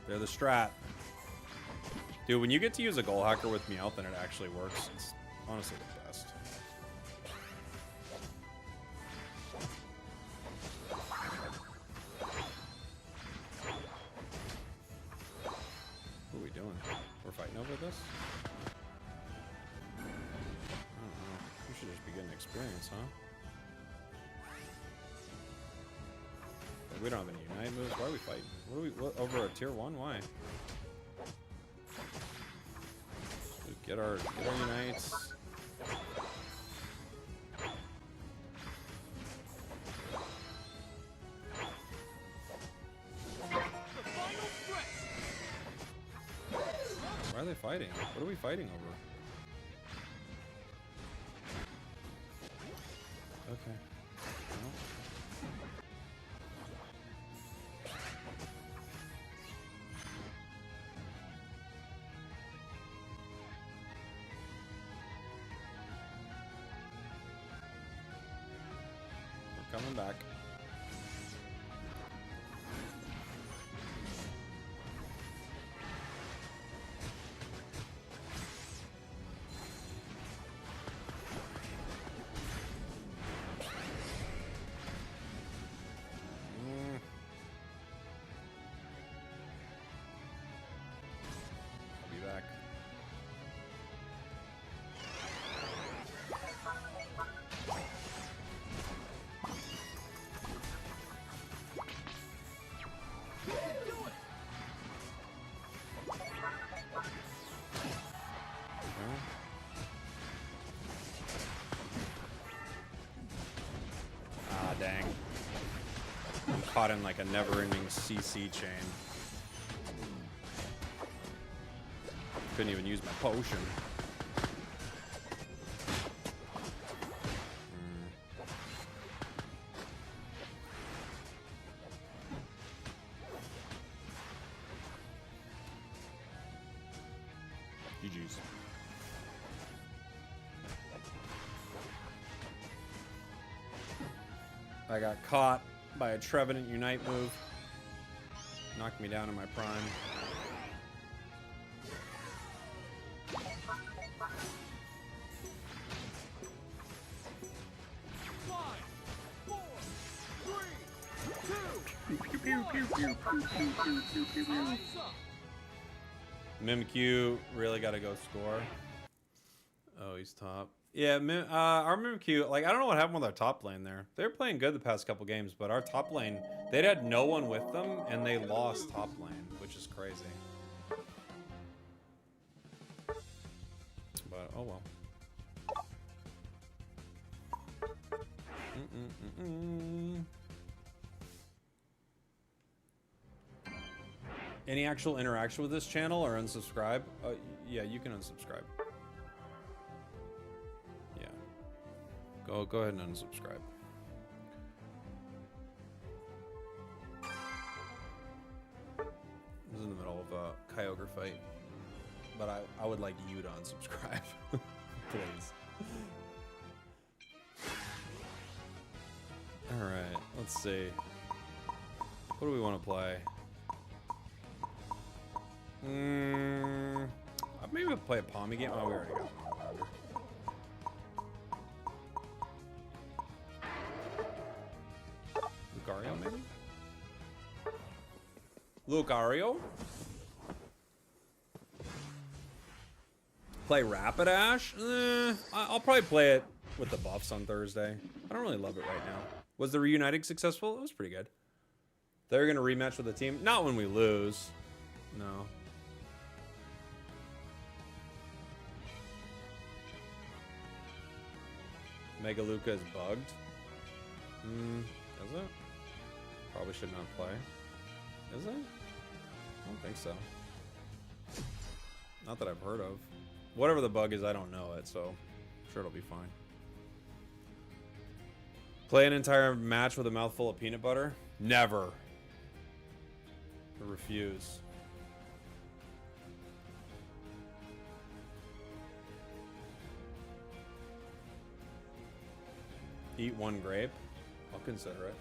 They're the strat. Dude, when you get to use a goal hacker with Meowth and it actually works, it's honestly the best. What are we doing? We're fighting over this? I don't know. We should just be getting experience, huh? We don't have any Unite moves. Why are we fighting? What over a tier 1? Why? Get our Unites. Why are they fighting? What are we fighting over? Okay. Well. Coming back. caught in like a never-ending CC chain. Couldn't even use my potion. GG's. I got caught by a Trevenant Unite move. Knocked me down in my prime. 5, 4, 3, 2, 1. Time's up. Mimikyu really got to go score. Oh, he's top. Yeah, our Mimikyu, like, I don't know what happened with our top lane there. They were playing good the past couple games, but our top lane, they'd had no one with them, and they lost top lane, which is crazy. But, oh well. Any actual interaction with this channel or unsubscribe? Yeah, you can unsubscribe. Yeah. Go ahead and unsubscribe. I was in the middle of a Kyogre fight, but I would like you to unsubscribe, please. All right, let's see. What do we want to play? Maybe we'll play a Palmy game. Oh, we already got one. Lucario, maybe? Lucario? Play Rapidash? I'll probably play it with the buffs on Thursday. I don't really love it right now. Was the reuniting successful? It was pretty good. They're going to rematch with the team. Not when we lose. No. Mega Luca is bugged. Is it? Probably should not play. Is it? I don't think so. Not that I've heard of. Whatever the bug is, I don't know it, so I'm sure it'll be fine. Play an entire match with a mouthful of peanut butter? Never. I refuse. Eat one grape? I'll consider it.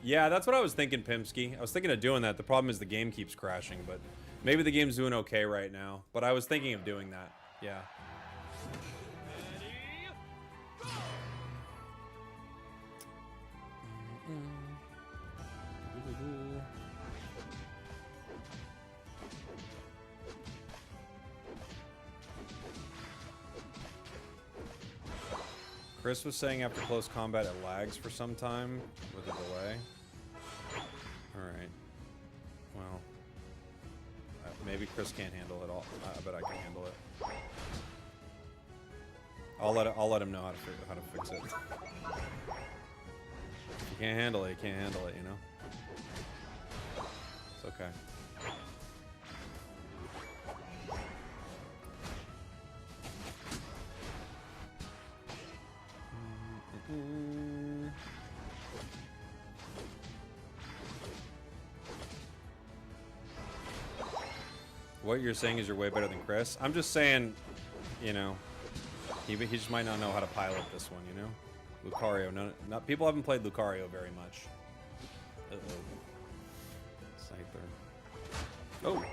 Yeah, that's what I was thinking, Pimsky. I was thinking of doing that. The problem is the game keeps crashing, but maybe the game's doing okay right now. But I was thinking of doing that. Yeah. Chris was saying after close combat it lags for some time with a delay. Alright. Well. Maybe Chris can't handle it all. I bet I can handle it. I'll let him know how to fix it. If you can't handle it, you can't handle it, you know? It's okay. What you're saying is you're way better than Chris. I'm just saying, you know, he just might not know how to pilot this one, you know? Lucario, no, people haven't played Lucario very much. Uh-oh. Scyther. Oh!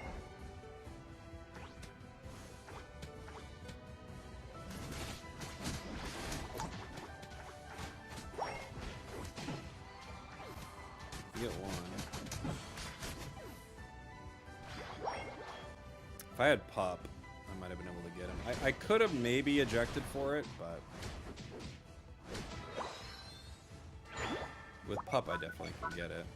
You get one. If I had Pup, I might have been able to get him. I could have maybe ejected for it, but with Pup, I definitely can get it.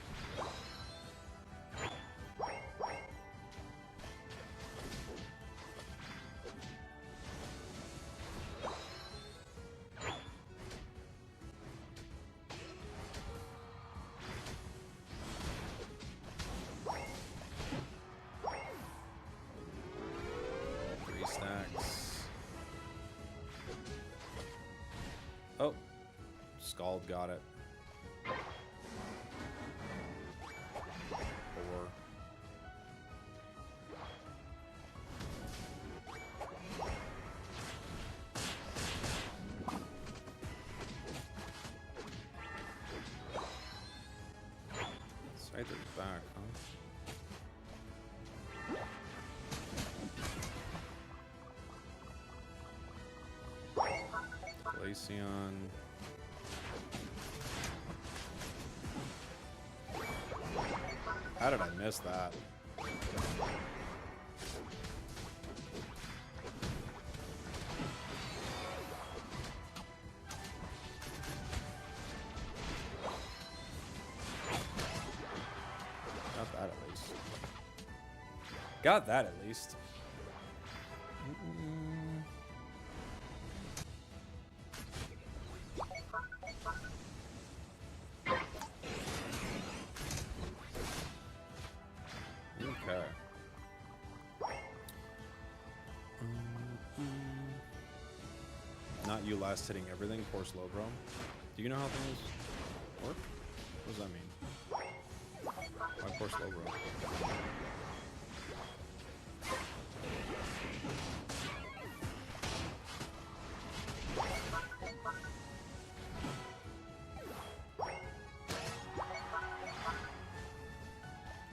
Scald got it. 4. Scyther's back, huh? Glaceon. How did I miss that? Got that at least. Got that at least. Okay. Not you last hitting everything, poor slow bro. Do you know how things work? What does that mean? Why poor slow bro?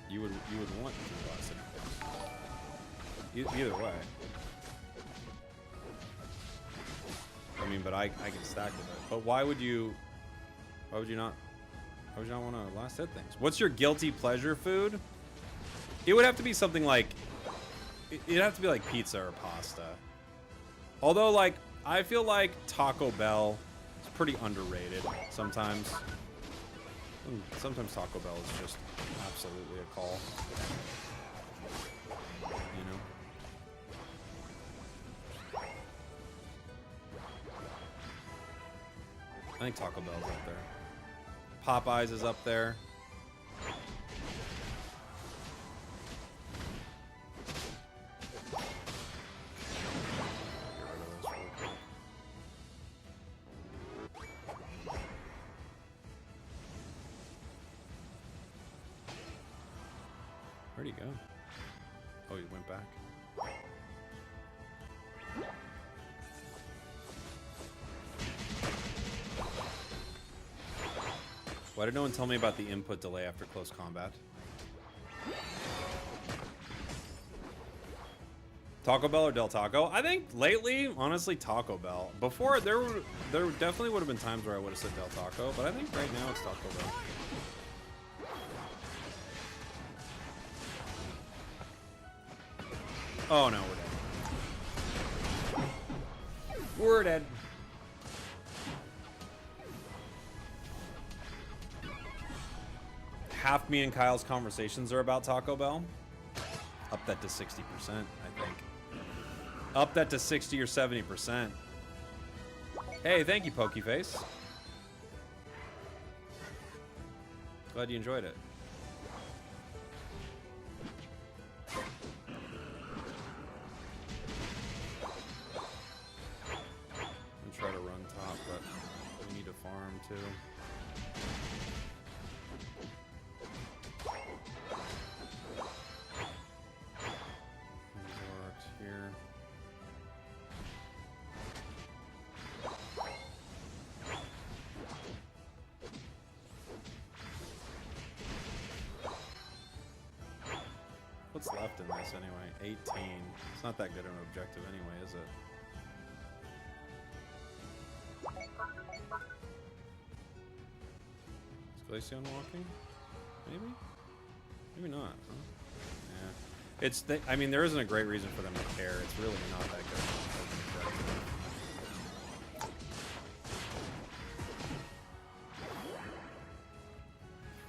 You would want to last hitting things. Either way. I mean, but I can stack with it. But why would you not want to last hit things? What's your guilty pleasure food? It would have to be something like, it'd have to be like pizza or pasta. Although, like, I feel like Taco Bell is pretty underrated sometimes. Sometimes Taco Bell is just absolutely a call. You know? I think Taco Bell's up there. Popeyes is up there. Where'd he go? Oh, he went back. Why did no one tell me about the input delay after close combat? Taco Bell or Del Taco? I think lately, honestly, Taco Bell. Before, there definitely would have been times where I would have said Del Taco, but I think right now it's Taco Bell. Oh no, we're dead. We're dead. Half me and Kyle's conversations are about Taco Bell. Up that to 60%, I think. Up that to 60 or 70%. Hey, thank you, Pokeface. Glad you enjoyed it. I'm try to run top, but we need to farm too. Here. What's left in this anyway? 18. It's not that good of an objective anyway, is it? Is Glaceon walking? Maybe? Maybe not, huh? Yeah. I mean, there isn't a great reason for them to care. It's really not that good.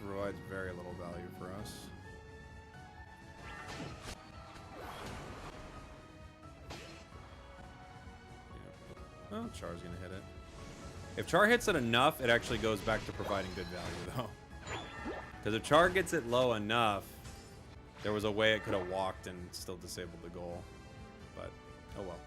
Provides very little value for us. Yeah. Well, Char's gonna hit it. If Char hits it enough, it actually goes back to providing good value, though. Because if Char gets it low enough, there was a way it could have walked and still disabled the goal. But, oh well.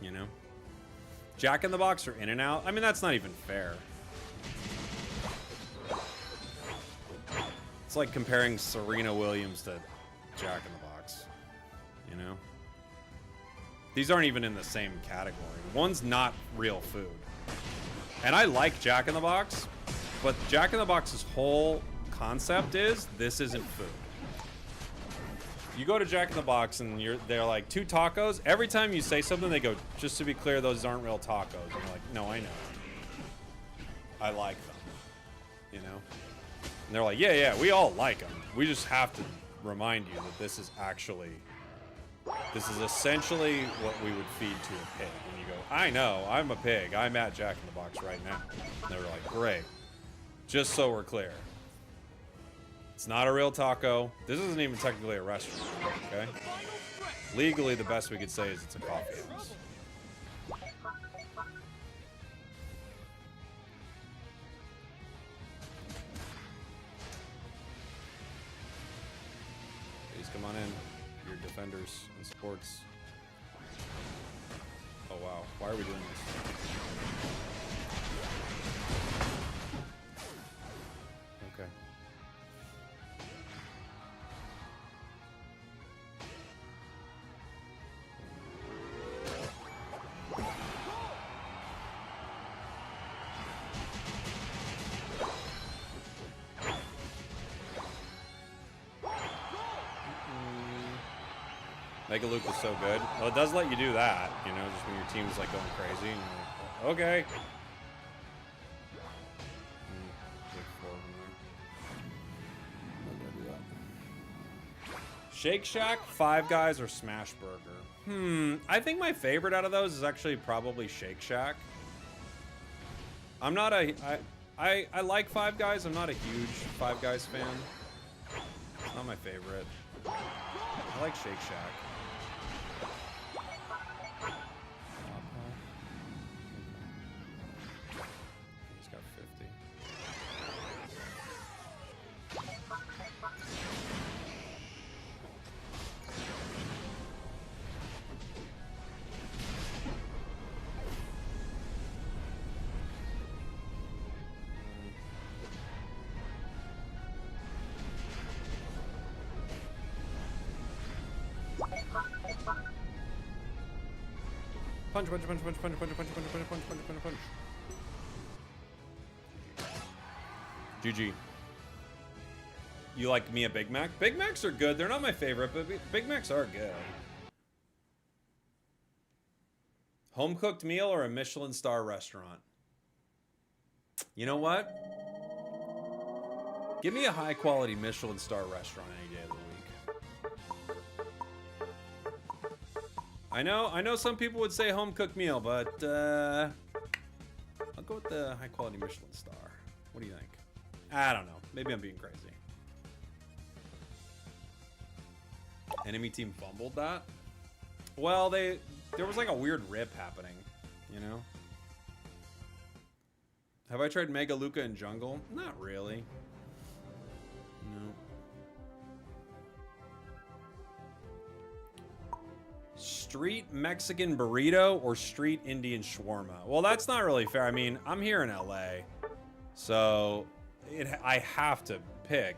You know? Jack in the Box or In and Out? I mean, that's not even fair. It's like comparing Serena Williams to Jack in the Box. You know? These aren't even in the same category. One's not real food. And I like Jack in the Box, but Jack in the Box's whole concept is this isn't food. You go to Jack in the Box and they're like 2 tacos. Every time you say something, they go, just to be clear, those aren't real tacos. And you're like, no, I know. I like them. You know? And they're like, yeah, we all like them. We just have to remind you that this is essentially what we would feed to a pig. And you go, I know, I'm a pig. I'm at Jack in the Box right now. And they were like, great. Just so we're clear. It's not a real taco. This isn't even technically a restaurant, okay? Legally, the best we could say is it's a coffee house. Please come on in, your defenders and supports. Oh wow, why are we doing this? Okay. Mega Luke is so good. Well, it does let you do that, you know, just when your team's like going crazy. And you're like, okay. Shake Shack, Five Guys, or Smash Burger? I think my favorite out of those is actually probably Shake Shack. I'm not a... I like Five Guys. I'm not a huge Five Guys fan. It's not my favorite. I like Shake Shack. He's got 50. Punch, punch, punch, punch, punch, punch, punch, punch, punch, punch, punch, punch, punch. GG. You like me a Big Mac? Big Macs are good. They're not my favorite, but Big Macs are good. Home cooked meal or a Michelin star restaurant? You know what? Give me a high quality Michelin star restaurant any day of the week. I know some people would say home cooked meal, but I'll go with the high quality Michelin star. What do you think? I don't know. Maybe I'm being crazy. Enemy team fumbled that? Well, there was like a weird rip happening, you know? Have I tried Mega Luca in Jungle? Not really. No. Street Mexican burrito or street Indian shawarma? Well, that's not really fair. I mean, I'm here in LA, so I have to pick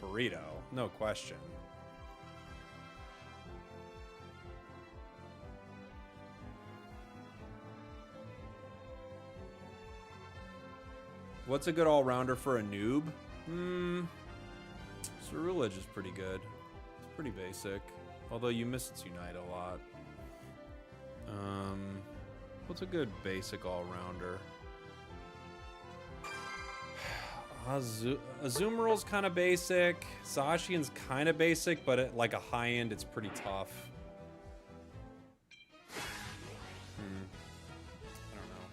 burrito, no question. What's a good all-rounder for a noob? Cerulege is pretty good. It's pretty basic. Although you miss its Unite a lot. What's a good basic all-rounder? Azumarill's kind of basic. Zacian's kind of basic, but at like a high end, it's pretty tough. I don't know.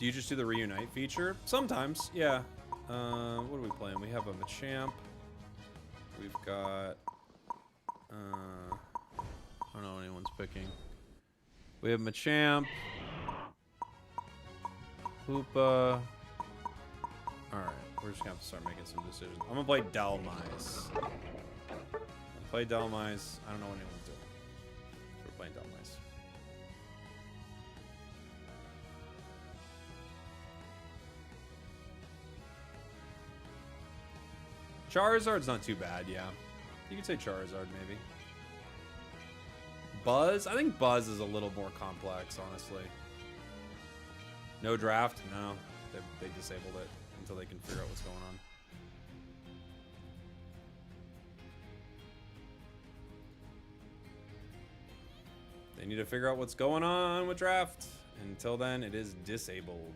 Do you just do the Reunite feature? Sometimes, yeah. What are we playing? We have a Machamp. We've got, I don't know what anyone's picking. We have Machamp, Hoopa. Alright, we're just gonna have to start making some decisions. I'm gonna play Dalmise. Play Dalmise. I don't know what anyone's doing. Playing Delmice. Charizard's not too bad, yeah. You could say Charizard, maybe. Buzz? I think Buzz is a little more complex, honestly. No draft? No. They disabled it until they can figure out what's going on. They need to figure out what's going on with draft. Until then, it is disabled.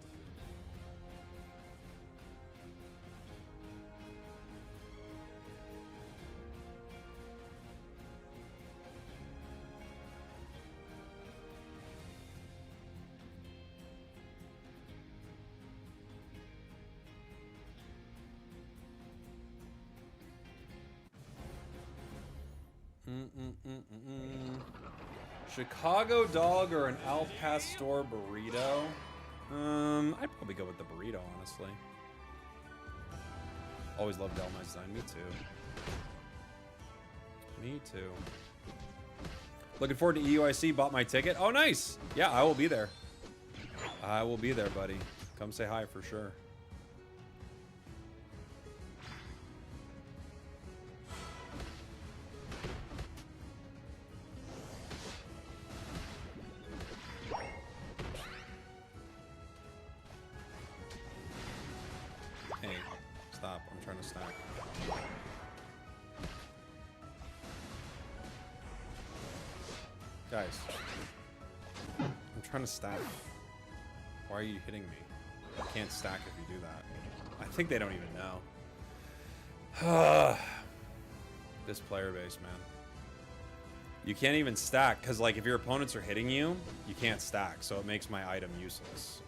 Chicago dog or an Al Pastor burrito? I'd probably go with the burrito, honestly. Always loved Delmice design. Me too. Me too. Looking forward to EUIC. Bought my ticket. Oh, nice. Yeah, I will be there. I will be there, buddy. Come say hi for sure. Guys, I'm trying to stack. Why are you hitting me? I can't stack if you do that. I think they don't even know. This player base, man. You can't even stack, because like if your opponents are hitting you, you can't stack, so it makes my item useless.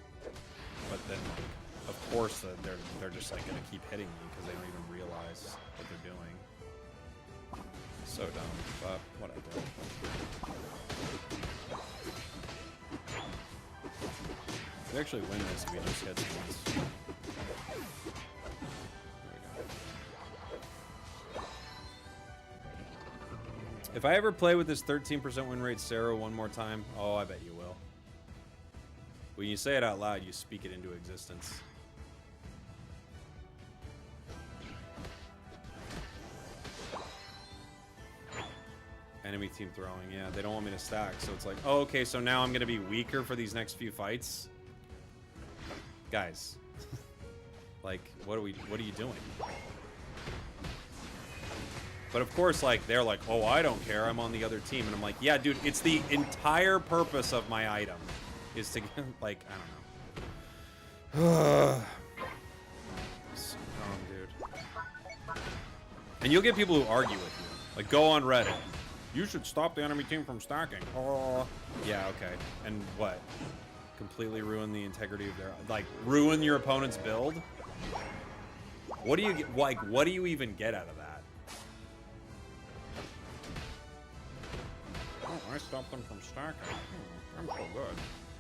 But then, like, of course, they're just like gonna keep hitting me because they don't even realize what they're doing. So dumb, but whatever. We actually win this if we just hit once. There we go. If I ever play with this 13% win rate Sarah one more time, oh, I bet you will. When you say it out loud, you speak it into existence. Enemy team throwing, yeah. They don't want me to stack, so it's like, oh, okay, so now I'm going to be weaker for these next few fights? Guys. Like, what are you doing? But of course, like, they're like, oh, I don't care, I'm on the other team. And I'm like, yeah, dude, it's the entire purpose of my item. Is to, like, I don't know. So dumb, dude. And you'll get people who argue with you. Like, go on Reddit. You should stop the enemy team from stacking. Oh, yeah, okay. And what? Completely ruin the integrity of their, like, ruin your opponent's build? What do you get? Like, what do you even get out of that? Oh, I stopped them from stacking. I'm so good.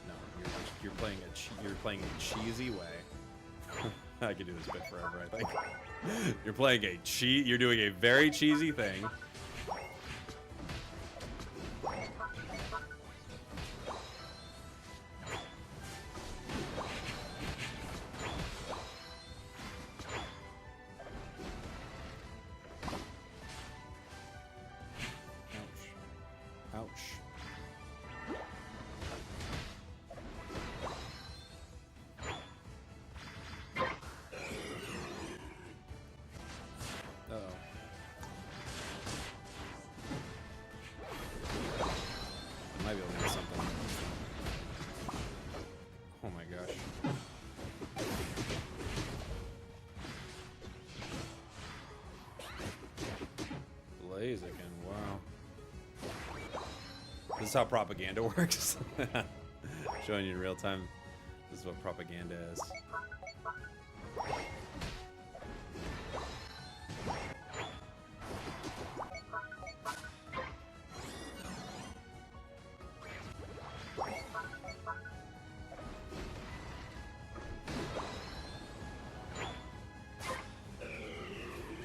No, you're playing a cheesy way. I could do this bit forever, I think. You're playing a you're doing a very cheesy thing. Wow. This is how propaganda works. Showing you in real time. This is what propaganda is.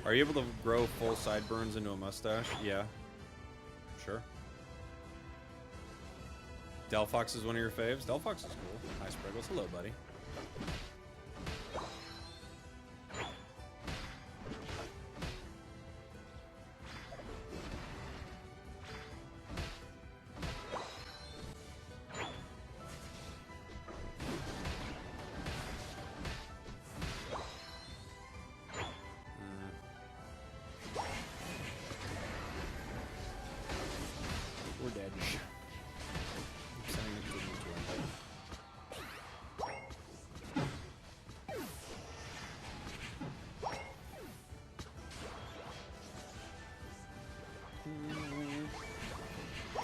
Are you able to grow full sideburns into a mustache? Yeah. Sure. Delphox is one of your faves. Delphox is cool. Hi, Spragels. Hello, buddy. We're dead. I'm sending it to him.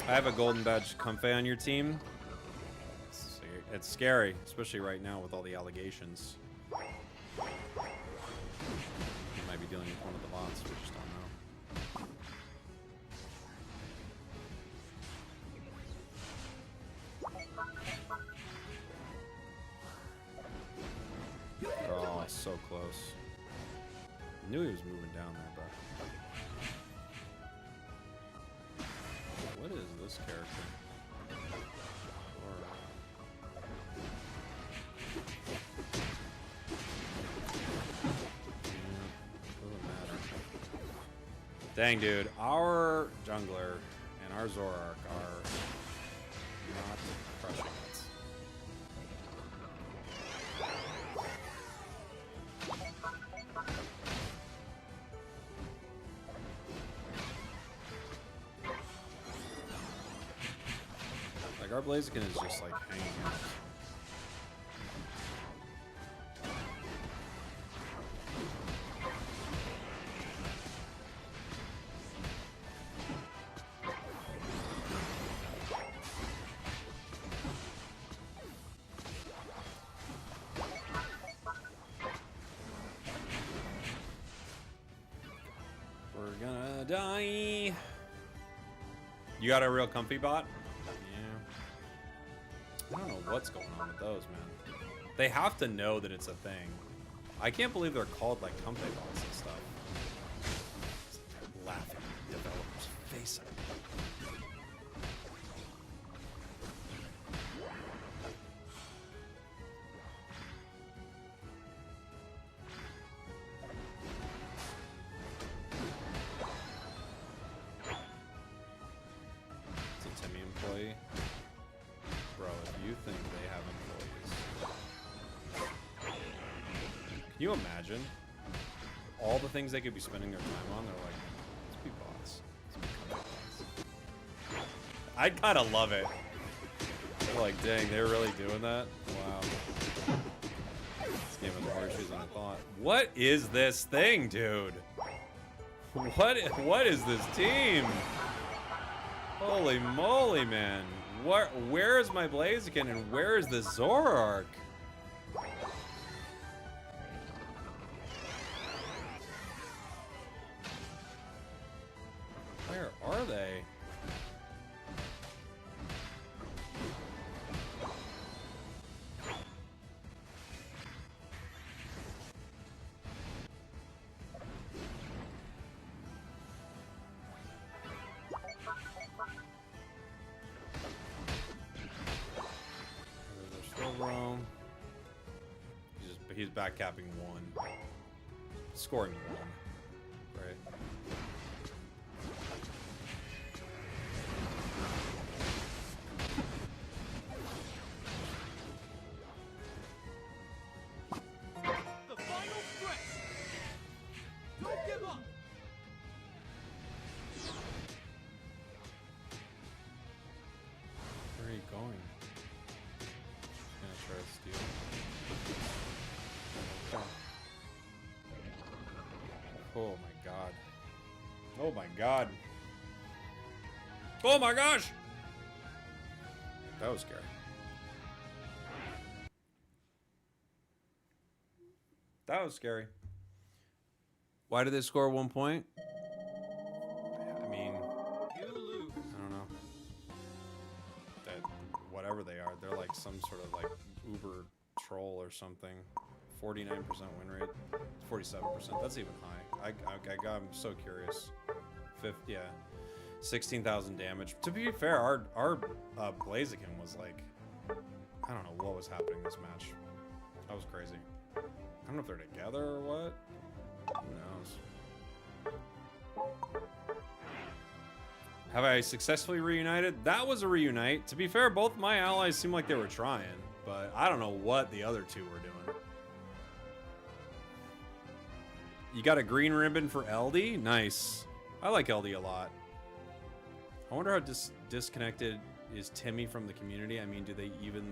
I have a golden badge comfy on your team. It's scary, especially right now with all the allegations. You might be dealing with one of the bots, we just don't know. Oh, so close. I knew he was moving down there, but... What is this character? Doesn't matter. Dang, dude. Our jungler and our Zoroark are not crushing it. Like, our Blaziken is just, like, hanging out. We're gonna die. You got a real comfy bot? I don't know what's going on with those, man. They have to know that it's a thing. I can't believe they're called, like, comfy bots and stuff. Laughing at the developer's face. It's a Timmy employee. Bro, if you think they have employees, can you imagine all the things they could be spending their time on? They're like, let's be bots. Let's become bots. I kind of love it. They're like, dang, they're really doing that? Wow. This game has more issues than I thought. What is this thing, dude? What is this team? Holy moly, man. Where is my Blaziken and where is the Zoroark? Where are they? Rome. He's back capping one. Scoring one. Right. The final stretch. Don't give up. Where are you going? Gonna try to steal. Okay. Oh my god. Oh my god. Oh my gosh! That was scary. That was scary. Why did they score 1 point? I mean, You lose. I don't know. That whatever they are, they're like some sort of like Uber troll or something. 49% win rate, 47%. That's even high. I'm so curious. Yeah. 16,000 damage. To be fair, our Blaziken was like, I don't know what was happening this match. That was crazy. I don't know if they're together or what. Who knows? Have I successfully reunited? That was a reunite. To be fair, both my allies seemed like they were trying, but I don't know what the other two were doing. You got a green ribbon for LD? Nice. I like LD a lot. I wonder how disconnected is Timmy from the community. I mean, do they even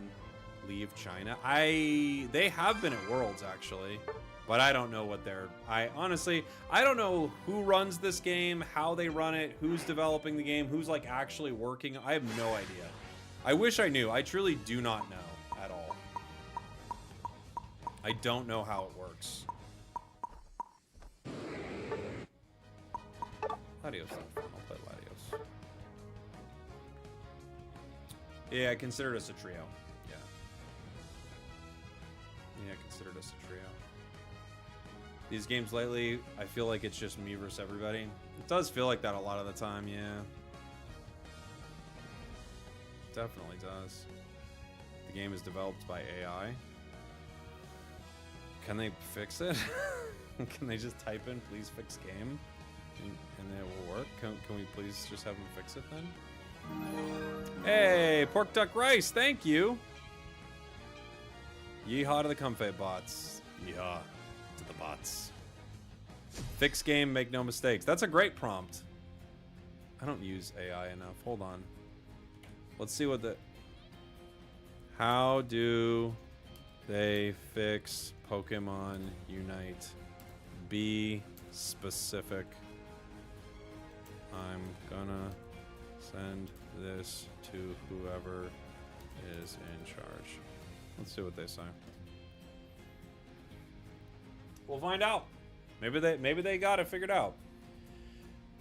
leave China? They have been at Worlds, actually. But I don't know what they're... honestly, I don't know who runs this game, how they run it, who's developing the game, who's, like, actually working. I have no idea. I wish I knew. I truly do not know at all. I don't know how it works. Latios. I'll play Latios. Yeah, I considered us a trio. Yeah. Yeah, I considered us a trio. These games lately, I feel like it's just me versus everybody. It does feel like that a lot of the time, yeah. Definitely does. The game is developed by AI. Can they fix it? Can they just type in, please fix game? And it will work? Can we please just have them fix it then? Hey, pork duck rice, thank you. Yeehaw to the comfy bots. Yeehaw to the bots. Fix game, make no mistakes. That's a great prompt. I don't use AI enough. Hold on. Let's see what the... How do they fix Pokemon Unite? Be specific. I'm gonna send this to whoever is in charge. Let's see what they say. We'll find out. Maybe they got it figured out.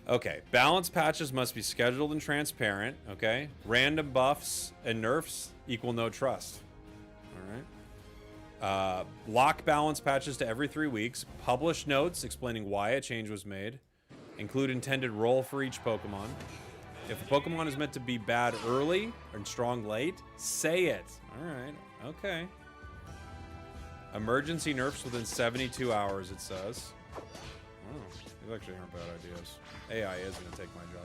Okay, balance patches must be scheduled and transparent. Okay, random buffs and nerfs equal no trust. All right. Lock balance patches to every 3 weeks. Publish notes explaining why a change was made. Include intended role for each Pokemon. If a Pokemon is meant to be bad early and strong late, say it. All right. Okay. Emergency nerfs within 72 hours, it says. Oh, these actually aren't bad ideas. AI is going to take my job.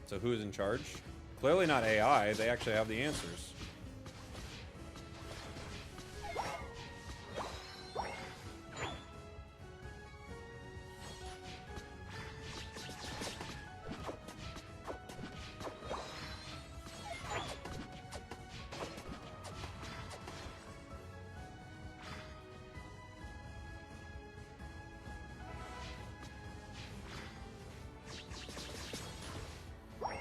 So who is in charge? Clearly not AI. They actually have the answers.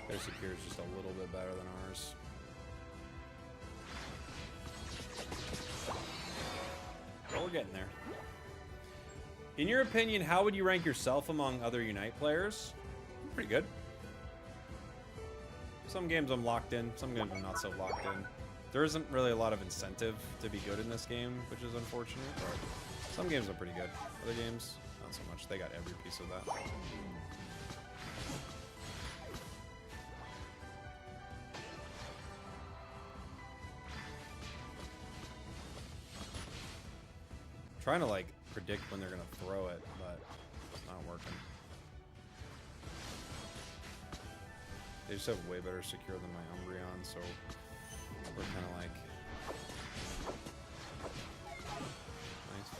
Their secure is just a little bit better than ours. But we're getting there. In your opinion, how would you rank yourself among other Unite players? Pretty good. Some games I'm locked in, some games I'm not so locked in. There isn't really a lot of incentive to be good in this game, which is unfortunate, but some games are pretty good. Other games, not so much. They got every piece of that. Trying to like predict when they're gonna throw it, but it's not working. They just have way better secure than my Umbreon, so we're kind of like nice.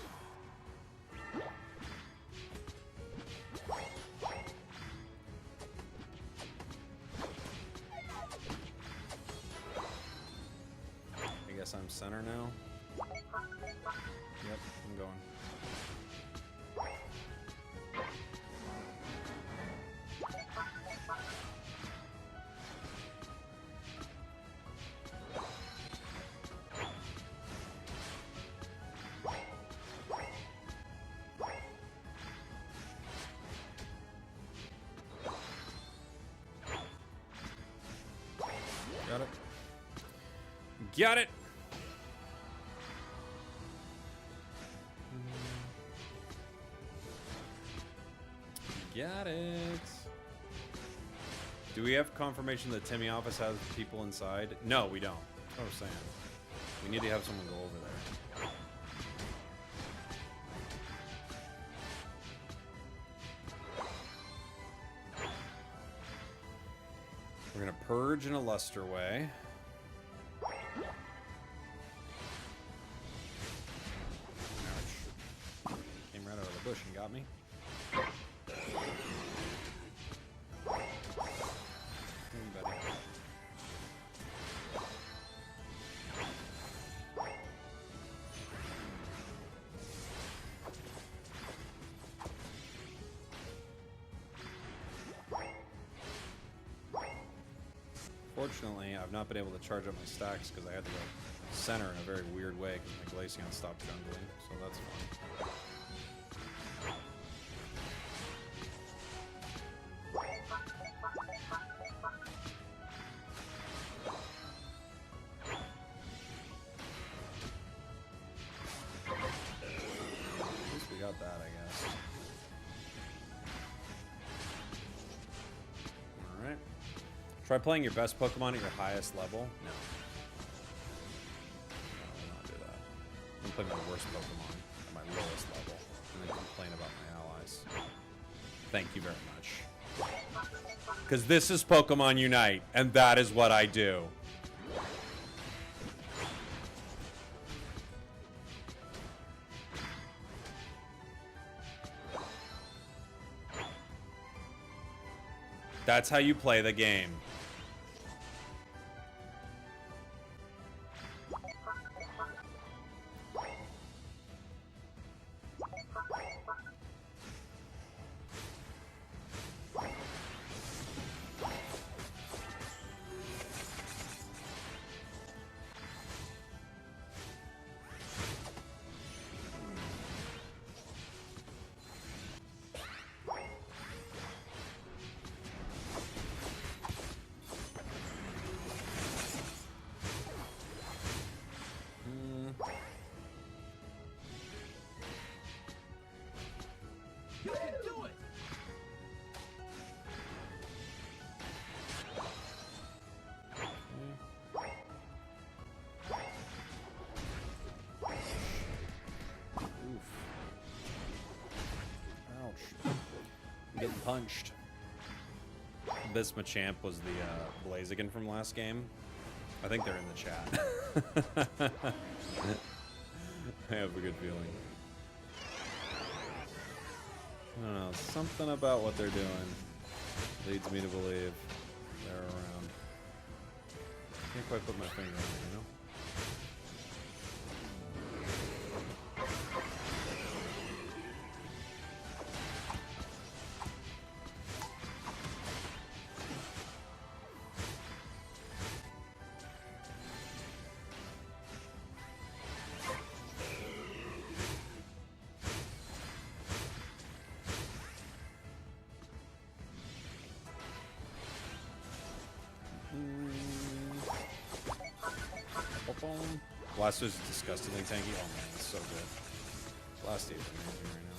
I guess I'm center now. Yep, I'm going. Got it. Got it. Got it. Do we have confirmation that Timmy office has people inside? No, we don't. That's what I'm saying. We need to have someone go over there. We're gonna purge in a luster way. Ouch. Came right out of the bush and got me. Buddy. Fortunately, I've not been able to charge up my stacks because I had to go center in a very weird way because my Glaceon stopped jungling, so that's fun. At least we got that, I guess. Alright. Try playing your best Pokemon at your highest level. No. No, I will not do that. I'm gonna play my worst Pokemon at my lowest level and then complain about my allies. Thank you very much. Because this is Pokemon Unite, and that is what I do. That's how you play the game. You can do it! Oof. Ouch. I'm getting punched. This Machamp was the Blaziken from last game. I think they're in the chat. I have a good feeling. I don't know, something about what they're doing leads me to believe they're around. Can't quite put my finger on it, you know? Blastoise is disgustingly tanky. Oh man, it's so good. Blastoise is amazing right now.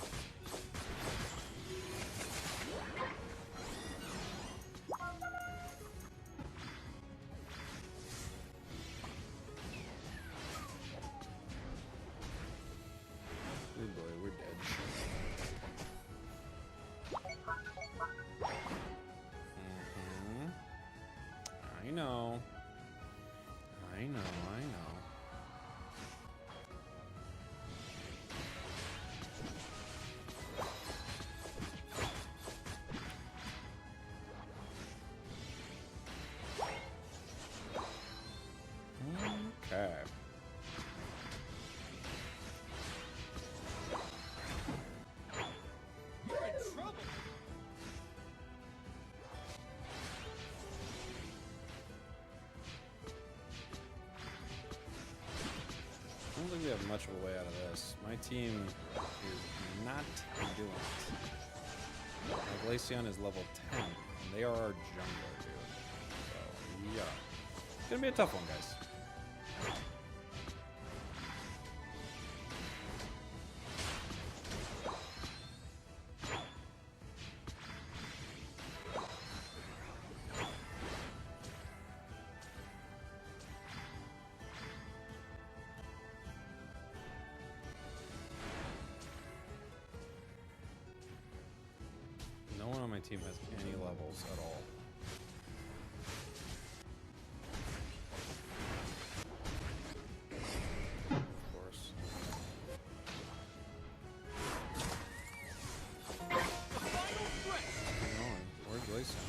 Good boy, we're dead. I know. I know, I know. Okay. You're in trouble! I don't think we have much of a way out of this. My team is not doing it. My Glaceon is level 10, and they are our jungler, dude. So, yeah. It's gonna be a tough one, guys. team has any levels at all. Of course. Hang on. Where's Glacier?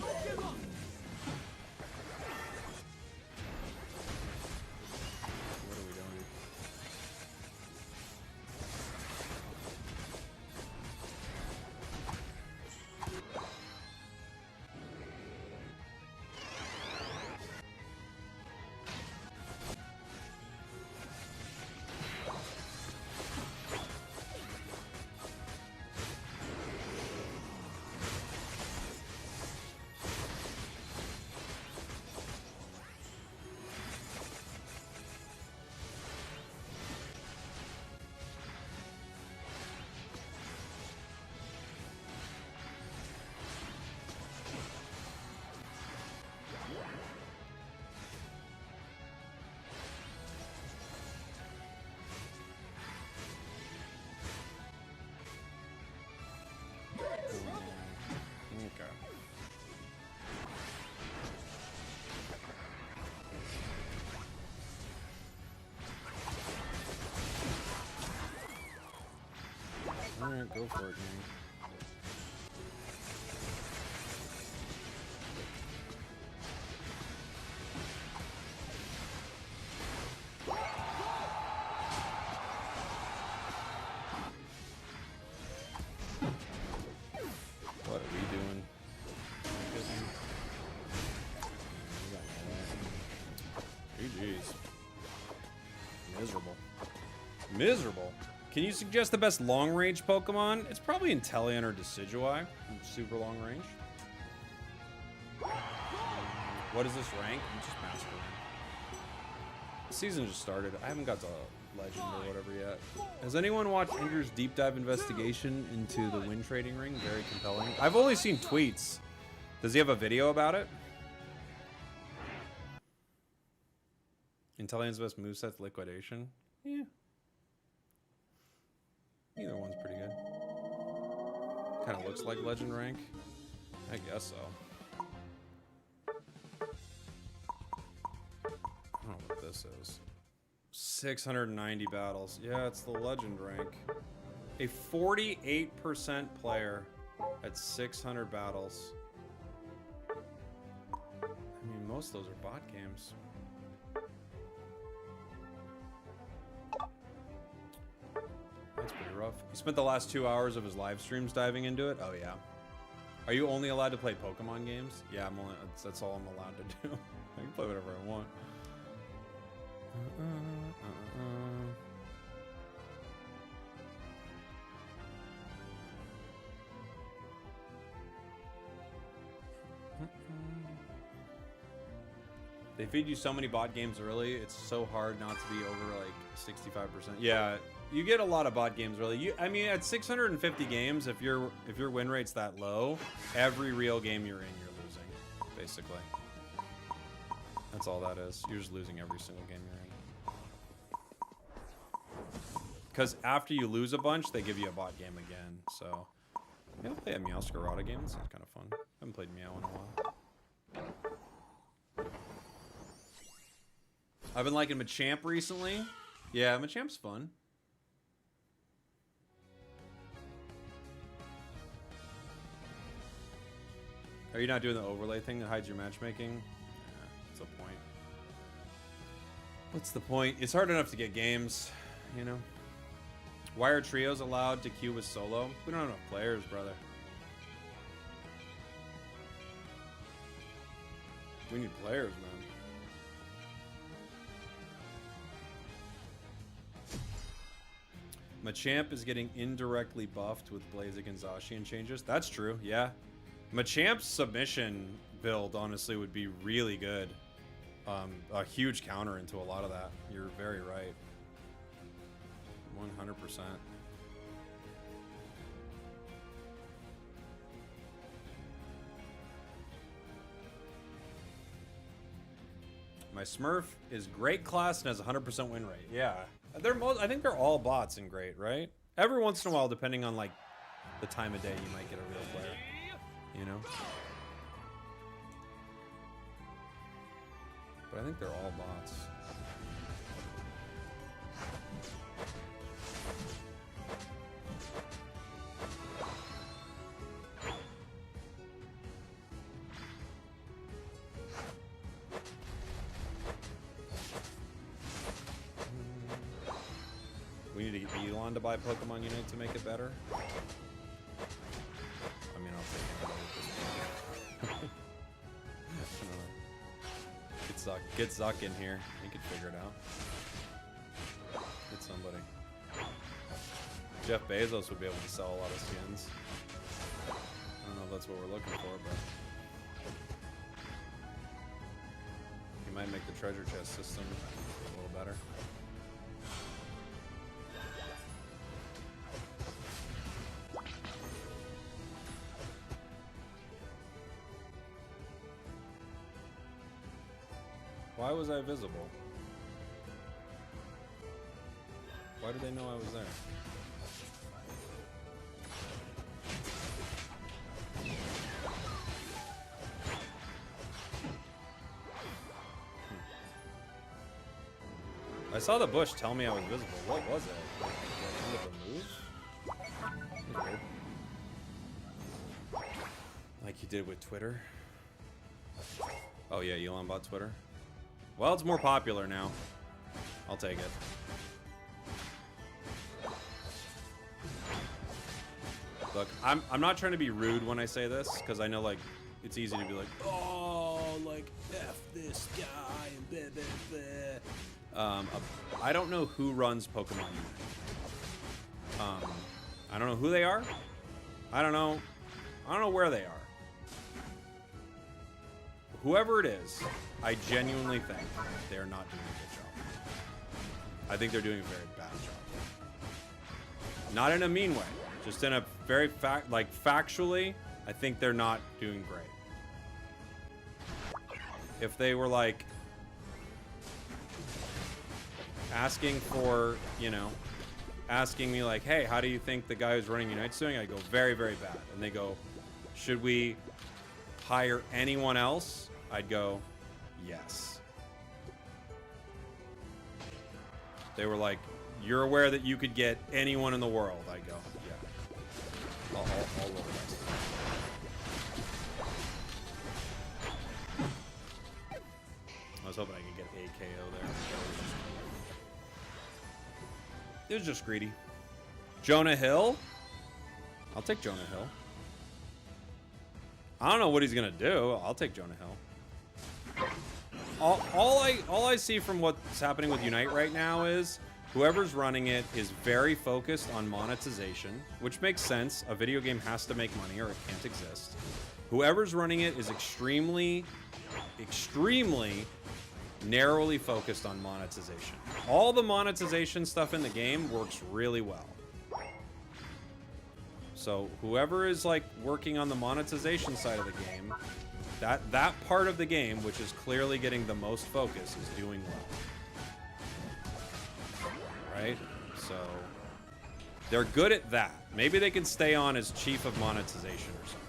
What are we doing? Okay. Alright, go for it, man. What are we doing? GG's. Miserable. Miserable. Can you suggest the best long-range Pokemon? It's probably Inteleon or Decidueye. Super long range. What is this rank? I'm just Master Rank. The season just started. I haven't got to Legend or whatever yet. Has anyone watched Inger's deep dive investigation into the wind trading ring? Very compelling. I've only seen tweets. Does he have a video about it? Inteleon's best moveset's Liquidation. Yeah. Either one's pretty good. Kind of looks like Legend rank. I guess so. I don't know what this is. 690 battles. Yeah, it's the Legend rank. A 48% player at 600 battles. I mean, most of those are bot games. That's pretty rough. He spent the last 2 hours of his live streams diving into it. Oh yeah. Are you only allowed to play Pokemon games? Yeah, I'm only. That's all I'm allowed to do. I can play whatever I want. They feed you so many bot games early. It's so hard not to be over like 65%. Yeah. You get a lot of bot games early. I mean, at 650 games, if your win rate's that low, every real game you're in, you're losing, basically. That's all that is. You're just losing every single game you're in. Because after you lose a bunch, they give you a bot game again. So, maybe I'll play a Meowscarada game. That sounds kind of fun. I haven't played Meow in a while. I've been liking Machamp recently. Yeah, Machamp's fun. Are you not doing the overlay thing that hides your matchmaking? Yeah, what's the point? What's the point? It's hard enough to get games, you know? Why are trios allowed to queue with solo? We don't have enough players, brother. We need players, man. Machamp is getting indirectly buffed with Blaziken, Zacian changes. That's true, yeah. Machamp's submission build, honestly, would be really good. A huge counter into a lot of that. You're very right. 100%. My Smurf is great class and has 100% win rate. Yeah. I think they're all bots in great, right? Every once in a while, depending on like the time of day, you might get a real player. you know? But I think they're all bots. We need to get Elon to buy Pokemon Unite to make it better. I mean, I'll take it at this point. Get Zuck in here. He could figure it out. Get somebody. Jeff Bezos would be able to sell a lot of skins. I don't know if that's what we're looking for, but he might make the treasure chest system a little better. Why was I visible? Why did they know I was there? I saw the bush tell me I was visible. What was it? Like the end of a move? That was weird. Like you did with Twitter. Oh yeah, Elon bought Twitter. Well, it's more popular now. I'll take it. Look, I'm not trying to be rude when I say this, because I know, like, it's easy to be like, oh, like, F this guy, and blah, blah, blah. I don't know who runs Pokemon Unite. I don't know who they are. I don't know where they are. Whoever it is, I genuinely think they're not doing a good job. I think they're doing a very bad job. Not in a mean way, just in a very factually, I think they're not doing great. If they were like asking for, you know, asking me like, hey, how do you think the guy who's running Unite's doing? I go, very, very bad. And they go, should we hire anyone else? I'd go, yes. They were like, you're aware that you could get anyone in the world? I go, yeah. All over this. I was hoping I could get a KO there. It was just greedy. Jonah Hill? I'll take Jonah Hill. I don't know what he's gonna do. I'll take Jonah Hill. All I see from what's happening with Unite right now is whoever's running it is very focused on monetization, which makes sense. A video game has to make money or it can't exist. Whoever's running it is extremely narrowly focused on monetization. All the monetization stuff in the game works really well. So whoever is like working on the monetization side of the game, that part of the game, which is clearly getting the most focus, is doing well. Right? So they're good at that. Maybe they can stay on as chief of monetization or something.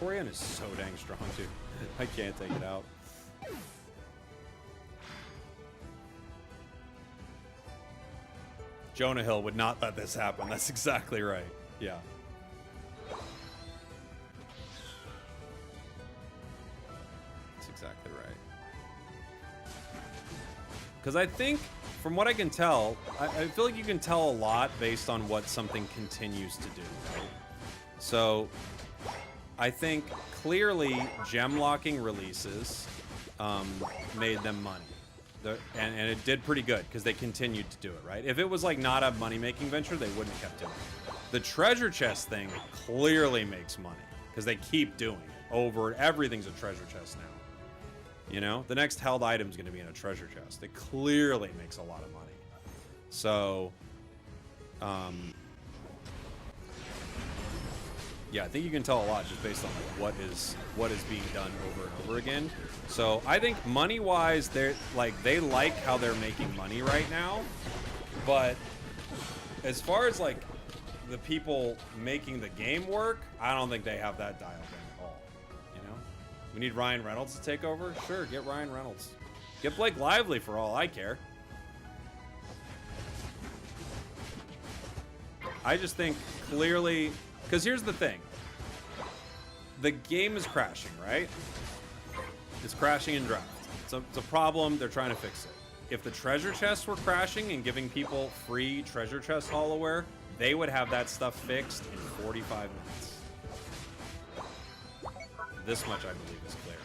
Vaporeon is so dang strong, dude. I can't take it out. Jonah Hill would not let this happen. That's exactly right. Yeah. That's exactly right. Because I think, from what I can tell, I feel like you can tell a lot based on what something continues to do, right? So I think clearly gem locking releases made them money. And it did pretty good because they continued to do it, right? If it was like not a money-making venture, they wouldn't have kept doing it. The treasure chest thing clearly makes money because they keep doing it over. Everything's a treasure chest now. You know, the next held item is going to be in a treasure chest. It clearly makes a lot of money. So, Yeah, I think you can tell a lot just based on like what is being done over and over again. So I think money-wise, they like how they're making money right now, but as far as like the people making the game work, I don't think they have that dialed in at all. You know, we need Ryan Reynolds to take over. Sure, get Ryan Reynolds. Get Blake Lively for all I care. I just think clearly. Because here's the thing. The game is crashing, right? It's crashing in draft. It's a problem. They're trying to fix it. If the treasure chests were crashing and giving people free treasure chest hollowware, they would have that stuff fixed in 45 minutes. This much, I believe, is clear.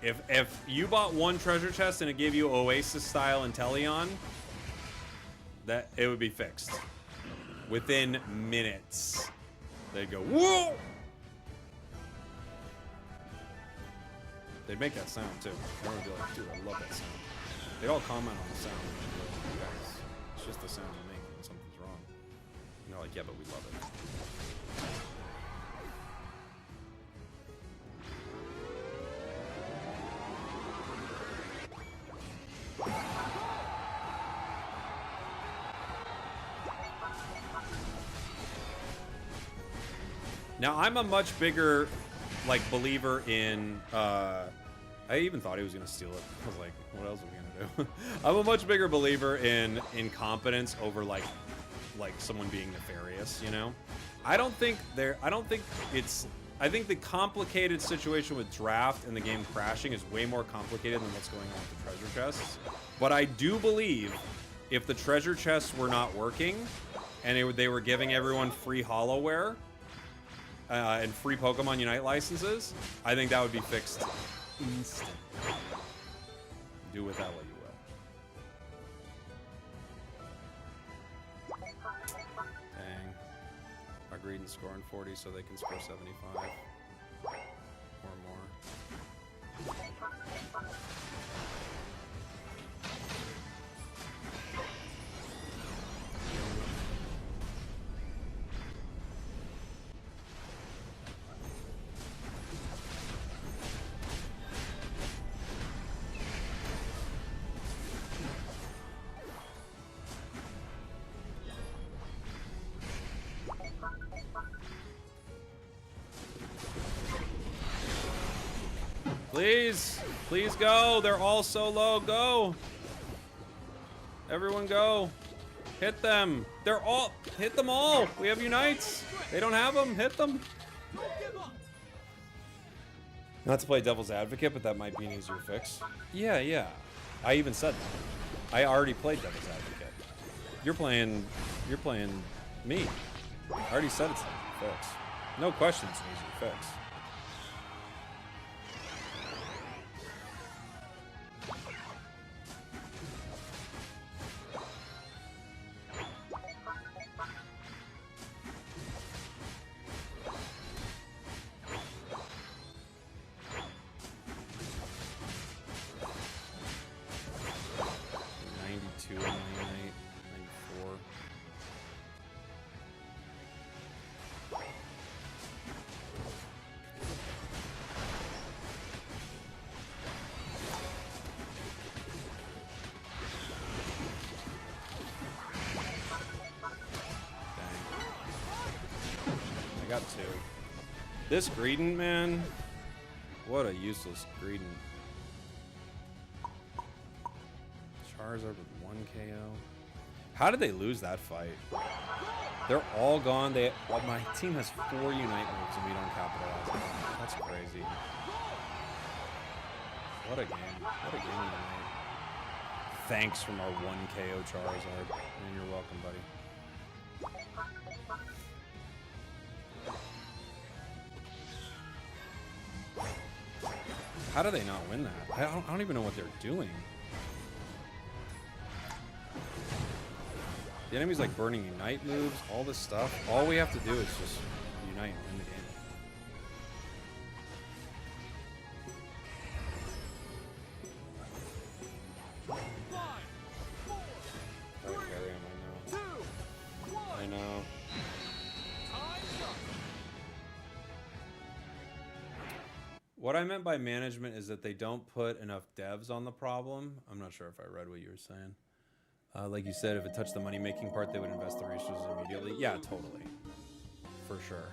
If you bought one treasure chest and it gave you Oasis style Inteleon, that it would be fixed within minutes. They'd go whoa. They'd make that sound too. Everyone would be like, dude, I love that sound. They'd all comment on the sound. Like, guys, it's just the sound you make when something's wrong. And they're like, yeah, but we love it. Now, I'm a much bigger, like, believer in, I even thought he was going to steal it. I was like, what else are we going to do? I'm a much bigger believer in incompetence over, like someone being nefarious, you know? I think the complicated situation with draft and the game crashing is way more complicated than what's going on with the treasure chests. But I do believe if the treasure chests were not working and they were giving everyone free hollowware, and free Pokemon Unite licenses, I think that would be fixed instantly. Do with that what you will. Dang. Agreed and scoring 40 so they can score 75. Or more. Please go. They're all so low. Go. Everyone go. Hit them. Hit them all. We have Unites. They don't have them. Hit them. Not to play devil's advocate, but that might be an easier fix. Yeah. I even said that. I already played devil's advocate. You're playing me. I already said it's an easy fix. No question it's an easier fix. Got two. This Greedent, man. What a useless Greedent. Charizard with 1 KO. How did they lose that fight? They're all gone. Well, my team has 4 Unite moves and we don't capitalize on it. That's crazy. What a game. What a game of Unite. Thanks from our 1 KO Charizard. And you're welcome, buddy. How do they not win that? I don't even know what they're doing. The enemy's like burning Unite moves, all this stuff. All we have to do is just Unite and win the game. What I meant by management is that they don't put enough devs on the problem. I'm not sure if I read what you were saying. Like you said, if it touched the money-making part, they would invest the resources immediately. Yeah, totally. For sure.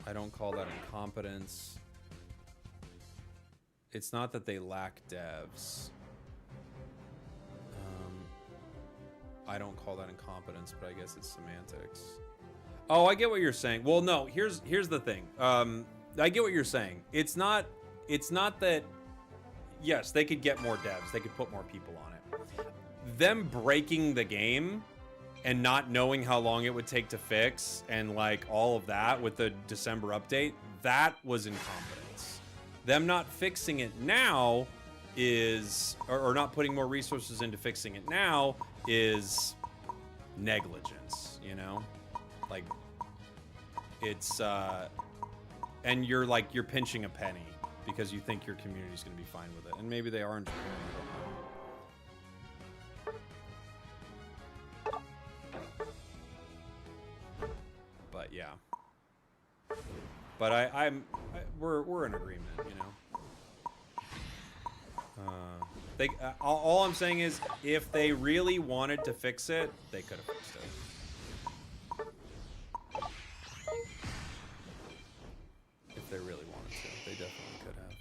I don't call that incompetence. It's not that they lack devs. I don't call that incompetence, but I guess it's semantics. Oh, I get what you're saying. Well, no, here's the thing. I get what you're saying. It's not that, yes, they could get more devs. They could put more people on it. Them breaking the game and not knowing how long it would take to fix and like all of that with the December update, that was incompetence. Them not fixing it now is, or not putting more resources into fixing it now is negligence, you know? Like, it's, and you're pinching a penny because you think your community's gonna be fine with it. And maybe they are in Japan, I don't know. But yeah. But we're in agreement, you know? All I'm saying is, if they really wanted to fix it, they could have fixed it. If they really wanted to, they definitely could have.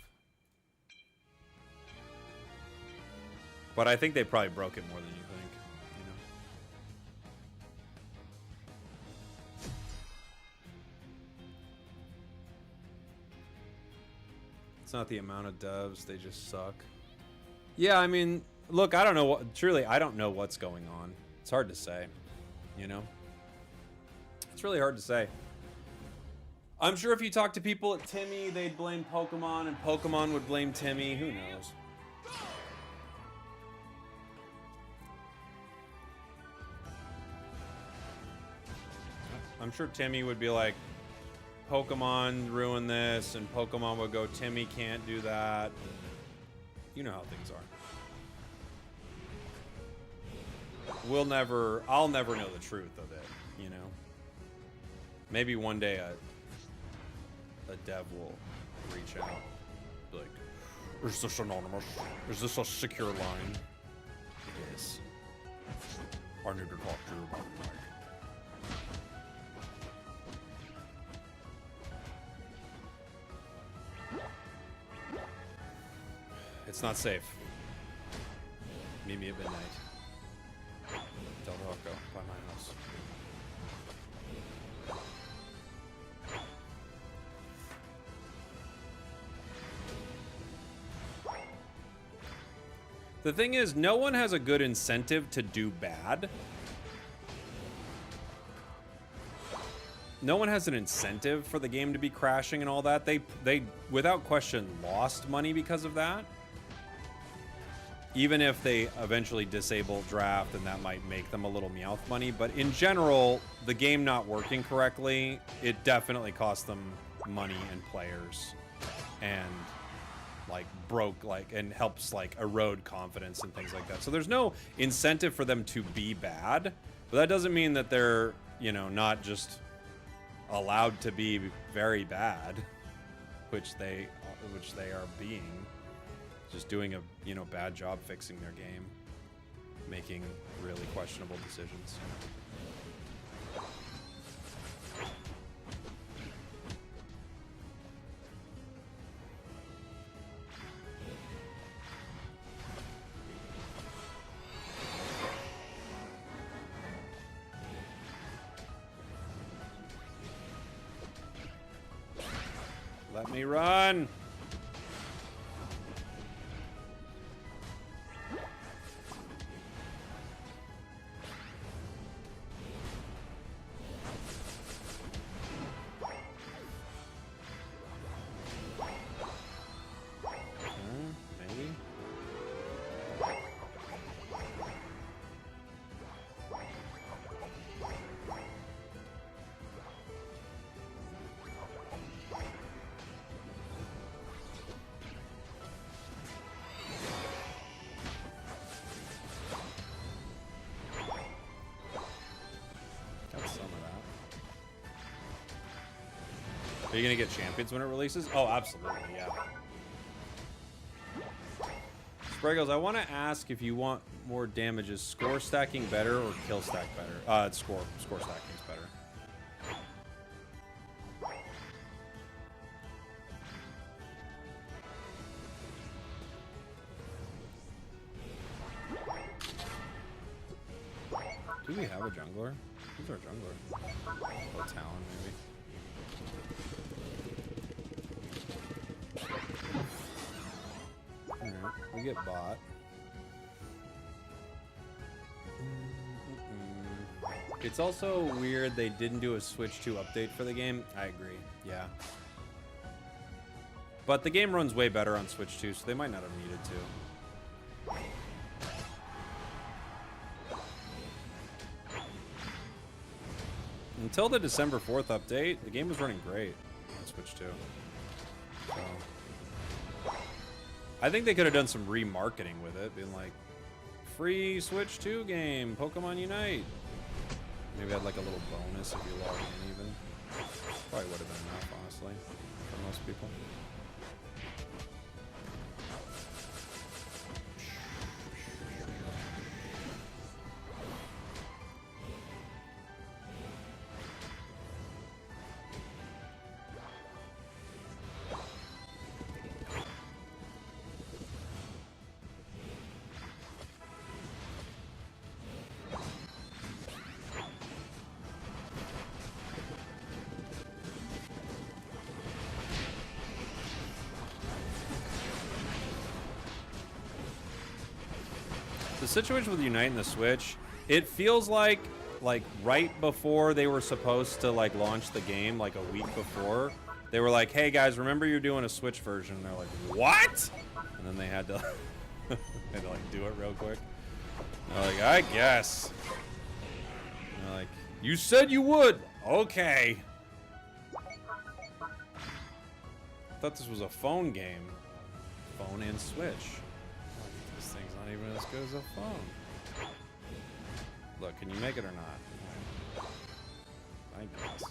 But I think they probably broke it more than you think, you know? It's not the amount of devs, they just suck. Yeah, I mean, look, I don't know what, truly, I don't know what's going on. It's hard to say, you know? It's really hard to say. I'm sure if you talk to people at Timmy, they'd blame Pokemon, and Pokemon would blame Timmy. Who knows? I'm sure Timmy would be like, Pokemon ruined this, and Pokemon would go, Timmy can't do that. You know how things are. I'll never know the truth of it, you know? Maybe one day a dev will reach out. Like, is this anonymous? Is this a secure line? It is. I need to talk to you about it, Mike. It's not safe. Meet me at midnight. Del Rocco, by my house. The thing is, no one has a good incentive to do bad. No one has an incentive for the game to be crashing and all that. They without question lost money because of that. Even if they eventually disable draft, and that might make them a little Meowth money. But in general, the game not working correctly, it definitely cost them money and players. And like and helps like erode confidence and things like that. So there's no incentive for them to be bad. But that doesn't mean that they're, you know, not just allowed to be very bad, which they are being. Just doing a, you know, bad job fixing their game, making really questionable decisions. Let me run. Got some of that. Are you gonna get champions when it releases? Oh, absolutely, yeah. Spragels, I want to ask if you want more damage. Is score stacking better or kill stack better? Score stacking is better. Do we have a jungler? Who's our jungler? Oh, Talon, maybe. Alright, we get bot. It's also weird they didn't do a Switch 2 update for the game. I agree, yeah. But the game runs way better on Switch 2, so they might not have needed to. Until the December 4th update, the game was running great on Switch 2. So, I think they could have done some remarketing with it, being like, free Switch 2 game, Pokemon Unite. Maybe had like a little bonus if you log in even. Probably would have been enough, honestly, for most people. The situation with Unite and the Switch, it feels like right before they were supposed to like launch the game, like a week before, they were like, hey guys, remember you're doing a Switch version? And they're like, what? And then they had to like do it real quick. And they're like, I guess. And they're like, you said you would. Okay. I thought this was a phone game. Phone and Switch. This thing's not even as good as a phone. Look, can you make it or not? I guess.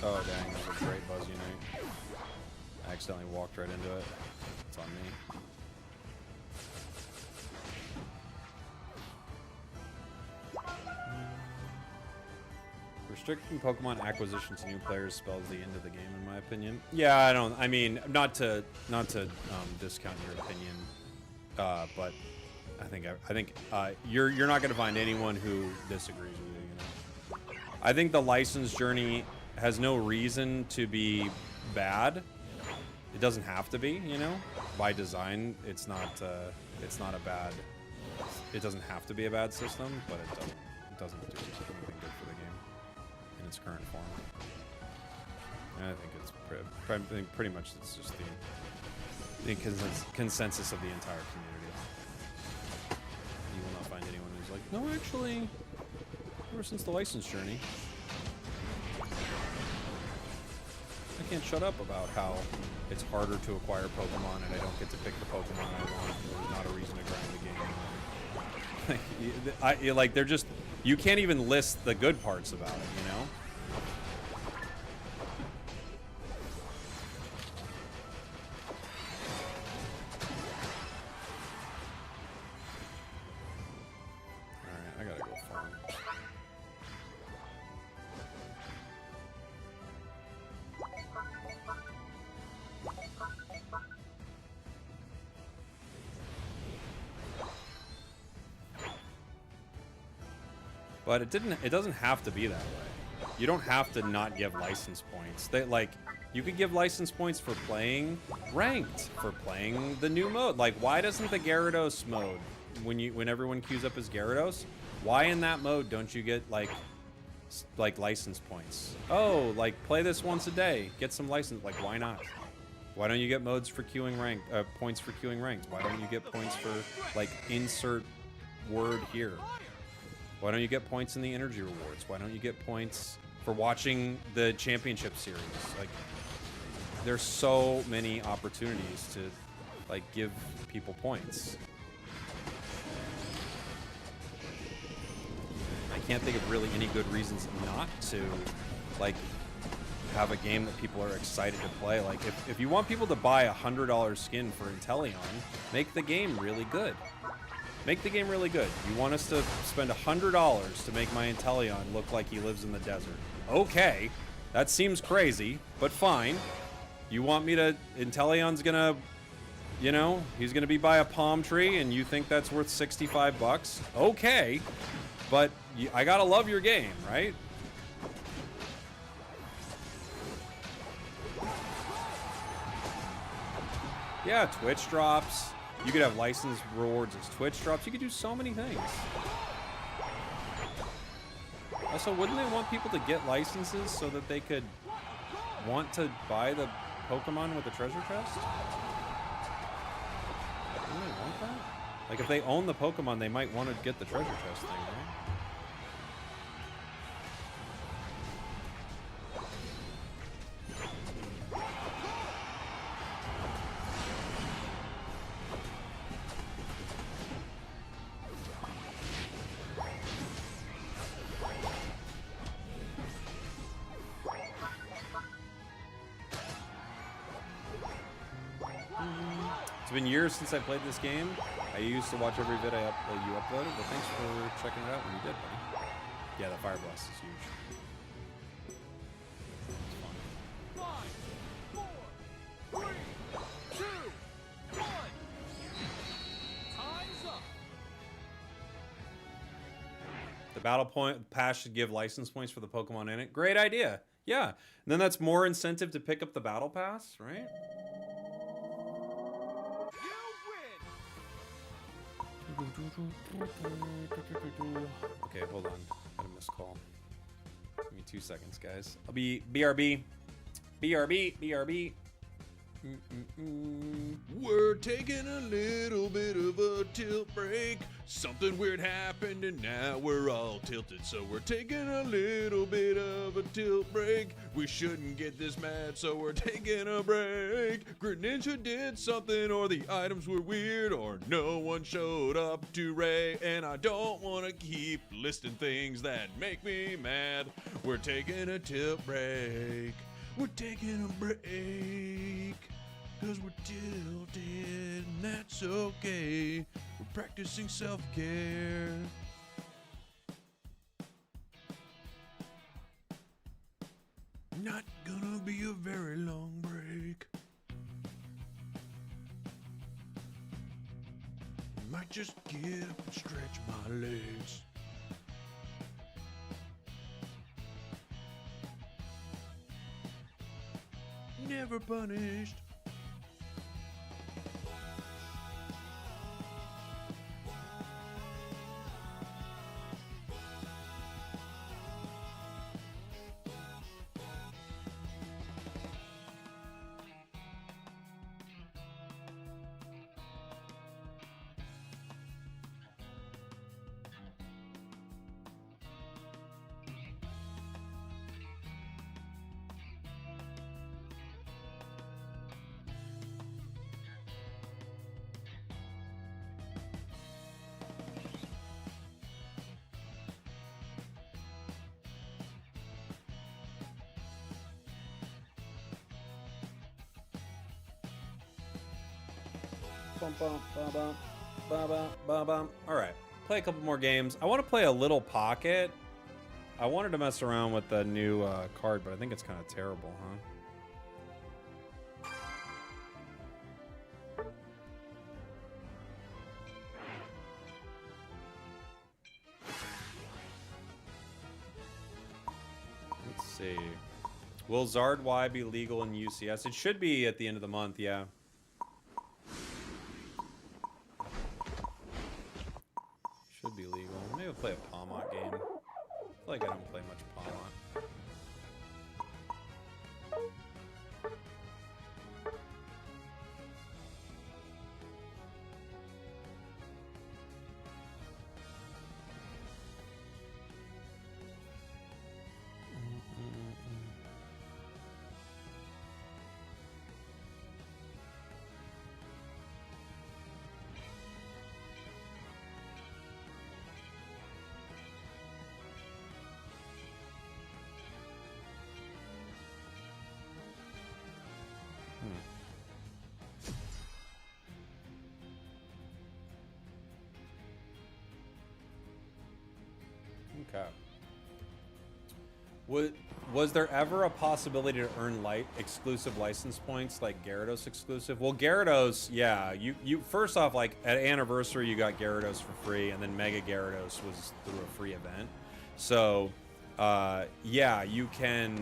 Oh dang, that was a great Buzz Unite. I accidentally walked right into it. It's on me. Restricting Pokemon acquisition to new players spells the end of the game, in my opinion. Yeah, I mean, not to discount your opinion, but I think you're not going to find anyone who disagrees with you. You know, I think the license journey has no reason to be bad. It doesn't have to be, you know. By design, it's not a bad. It doesn't have to be a bad system, but it doesn't do anything good for the game in its current form. And I think it's pretty much it's just the consensus of the entire community. You will not find anyone who's like, no, actually, ever since the license journey, I can't shut up about how it's harder to acquire Pokemon and I don't get to pick the Pokemon I want. There's not a reason to grind the game. Like they're just, you can't even list the good parts about it, you know? Alright, I gotta go farm. But it doesn't have to be that way. You don't have to not give license points. You could give license points for playing ranked, for playing the new mode. Like, why doesn't the Gyarados mode when everyone queues up as Gyarados? Why in that mode don't you get like license points? Oh, like play this once a day, get some license. Like why not? Why don't you get modes for queuing rank points for queuing ranks? Why don't you get points for like insert word here? Why don't you get points in the energy rewards? Why don't you get points for watching the championship series? Like there's so many opportunities to like give people points. I can't think of really any good reasons not to like have a game that people are excited to play. Like if you want people to buy $100 skin for Inteleon, make the game really good. Make the game really good. You want us to spend $100 to make my Inteleon look like he lives in the desert. Okay, that seems crazy, but fine. You want me to, Inteleon's gonna, you know, he's gonna be by a palm tree and you think that's worth 65 bucks? Okay, but I gotta love your game, right? Yeah, Twitch drops. You could have license rewards as Twitch drops. You could do so many things. Also, wouldn't they want people to get licenses so that they could want to buy the Pokemon with the treasure chest? Wouldn't they want that? Like, if they own the Pokemon, they might want to get the treasure chest thing, right? It's been years since I played this game. I used to watch every vid you uploaded, but thanks for checking it out when you did, buddy. Yeah, the Fire Blast is huge. It's fun. 5, 4, 3, 2, 1. Time's up. The battle point pass should give license points for the Pokemon in it. Great idea. Yeah. And then that's more incentive to pick up the battle pass, right? Okay, hold on. Got a missed call. Give me 2 seconds, guys. I'll be BRB. BRB. We're taking a little bit of a tilt break. Something weird happened and now we're all tilted. So we're taking a little bit of a tilt break. We shouldn't get this mad, so we're taking a break. Greninja did something, or the items were weird, or no one showed up to Ray. And I don't want to keep listing things that make me mad. We're taking a tilt break. We're taking a break. Cause we're tilted, and that's okay. We're practicing self-care. Not gonna be a very long break. Might just get up and stretch my legs. Never punished. All right, play a couple more games. I want to play a little Pocket. I wanted to mess around with the new card, but I think it's kind of terrible, huh? Let's see. Will Zard Y be legal in UCS? It should be at the end of the month, yeah. illegal. Maybe I'll play a Palmot game. I feel like I don't play much Palmot. Okay. Was there ever a possibility to earn exclusive license points like Gyarados exclusive? Well, Gyarados, yeah. You first off, like at Anniversary, you got Gyarados for free, and then Mega Gyarados was through a free event. So, yeah, you can.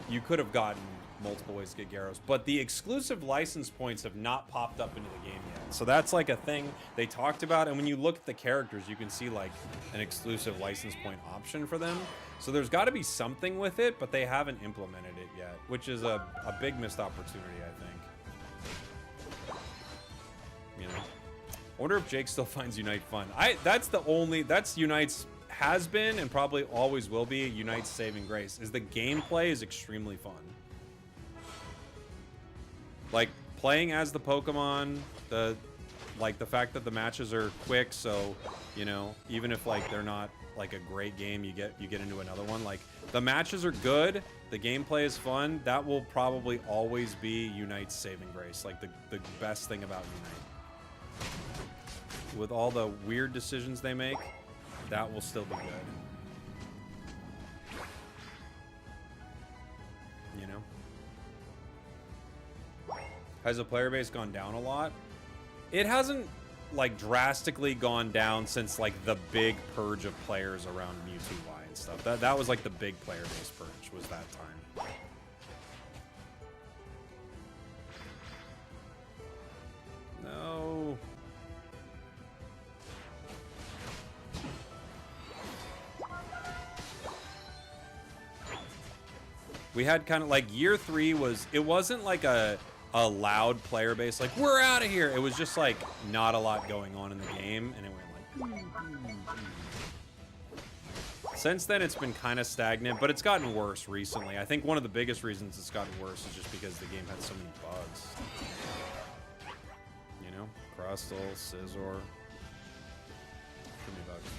You could have gotten multiple ways to get Gyarados, but the exclusive license points have not popped up into the game yet. So that's like a thing they talked about, and when you look at the characters, you can see like an exclusive license point option for them. So there's got to be something with it, but they haven't implemented it yet, which is a big missed opportunity, I think. You know, I wonder if Jake still finds Unite fun. That's Unite's has been and probably always will be Unite's saving grace. Is the gameplay is extremely fun. Like playing as the Pokemon, the fact that the matches are quick, so you know, even if like they're not like a great game, you get into another one. Like the matches are good, the gameplay is fun. That will probably always be Unite's saving grace. Like the best thing about Unite. With all the weird decisions they make, that will still be good. You know? Has the player base gone down a lot? It hasn't like drastically gone down since like the big purge of players around Mewtwo Y and stuff. That was like the big player base purge was that time. No. We had kind of like year 3 was, it wasn't like a loud player base, like we're out of here. It was just like not a lot going on in the game, and it went like. Since then, it's been kind of stagnant, but it's gotten worse recently. I think one of the biggest reasons it's gotten worse is just because the game had so many bugs. You know, Crustle, Scizor, too many bugs.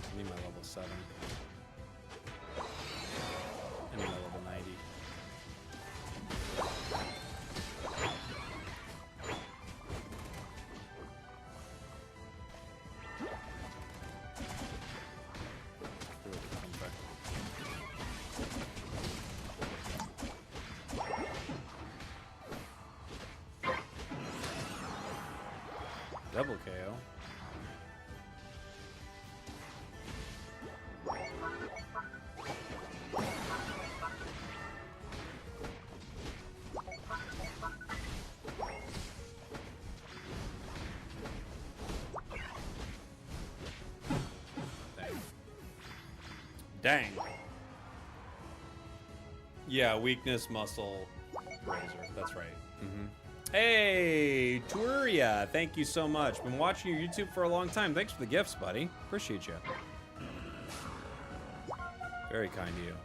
I need my level 7. I need my level 90. Double KO. Dang. Yeah, weakness, muscle, razor. That's right. Hey, Turia, thank you so much. Been watching your YouTube for a long time. Thanks for the gifts, buddy. Appreciate you. Very kind of you.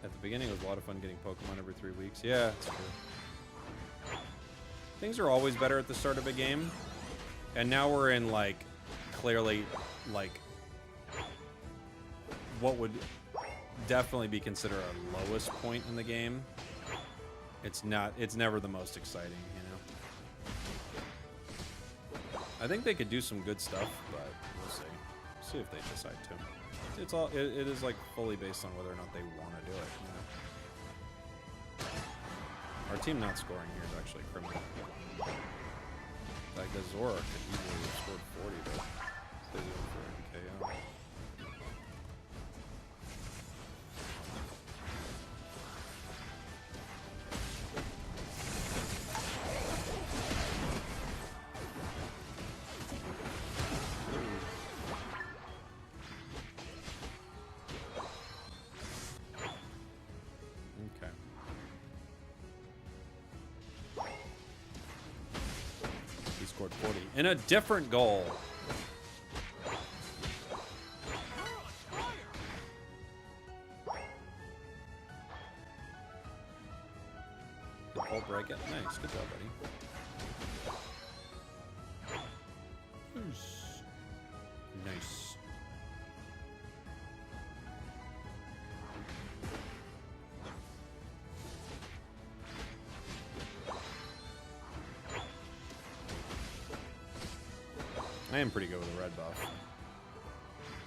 At the beginning, it was a lot of fun getting Pokemon every 3 weeks. Yeah, it's true. Things are always better at the start of a game. And now we're in, like, clearly, like, what would definitely be considered our lowest point in the game. It's never the most exciting, you know? I think they could do some good stuff, but we'll see. See if they decide to. It is like fully based on whether or not they want to do it, you know? Our team not scoring here is actually criminal. Like the Zora could easily have scored 40, but they did it for a KO. Okay. He scored 40 in a different goal. Did Paul break it? Nice, good job, buddy. Nice. I am pretty good with a red buff.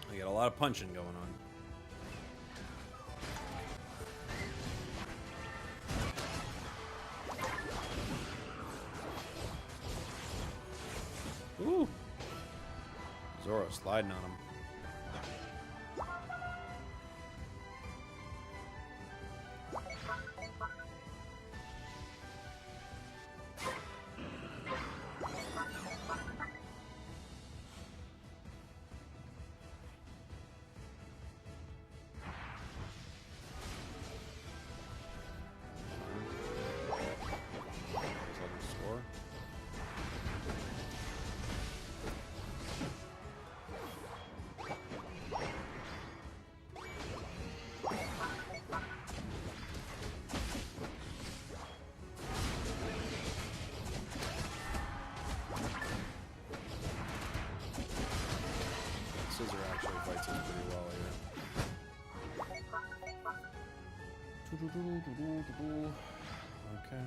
I get a lot of punching going on. Ooh. Zoro sliding on him. Scissor actually fights him pretty well here. Okay.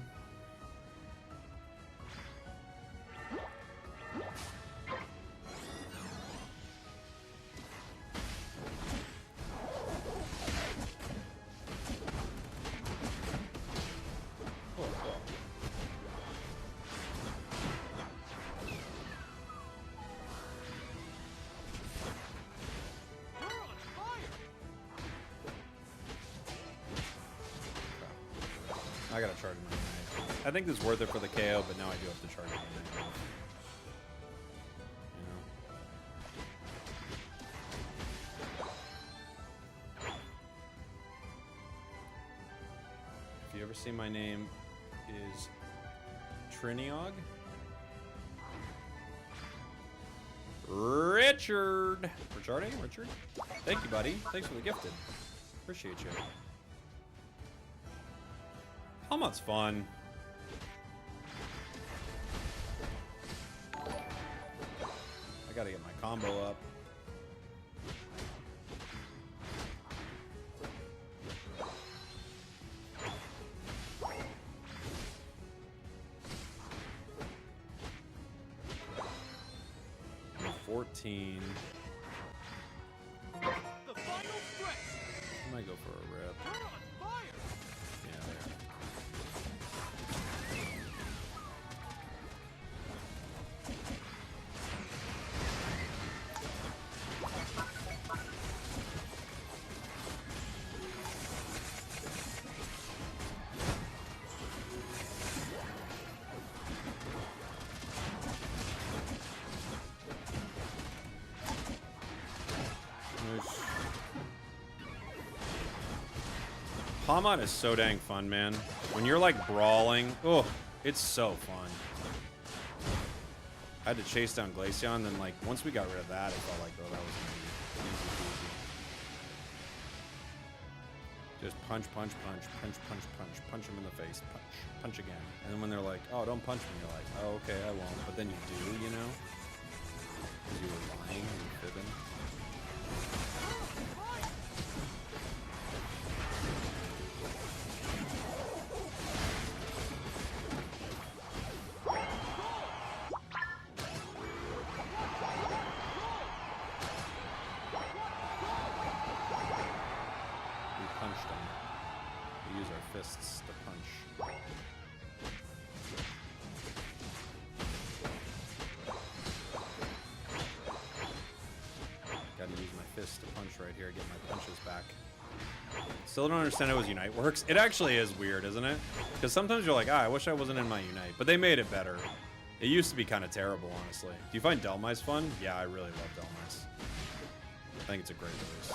I gotta charge my Unite. I think this is worth it for the KO, but now I do have to charge my Unite. You know? If you ever see my name is Triniog. Richard! Richard? Thank you, buddy. Thanks for the gifted. Appreciate you. Helmut's fun. I gotta get my combo up. I'm 14. The final stretch. I might go for a rip. Turn on fire. Yeah, there. Palmon is so dang fun, man. When you're like brawling, oh, it's so fun. I had to chase down Glaceon, then like once we got rid of that, it felt like, oh, that was gonna be easy peasy. Just punch, punch, punch, punch, punch, punch, punch him in the face, punch, punch again. And then when they're like, oh, don't punch me, you're like, oh, okay, I won't. But then you do, you know? Because you were lying and you fibbing. Fists to punch. Gotta use my fist to punch right here, get my punches back. Still don't understand how his Unite works. It actually is weird, isn't it? Because sometimes you're like, ah, I wish I wasn't in my Unite. But they made it better. It used to be kind of terrible, honestly. Do you find Delmise fun? Yeah, I really love Delmise. I think it's a great release.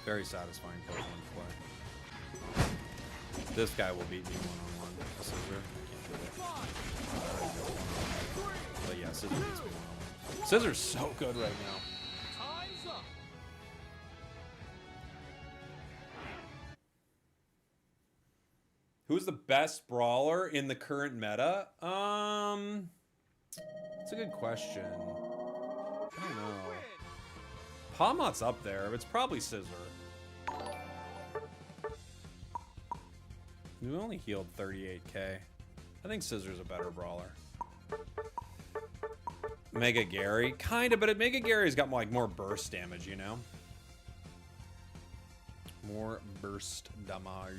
Very satisfying Pokemon to play. This guy will beat me one-on-one. Scissor. I can't do it. But yeah, Scissor beats me one-on-one. Scissor's so good right now. Time's up. Who's the best brawler in the current meta? It's a good question. I don't know. Palmot's up there. It's probably Scissor. We only healed 38k. I think Scissor's a better brawler. Mega Gary, kinda, but Mega Gary's got more burst damage, you know? More burst damage.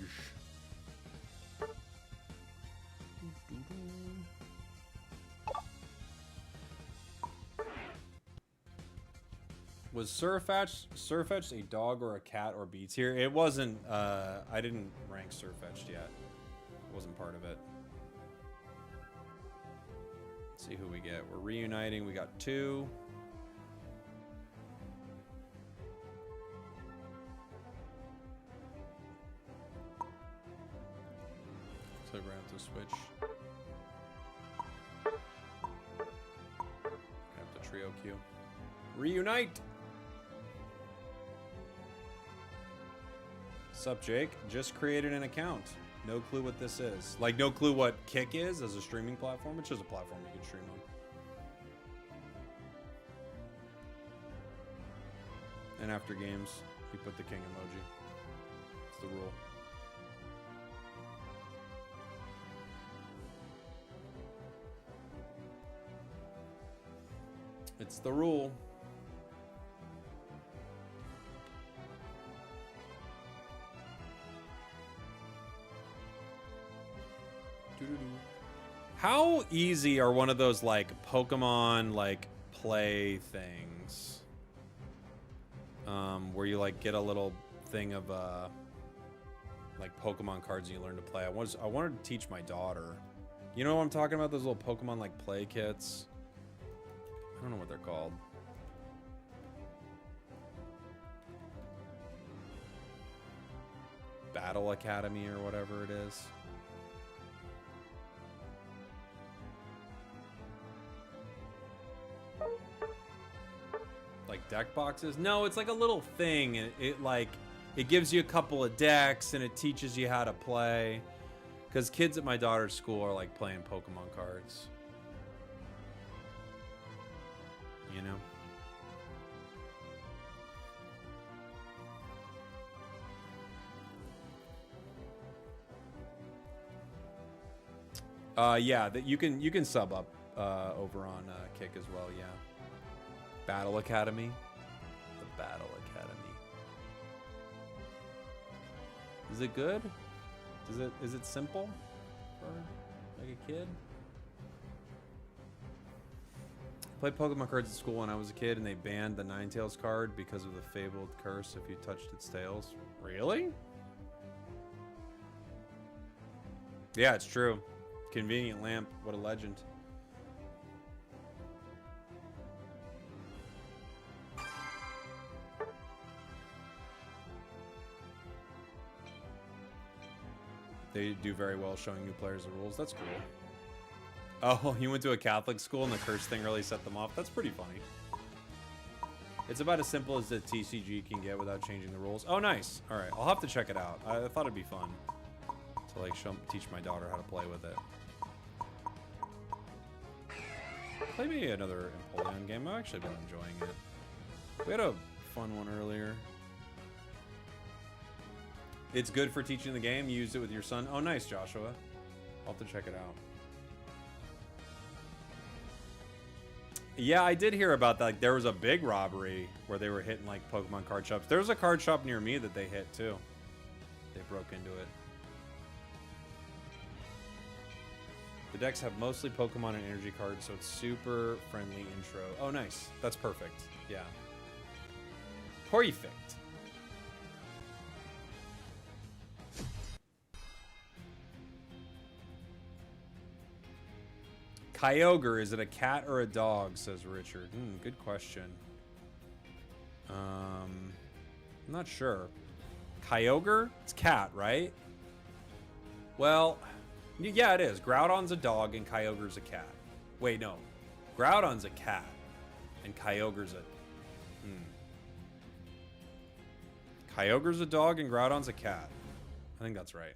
Was Surfetched a dog or a cat or beats here? It wasn't, I didn't rank Surfetched yet. It wasn't part of it. Let's see who we get. We're reuniting, we got 2. So we're gonna have to switch. Gonna have to trio queue. Reunite! Sup, Jake? Just created an account. No clue what this is. Like, no clue what Kick is as a streaming platform. It's just a platform you can stream on. And after games, you put the king emoji. It's the rule. It's the rule. How easy are one of those Pokemon play things? Where you get a little thing of Pokemon cards and you learn to play. I wanted to teach my daughter. You know what I'm talking about? Those little Pokemon play kits. I don't know what they're called. Battle Academy or whatever it is. Deck boxes? No, it's like a little thing. It gives you a couple of decks and it teaches you how to play. Because kids at my daughter's school are playing Pokemon cards. You know? Yeah, that you can sub up over on Kick as well, yeah. Battle Academy. The Battle Academy. Is it good? Is it simple for a kid? I played Pokemon cards at school when I was a kid and they banned the Ninetales card because of the fabled curse if you touched its tails. Really? Yeah, it's true. Convenient lamp, what a legend. They do very well showing new players the rules. That's cool. Oh, you went to a Catholic school and the curse thing really set them off? That's pretty funny. It's about as simple as the TCG can get without changing the rules. Oh, nice. All right, I'll have to check it out. I thought it'd be fun to like teach my daughter how to play with it. Play me another Empoleon game. I've actually been enjoying it. We had a fun one earlier. It's good for teaching the game. You used it with your son. Oh, nice, Joshua. I'll have to check it out. Yeah, I did hear about that. Like, there was a big robbery where they were hitting like Pokemon card shops. There was a card shop near me that they hit too. They broke into it. The decks have mostly Pokemon and energy cards, so it's super friendly intro. Oh, nice. That's perfect. Yeah. Perfect. Kyogre, is it a cat or a dog, says Richard. Good question. I'm not sure. Kyogre? It's cat, right? Well, yeah, it is. Groudon's a dog and Kyogre's a cat. Wait, no. Groudon's a cat and Kyogre's a... Kyogre's a dog and Groudon's a cat. I think that's right.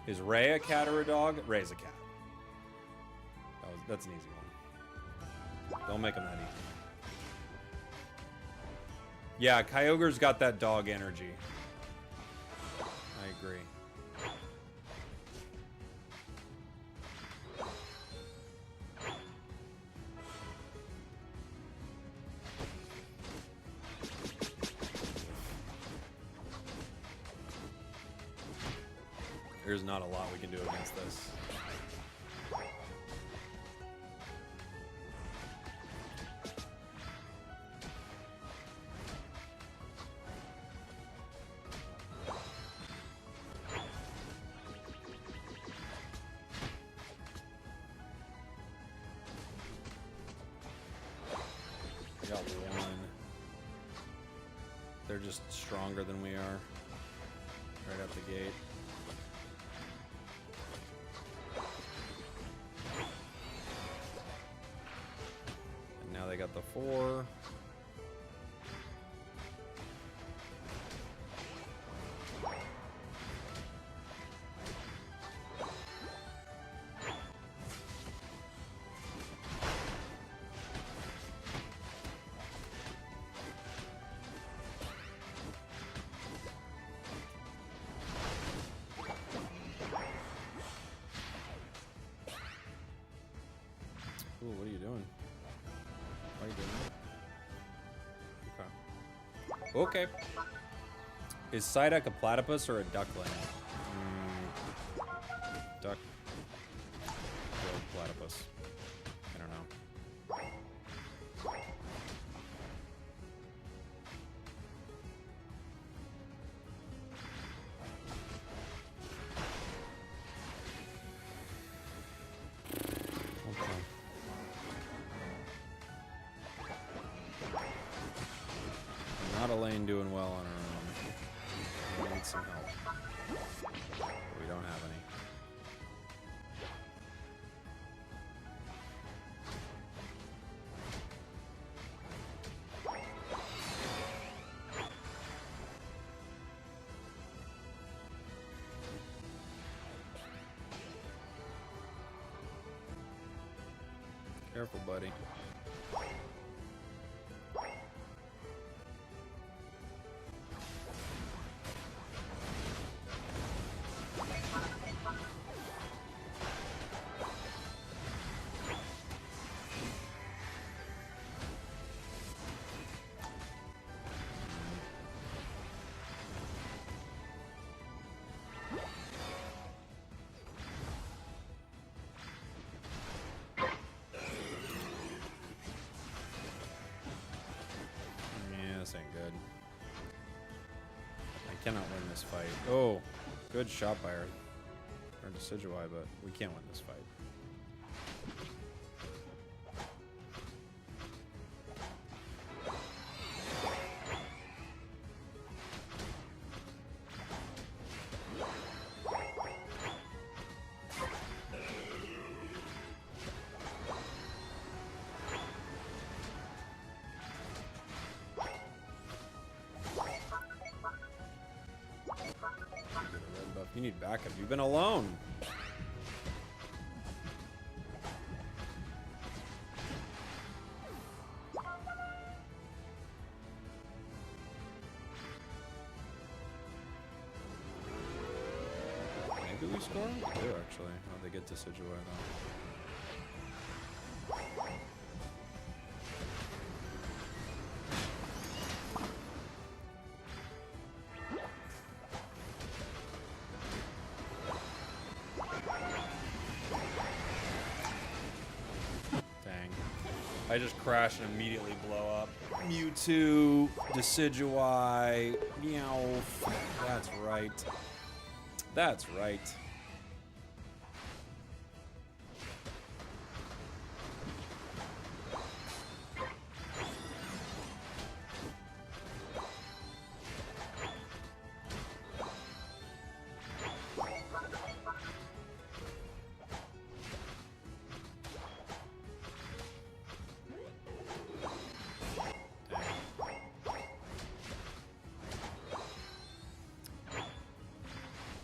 Is Ray a cat or a dog? Ray's a cat. That's an easy one. Don't make them that easy. Yeah, Kyogre's got that dog energy. I agree. There's not a lot we can do against this. I got one. They're just stronger than we are. Right out the gate. They got the 4. Ooh, what are you doing? Why are you doing that? Okay. Okay. Is Psyduck a platypus or a duckling? Duck. Or platypus. I don't know. Okay. Not Elaine doing well on her own. We need some help. But we don't have any. Careful, buddy. This ain't good. I cannot win this fight. Oh, good shot by her. Or Decidueye, but we can't win this fight. You need backup. You've been alone. Maybe we score? We do, actually. Oh, they get Decidueye, though. I just crash and immediately blow up. Mewtwo, Decidueye, Meowth. That's right. That's right.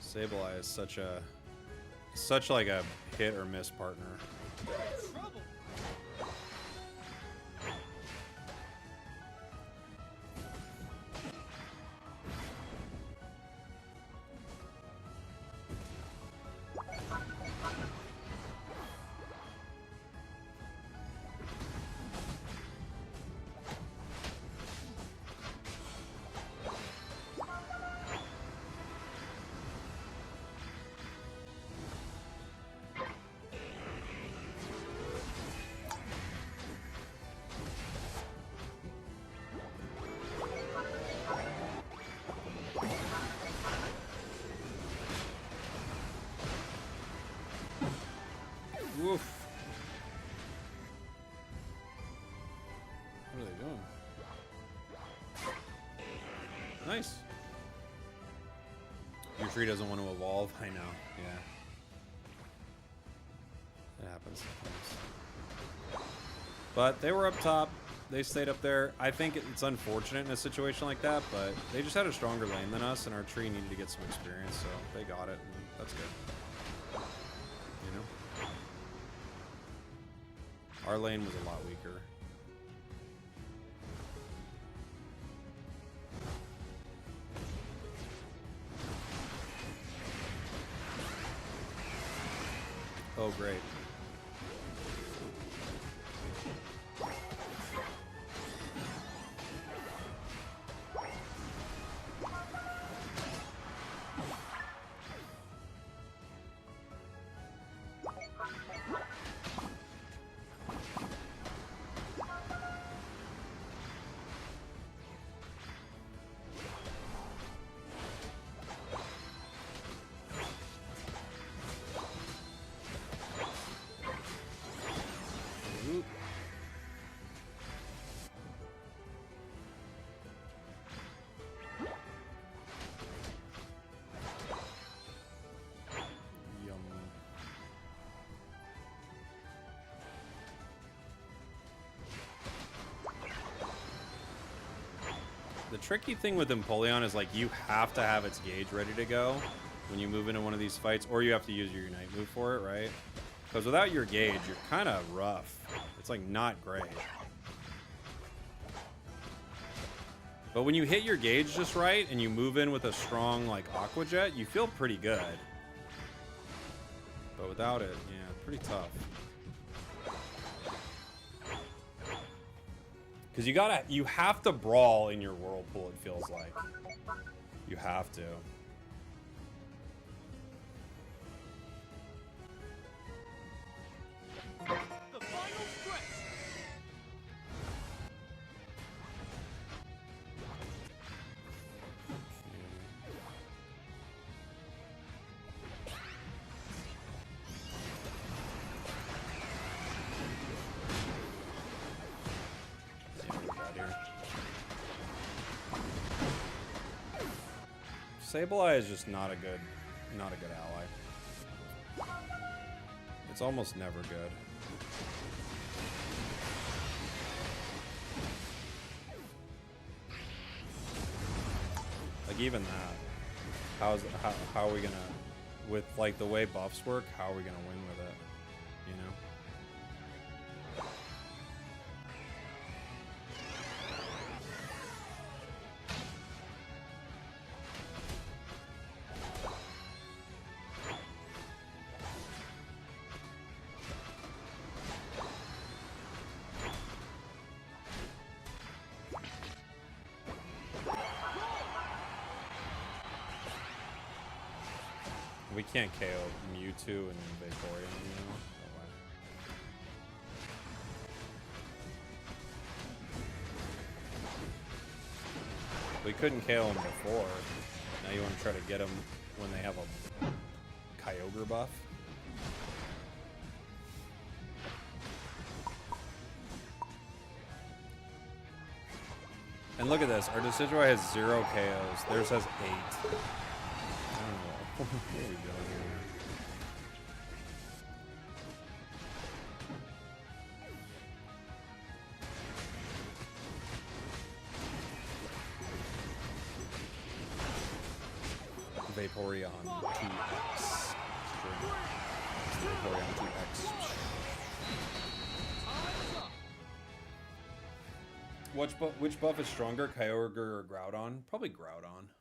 Sableye is such like a hit or miss partner. Trouble. Woof. What are they doing? Nice. Your tree doesn't want to evolve. I know. Yeah. It happens sometimes. But they were up top. They stayed up there. I think it's unfortunate in a situation like that, but they just had a stronger lane than us, and our tree needed to get some experience, so they got it, and that's good. You know? Our lane was a lot weaker. Oh, great. The tricky thing with Empoleon is, like, you have to have its gauge ready to go when you move into one of these fights, or you have to use your Unite move for it, right? Because without your gauge, you're kind of rough. It's, like, not great. But when you hit your gauge just right and you move in with a strong, like, Aqua Jet, you feel pretty good. But without it, yeah, pretty tough. Because you have to brawl in your Whirlpool, it feels like. You have to. The final stretch. Sableye is just not a good ally. It's almost never good. Like, even that. how are we gonna, with like the way buffs work, how are we gonna win with it? You know? We can't KO Mewtwo and Vaporeon, you know? No way. We couldn't KO him before. Now you want to try to get him when they have a Kyogre buff? And look at this. Our Decidueye has 0 KOs. Theirs has 8. What are we doing here? Vaporeon 2X. Vaporeon 2X. Which buff is stronger, Kyogre or Groudon? Probably Groudon.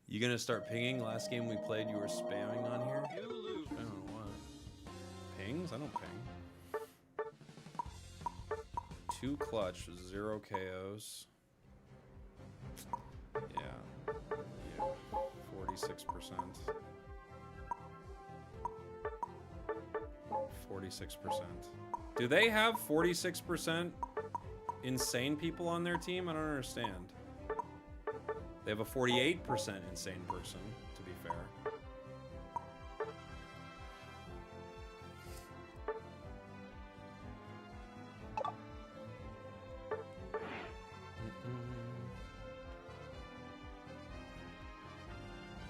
You gonna start pinging? Last game we played, you were spamming on here? I don't know what. Pings? I don't ping. 2 clutch, 0 KOs. Yeah. 46%. 46%. Do they have 46% insane people on their team? I don't understand. They have a 48% insane person, to be fair.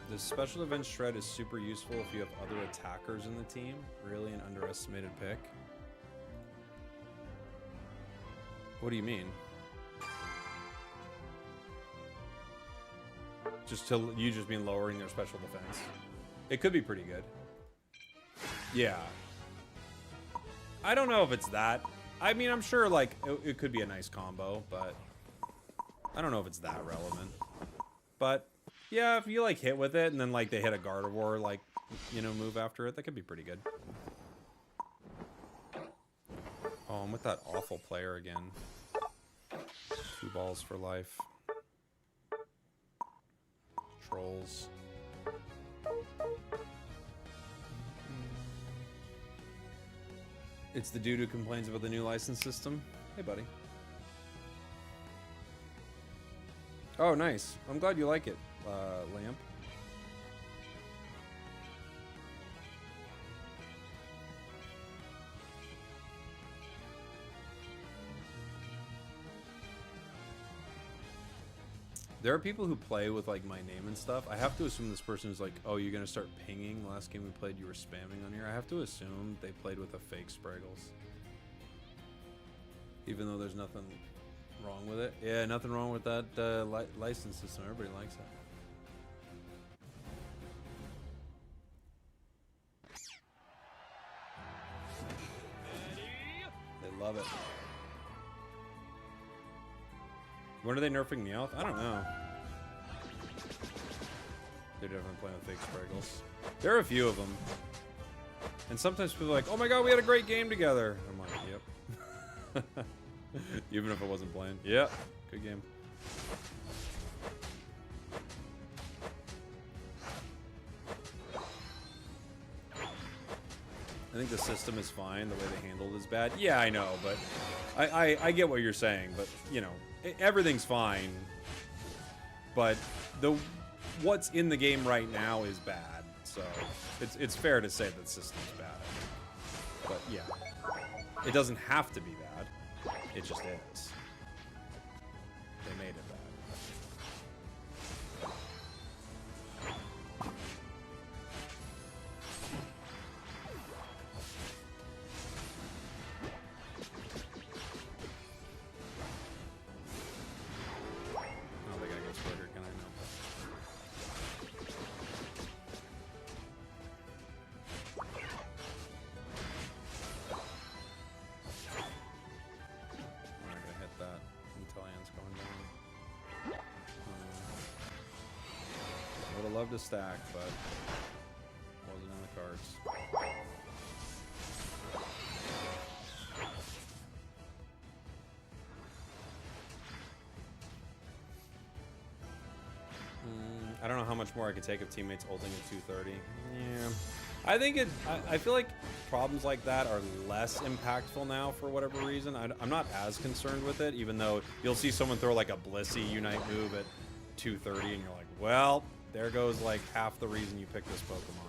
The special event shred is super useful if you have other attackers in the team. Really an underestimated pick. What do you mean? You just mean lowering their special defense? It could be pretty good. Yeah. I don't know if it's that. I mean, I'm sure like it could be a nice combo, but I don't know if it's that relevant. But yeah, if you like hit with it and then like they hit a Gardevoir like, you know, move after it, that could be pretty good. Oh, I'm with that awful player again. 2 balls for life. Trolls. It's the dude who complains about the new license system. Hey, buddy. Oh, nice. I'm glad you like it, Lamp. There are people who play with like my name and stuff. I have to assume this person is like, oh, you're gonna start pinging. Last game we played, you were spamming on here. I have to assume they played with a fake Spragels. Even though there's nothing wrong with it. Yeah, nothing wrong with that license system. Everybody likes it. They love it. When are they nerfing Meowth? I don't know. They're definitely playing with fake Spragels. There are a few of them. And sometimes people are like, oh my god, we had a great game together. I'm like, yep. Even if I wasn't playing. Yep, good game. I think the system is fine. The way they handled it is bad. Yeah, I know, but I get what you're saying. But, you know, everything's fine. But what's in the game right now is bad. So it's fair to say that the system's bad. But, yeah. It doesn't have to be bad. It just is. They made it bad. Oh, they got love to stack, but wasn't in the cards. I don't know how much more I could take of teammates ulting at 230. Yeah. I think I feel like problems like that are less impactful now for whatever reason. I'm not as concerned with it, even though you'll see someone throw like a Blissey Unite move at 230 and you're like, well, there goes like half the reason you picked this Pokemon.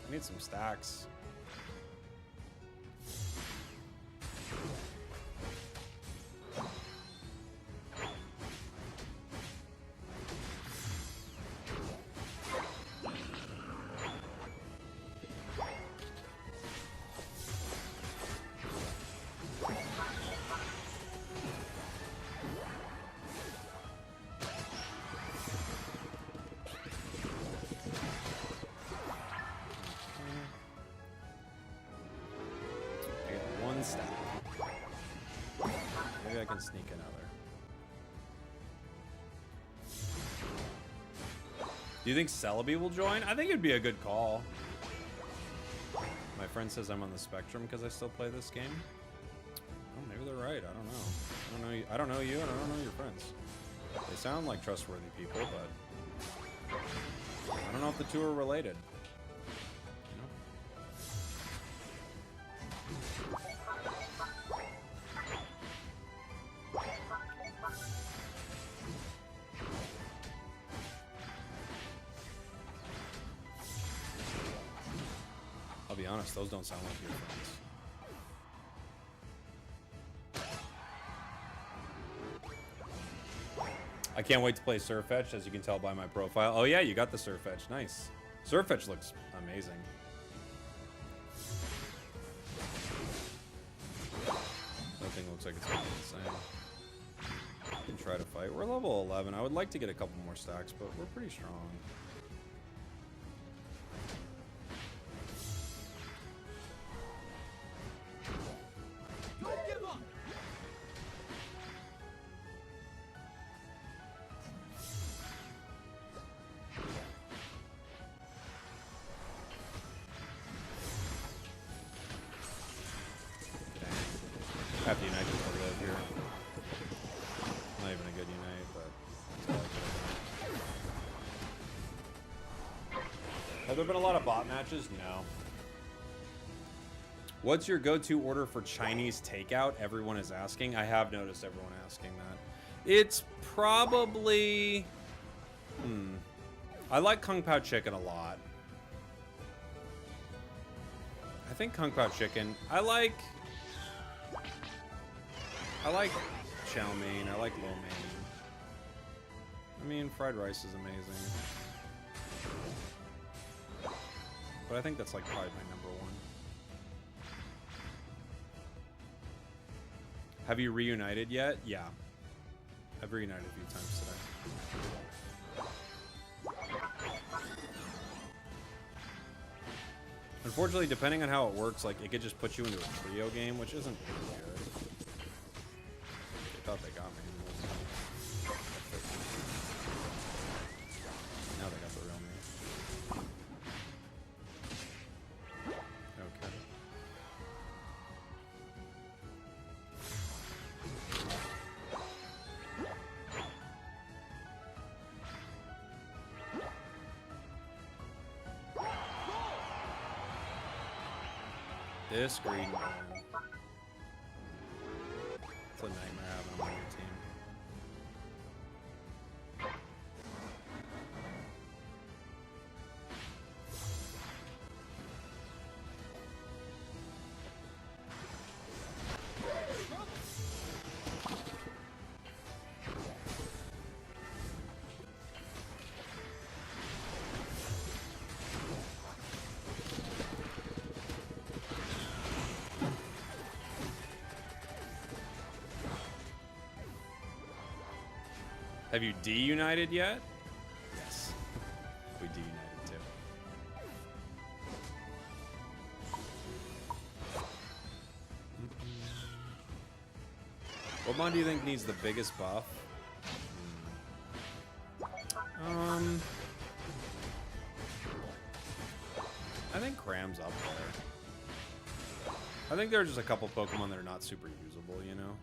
I need some stacks. Maybe I can sneak another. Do you think Celebi will join? I think it'd be a good call. My friend says I'm on the spectrum because I still play this game. Oh, maybe they're right. I don't know. I don't know you, and I don't know your friends. They sound like trustworthy people, but I don't know if the two are related. I'll be honest, those don't sound like your friends. I can't wait to play Surfetch, as you can tell by my profile. Oh yeah, you got the Surfetch. Nice. Surfetch looks amazing. That thing looks like it's gonna be insane. I can try to fight. We're level 11. I would like to get a couple more stacks, but we're pretty strong. I have to unite just to live here. Not even a good unite, but have there been a lot of bot matches? No. What's your go-to order for Chinese takeout? Everyone is asking. I have noticed everyone asking that. It's probably... I like Kung Pao chicken a lot. I think Kung Pao chicken... I like chow mein. I like lo mein. I mean, fried rice is amazing. But I think that's like probably my number one. Have you reunited yet? Yeah. I've reunited a few times today. Unfortunately, depending on how it works, like, it could just put you into a trio game, which isn't really good. Thought they got me. This green one. It's a nightmare having him on your team. Have you de-united yet? Yes. We de-united too. What mon do you think needs the biggest buff? I think Cram's up there. I think there are just a couple Pokemon that are not super usable, you know?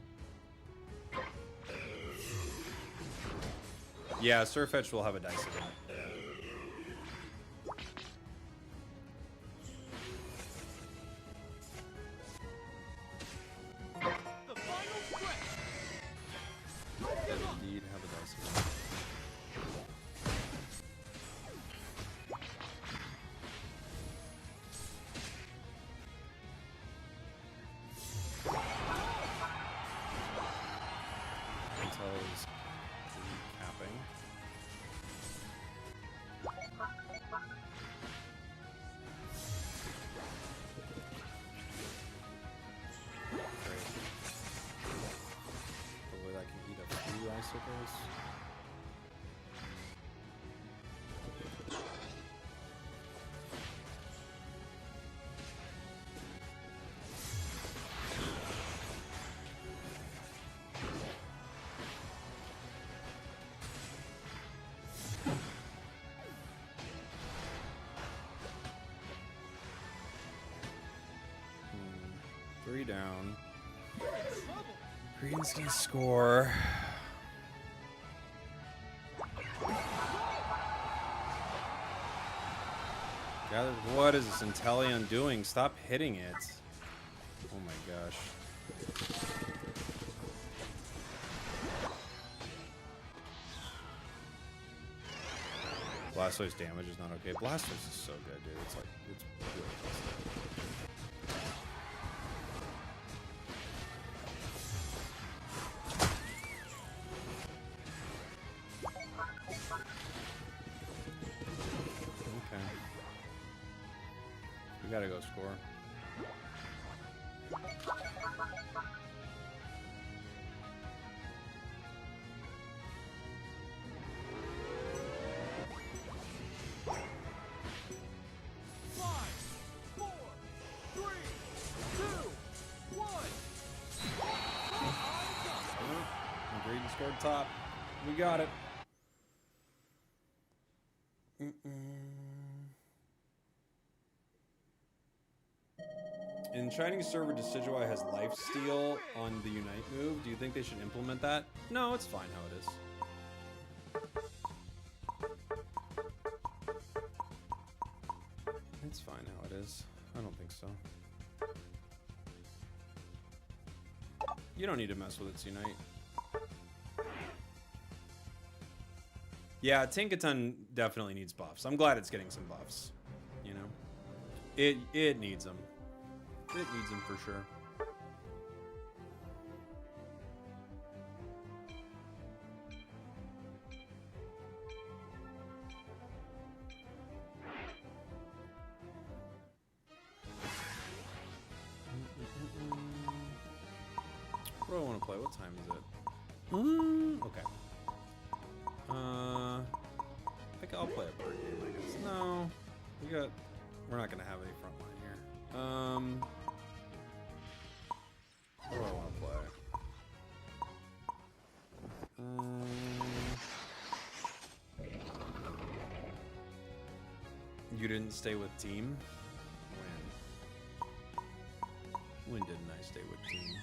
Yeah, Surfetch will have a dice event. The final stretch. Does indeed have a dice event. Until he's capping. Hopefully that can eat a few icicles. Three down. Green's gonna score. God, what is this Inteleon doing? Stop hitting it. Oh my gosh. Blastoise damage is not okay. Blastoise is so good, dude. It's like, it's really okay. We gotta go score. Green scored top. We got it. In Chinese server, Decidueye has lifesteal on the Unite move. Do you think they should implement that? No, it's fine how it is. It's fine how it is. I don't think so. You don't need to mess with its Unite. Yeah, Tinkaton definitely needs buffs. I'm glad it's getting some buffs. You know, it needs them. It needs them for sure. What do I want to play? What time is it? Okay. I think I'll play a bird game, I guess. No, we're not gonna have any front line here. What do I want to play? You didn't stay with team? When? When didn't I stay with team?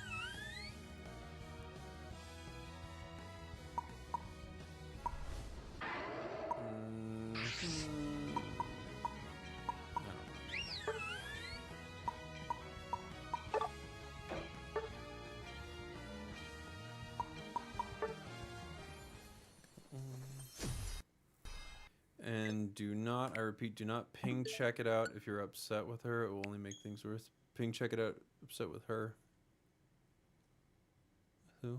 And do not, I repeat, do not ping check it out if you're upset with her. It will only make things worse. Ping check it out, upset with her. Who?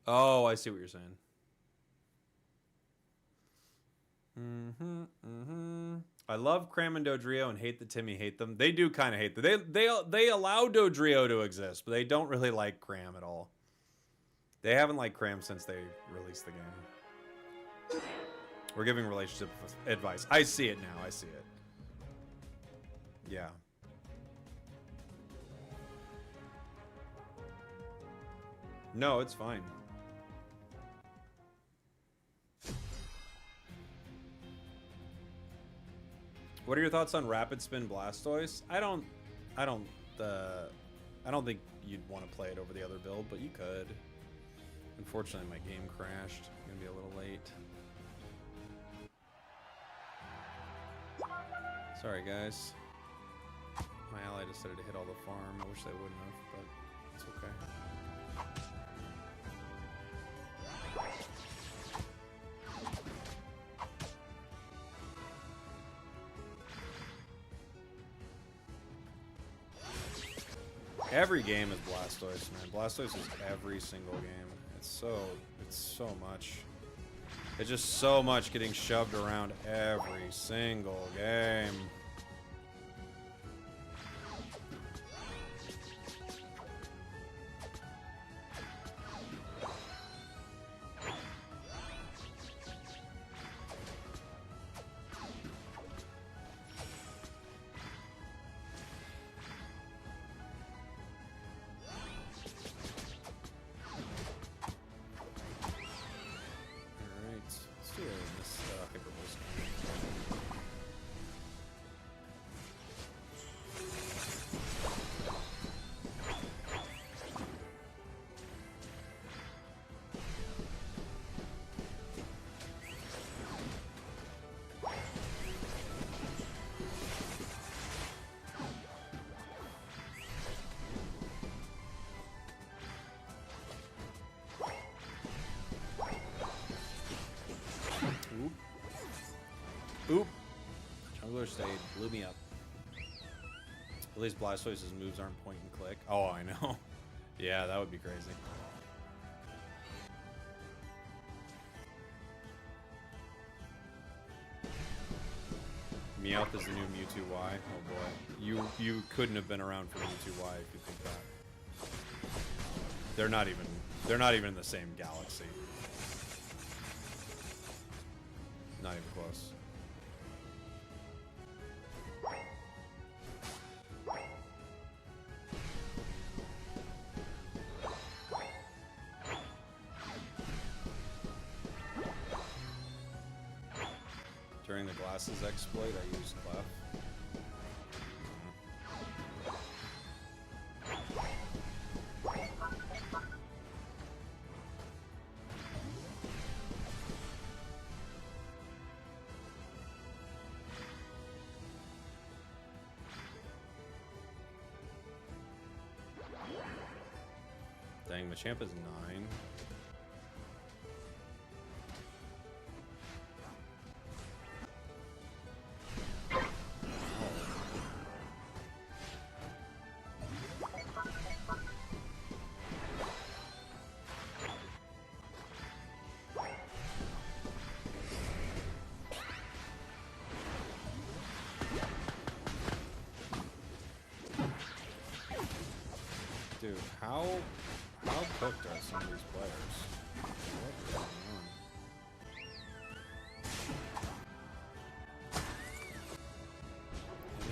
Oh, I see what you're saying. I love Cram and Dodrio and hate that Timmy hate them. They do kind of hate them. They allow Dodrio to exist, but they don't really like Cram at all. They haven't liked Cram since they released the game. We're giving relationship advice. I see it now. I see it. Yeah. No, it's fine. What are your thoughts on Rapid Spin Blastoise? I don't think you'd want to play it over the other build, but you could. Unfortunately, my game crashed. I'm gonna be a little late. Sorry, guys. My ally decided to hit all the farm. I wish they wouldn't have, but it's okay. Every game is Blastoise, man. Blastoise is every single game. It's so much. It's just so much getting shoved around every single game. Oop. Jungler stayed. Blew me up. At least Blastoise's moves aren't point and click. Oh, I know. Yeah, that would be crazy. Meowth is the new Mewtwo Y. Oh boy. You couldn't have been around for Mewtwo Y if you think that. They're not even in the same galaxy. Not even close. During the glasses exploit, I used Clef. Dang, Machamp is 9. Dude, how cooked are some of these players? What is going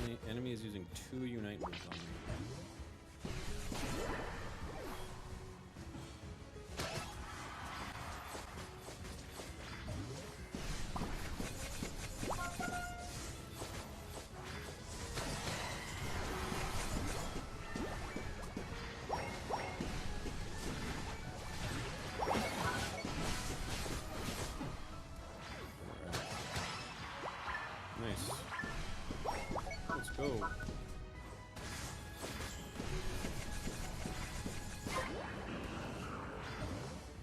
on? Enemy is using 2 Unite moves on me. Nice. Let's go.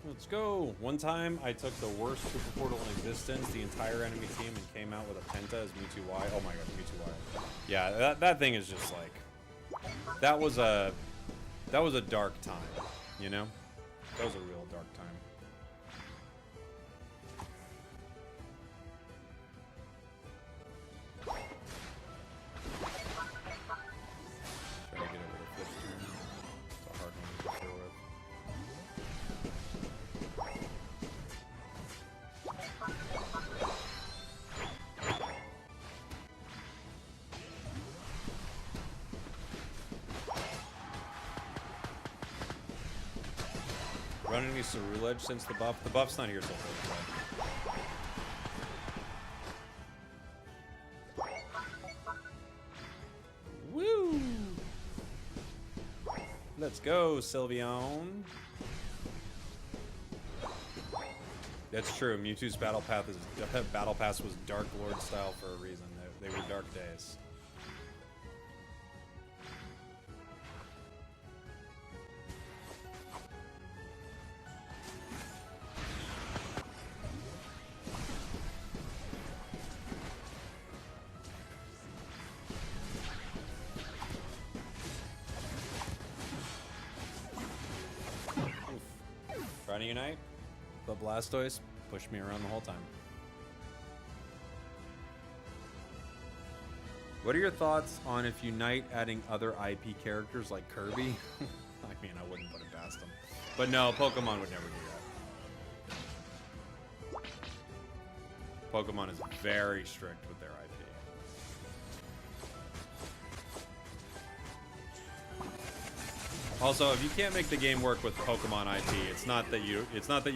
Let's go. One time I took the worst super portal in existence, the entire enemy team, and came out with a penta as Mewtwo-Y. Oh my god, Mewtwo-Y. Yeah, that thing is just like, that was a dark time, you know? That was a real dark time. Try to get over the flip turn. It's a hard one to deal with. Run any Cerulege since the buff? The buff's not here till Thursday. Woo! Let's go, Sylveon. That's true. Mewtwo's battle pass was Dark Lord style for a reason. They were dark days. Trying to unite, but Blastoise pushed me around the whole time. What are your thoughts on if Unite adding other IP characters like Kirby? I mean, I wouldn't put it past them. But no, Pokemon would never do that. Pokemon is very strict with their IP. Also, if you can't make the game work with Pokemon IP, it's not that you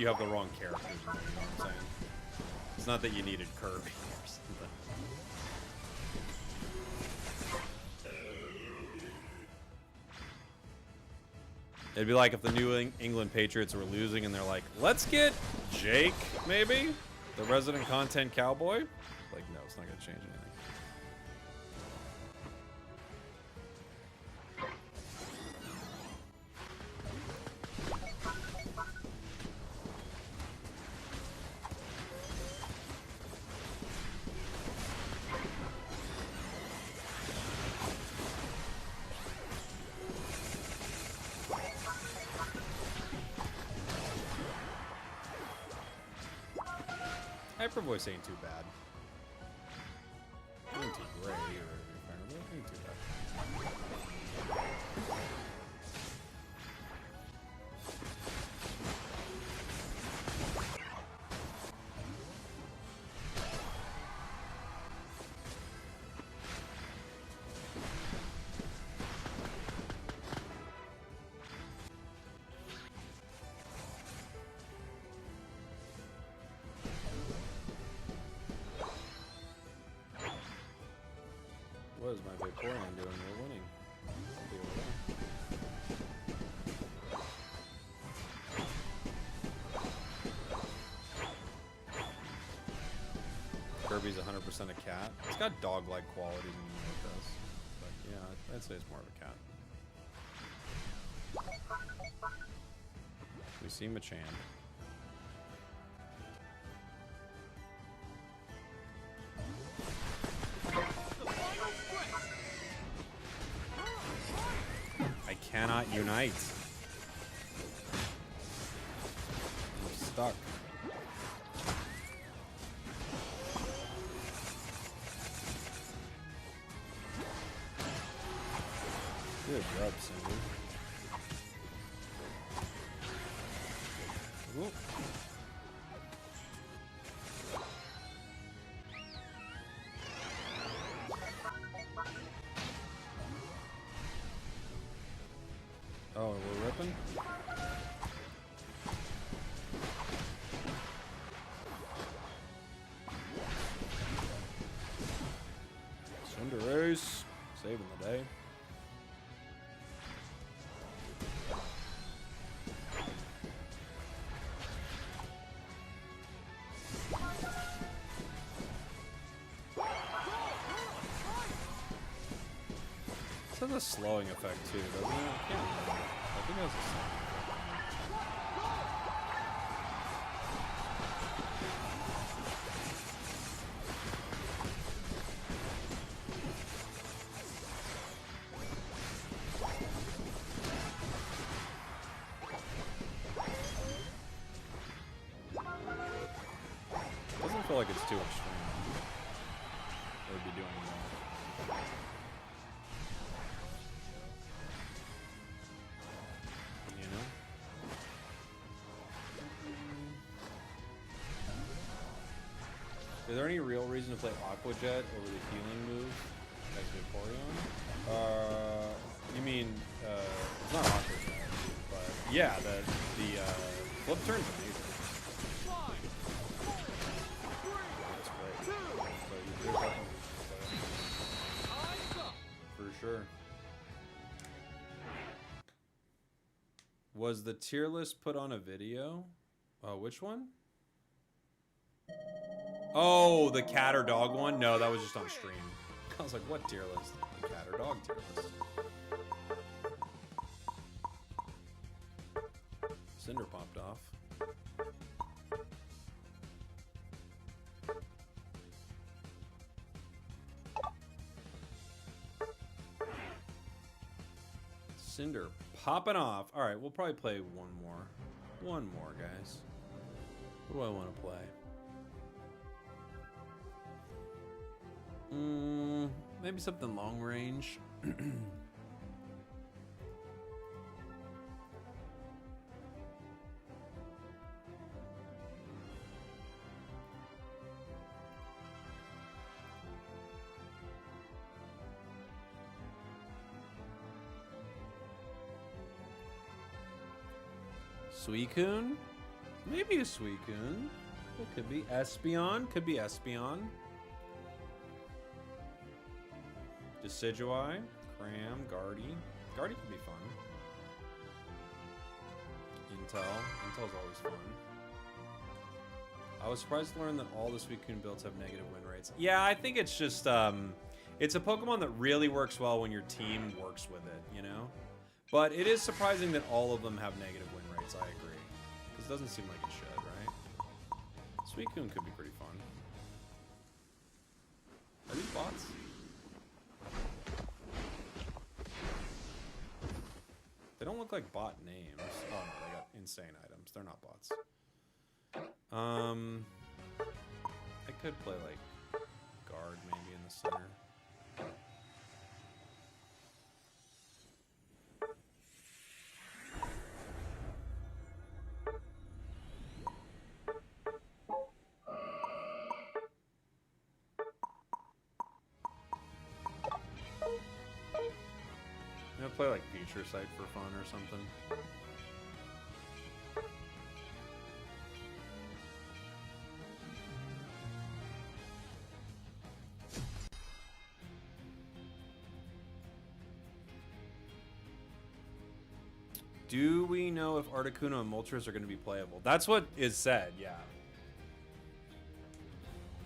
have the wrong characters. You know what I'm saying? It's not that you needed Kirby or something. It'd be like if the New England Patriots were losing and they're like, let's get Jake, maybe? The resident content cowboy? Like, no, it's not gonna change anything. Hyper Voice ain't too bad. Ain't too great or terrible. Ain't too bad. What is my Vaporeon doing? We're winning. I'll deal with that. Kirby's 100% a cat. It's got dog-like qualities in it does. But yeah, I'd say it's more of a cat. We see Machamp. Cannot unite. I'm stuck. Good job, Cindy. Ooh. Oh, we're ripping? Cinderace, saving the day. This has a slowing effect too, doesn't it? I can't remember. I think it has a slowing effect. feel like it's too extreme. They would be doing more. You know? Is there any real reason to play Aqua Jet over the healing move like Vaporeon? You mean, it's not Aqua Jet, but yeah, the flip turn's amazing. That's great. So there's that for sure. Was the tier list put on a video? Oh, which one? Oh, the cat or dog one? No, that was just on stream. I was like, what tier list? The cat or dog tier list. Cinder popped off. Cinder popping off. All right, we'll probably play one more. One more, guys. What do I want to play? Maybe something long range. Suicune? Maybe a Suicune. It could be Espeon. Could be Espeon. Decidueye, Cram, Guardy. Guardy could be fun. Intel's always fun. I was surprised to learn that all the Suicune builds have negative win rates. Yeah, I think it's just, it's a Pokemon that really works well when your team works with it, you know? But it is surprising that all of them have negative win rates, I agree. Because it doesn't seem like it should, right? Suicune could be pretty fun. Are these bots? They don't look like bot names. Oh no, they got insane items. They're not bots. I could play like guard maybe in the center. Play like Future Sight for fun or something. Do we know if Articuno and Moltres are going to be playable? That's what is said, yeah.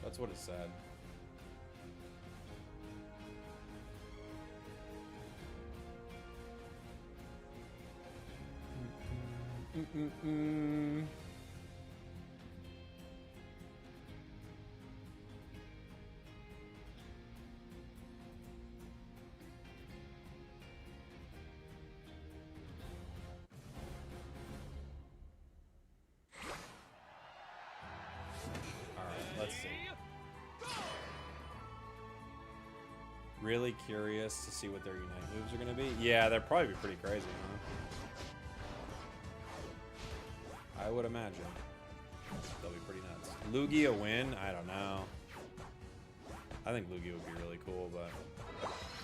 That's what is said. Let's see. Really curious to see what their Unite moves are going to be. Yeah, they'll probably be pretty crazy, huh? I would imagine. They'll be pretty nuts. Lugia win? I don't know. I think Lugia would be really cool, but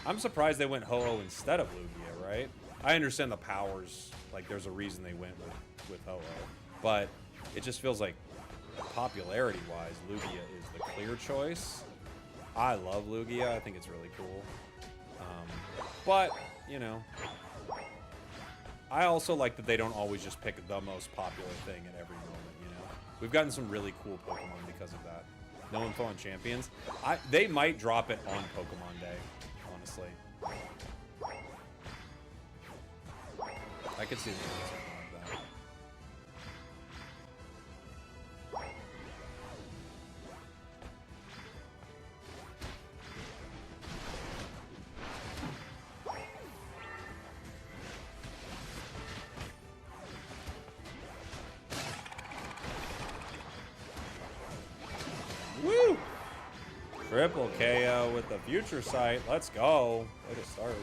I'm surprised they went Ho-Oh instead of Lugia, right? I understand the powers, like there's a reason they went with Ho-Oh, but it just feels like popularity-wise, Lugia is the clear choice. I love Lugia. I think it's really cool. But, you know, I also like that they don't always just pick the most popular thing at every moment, you know? We've gotten some really cool Pokemon because of that. No info on champions. They might drop it on Pokemon Day, honestly. I could see them doing something like that. Triple KO with the future sight. Let's go. Way to start.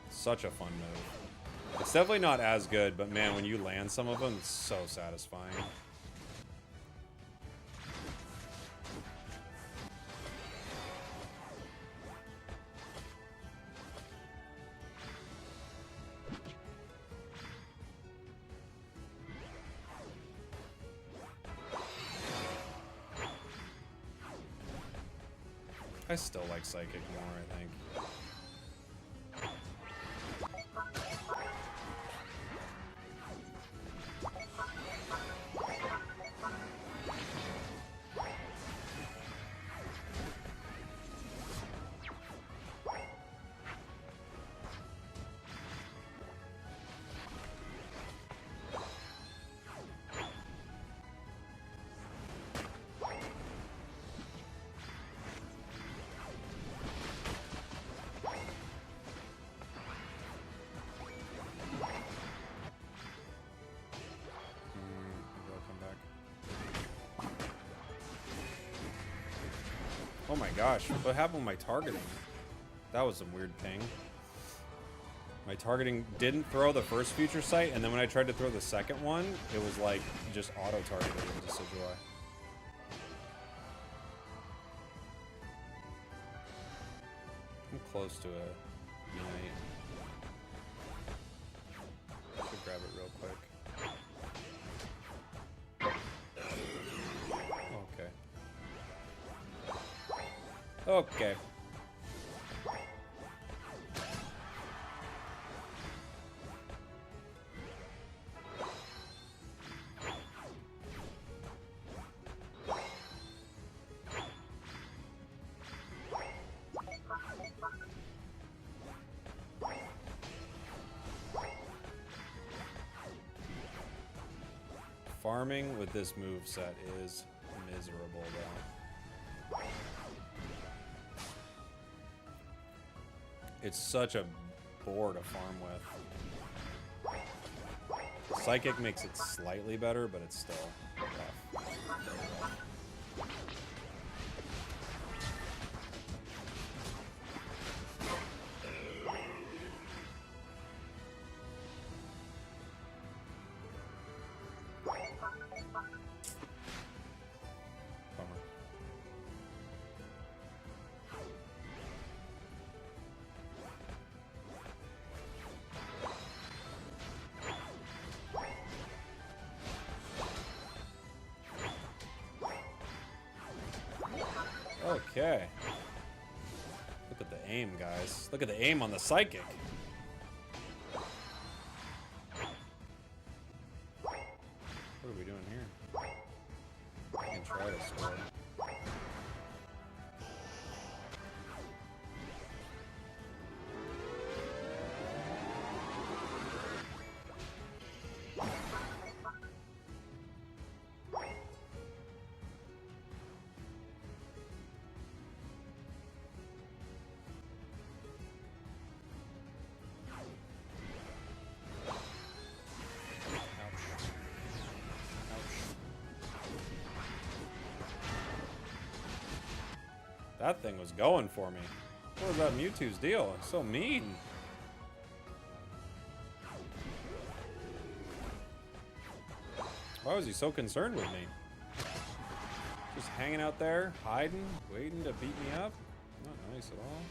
Such a fun move. It's definitely not as good, but man, when you land some of them, it's so satisfying. I still like Psychic more, I think. Oh my gosh, what happened with my targeting? That was some weird ping. My targeting didn't throw the first future sight, and then when I tried to throw the second one, it was like just auto-targeted into Sigilai. I'm close to a Unite. Should grab it real quick. Okay. Farming with this moveset is miserable though. It's such a bore to farm with. Psychic makes it slightly better, but it's still rough. Okay. Look at the aim, guys. Look at the aim on the Psychic. What are we doing here? I can try to score. That thing was going for me. What was that Mewtwo's deal? So mean. Why was he so concerned with me? Just hanging out there, hiding, waiting to beat me up? Not nice at all.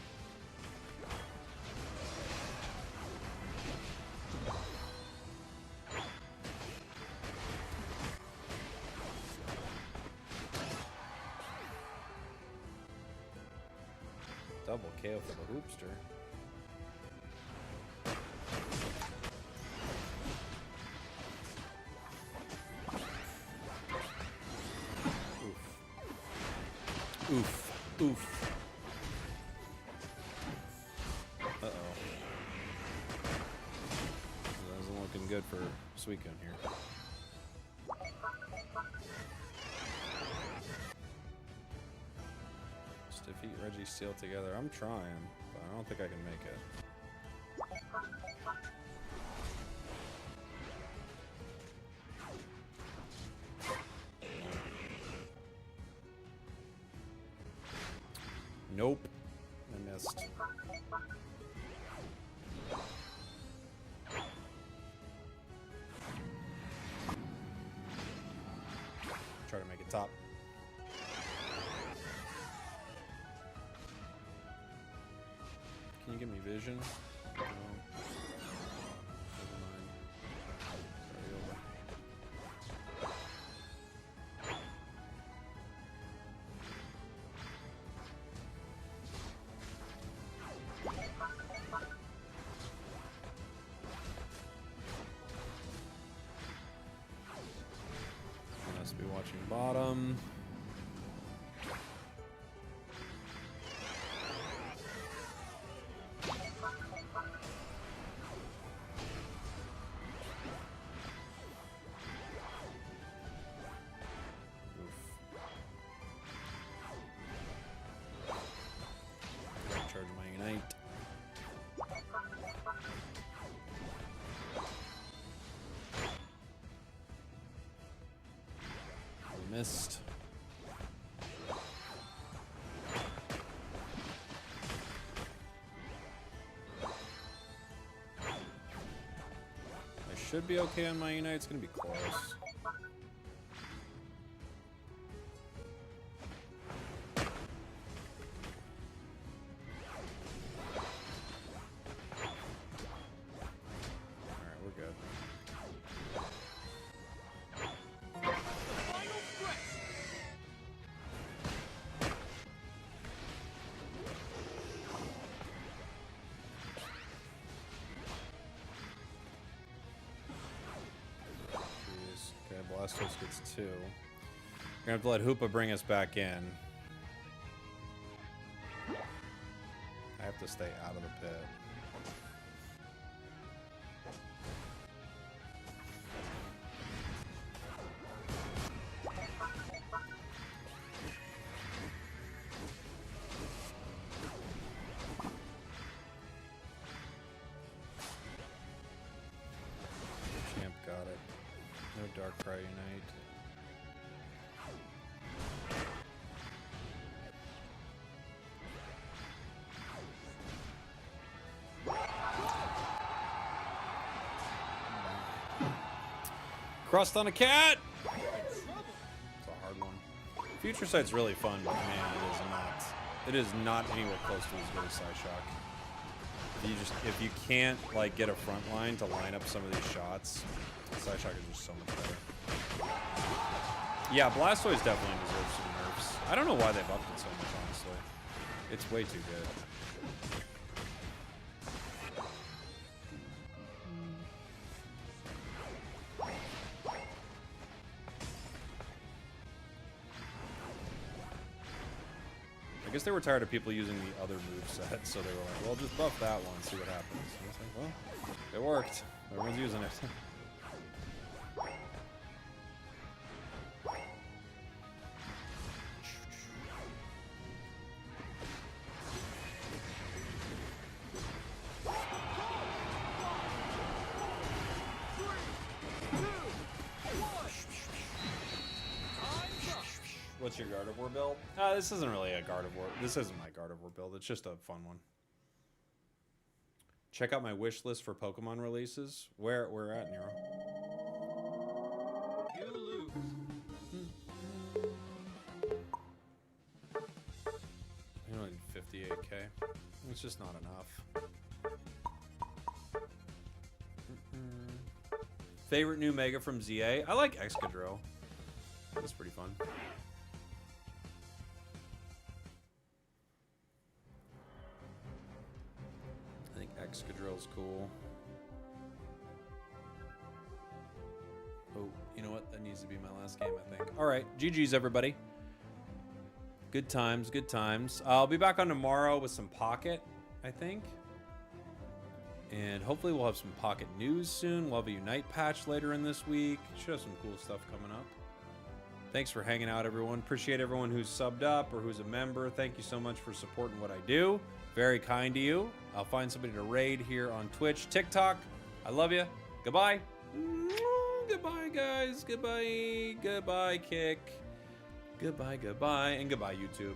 Double KO for the Hoopster. Oof. Oof. Oof. Uh-oh. That isn't looking good for Suicune here. Defeat Reggie Steel together. I'm trying, but I don't think I can make it. Nope. I missed. Try to make it top. Can you give me vision? No. Never mind. Sorry, over. Must be watching bottom. Charge my Unite. I missed. I should be okay on my Unite. It's gonna be close. Final stretch. Jeez. Okay, Blastos gets 2. We're gonna have to let Hoopa bring us back in. I have to stay out of the pit. Champ got it. No Darkrai Unite. Crust on a cat! It's a hard one. Future Sight's really fun, but man, it is not anywhere close to as good as Psyshock. If you can't like get a front line to line up some of these shots, Psyshock is just so much better. Yeah, Blastoise definitely deserves some nerfs. I don't know why they buffed it so much, honestly. It's way too good. I guess they were tired of people using the other moveset, so they were like, well, just buff that one, see what happens. And I was like, well, it worked. Everyone's using it. What's your Gardevoir build? This isn't really a Gardevoir. This isn't my Gardevoir build. It's just a fun one. Check out my wish list for Pokemon releases. Where at, Nero? You lose. 58k. It's just not enough. Favorite new Mega from ZA? I like Excadrill. That's pretty fun. I think Excadrill's cool. Oh, you know what? That needs to be my last game, I think. All right, GG's, everybody. Good times, good times. I'll be back on tomorrow with some Pocket, I think. And hopefully we'll have some Pocket news soon. We'll have a Unite patch later in this week. Should have some cool stuff coming up. Thanks for hanging out, everyone. Appreciate everyone who's subbed up or who's a member. Thank you so much for supporting what I do. Very kind to you. I'll find somebody to raid here on Twitch, TikTok. I love you. Goodbye. Goodbye, guys. Goodbye. Goodbye, Kick. Goodbye, goodbye, and goodbye, YouTube.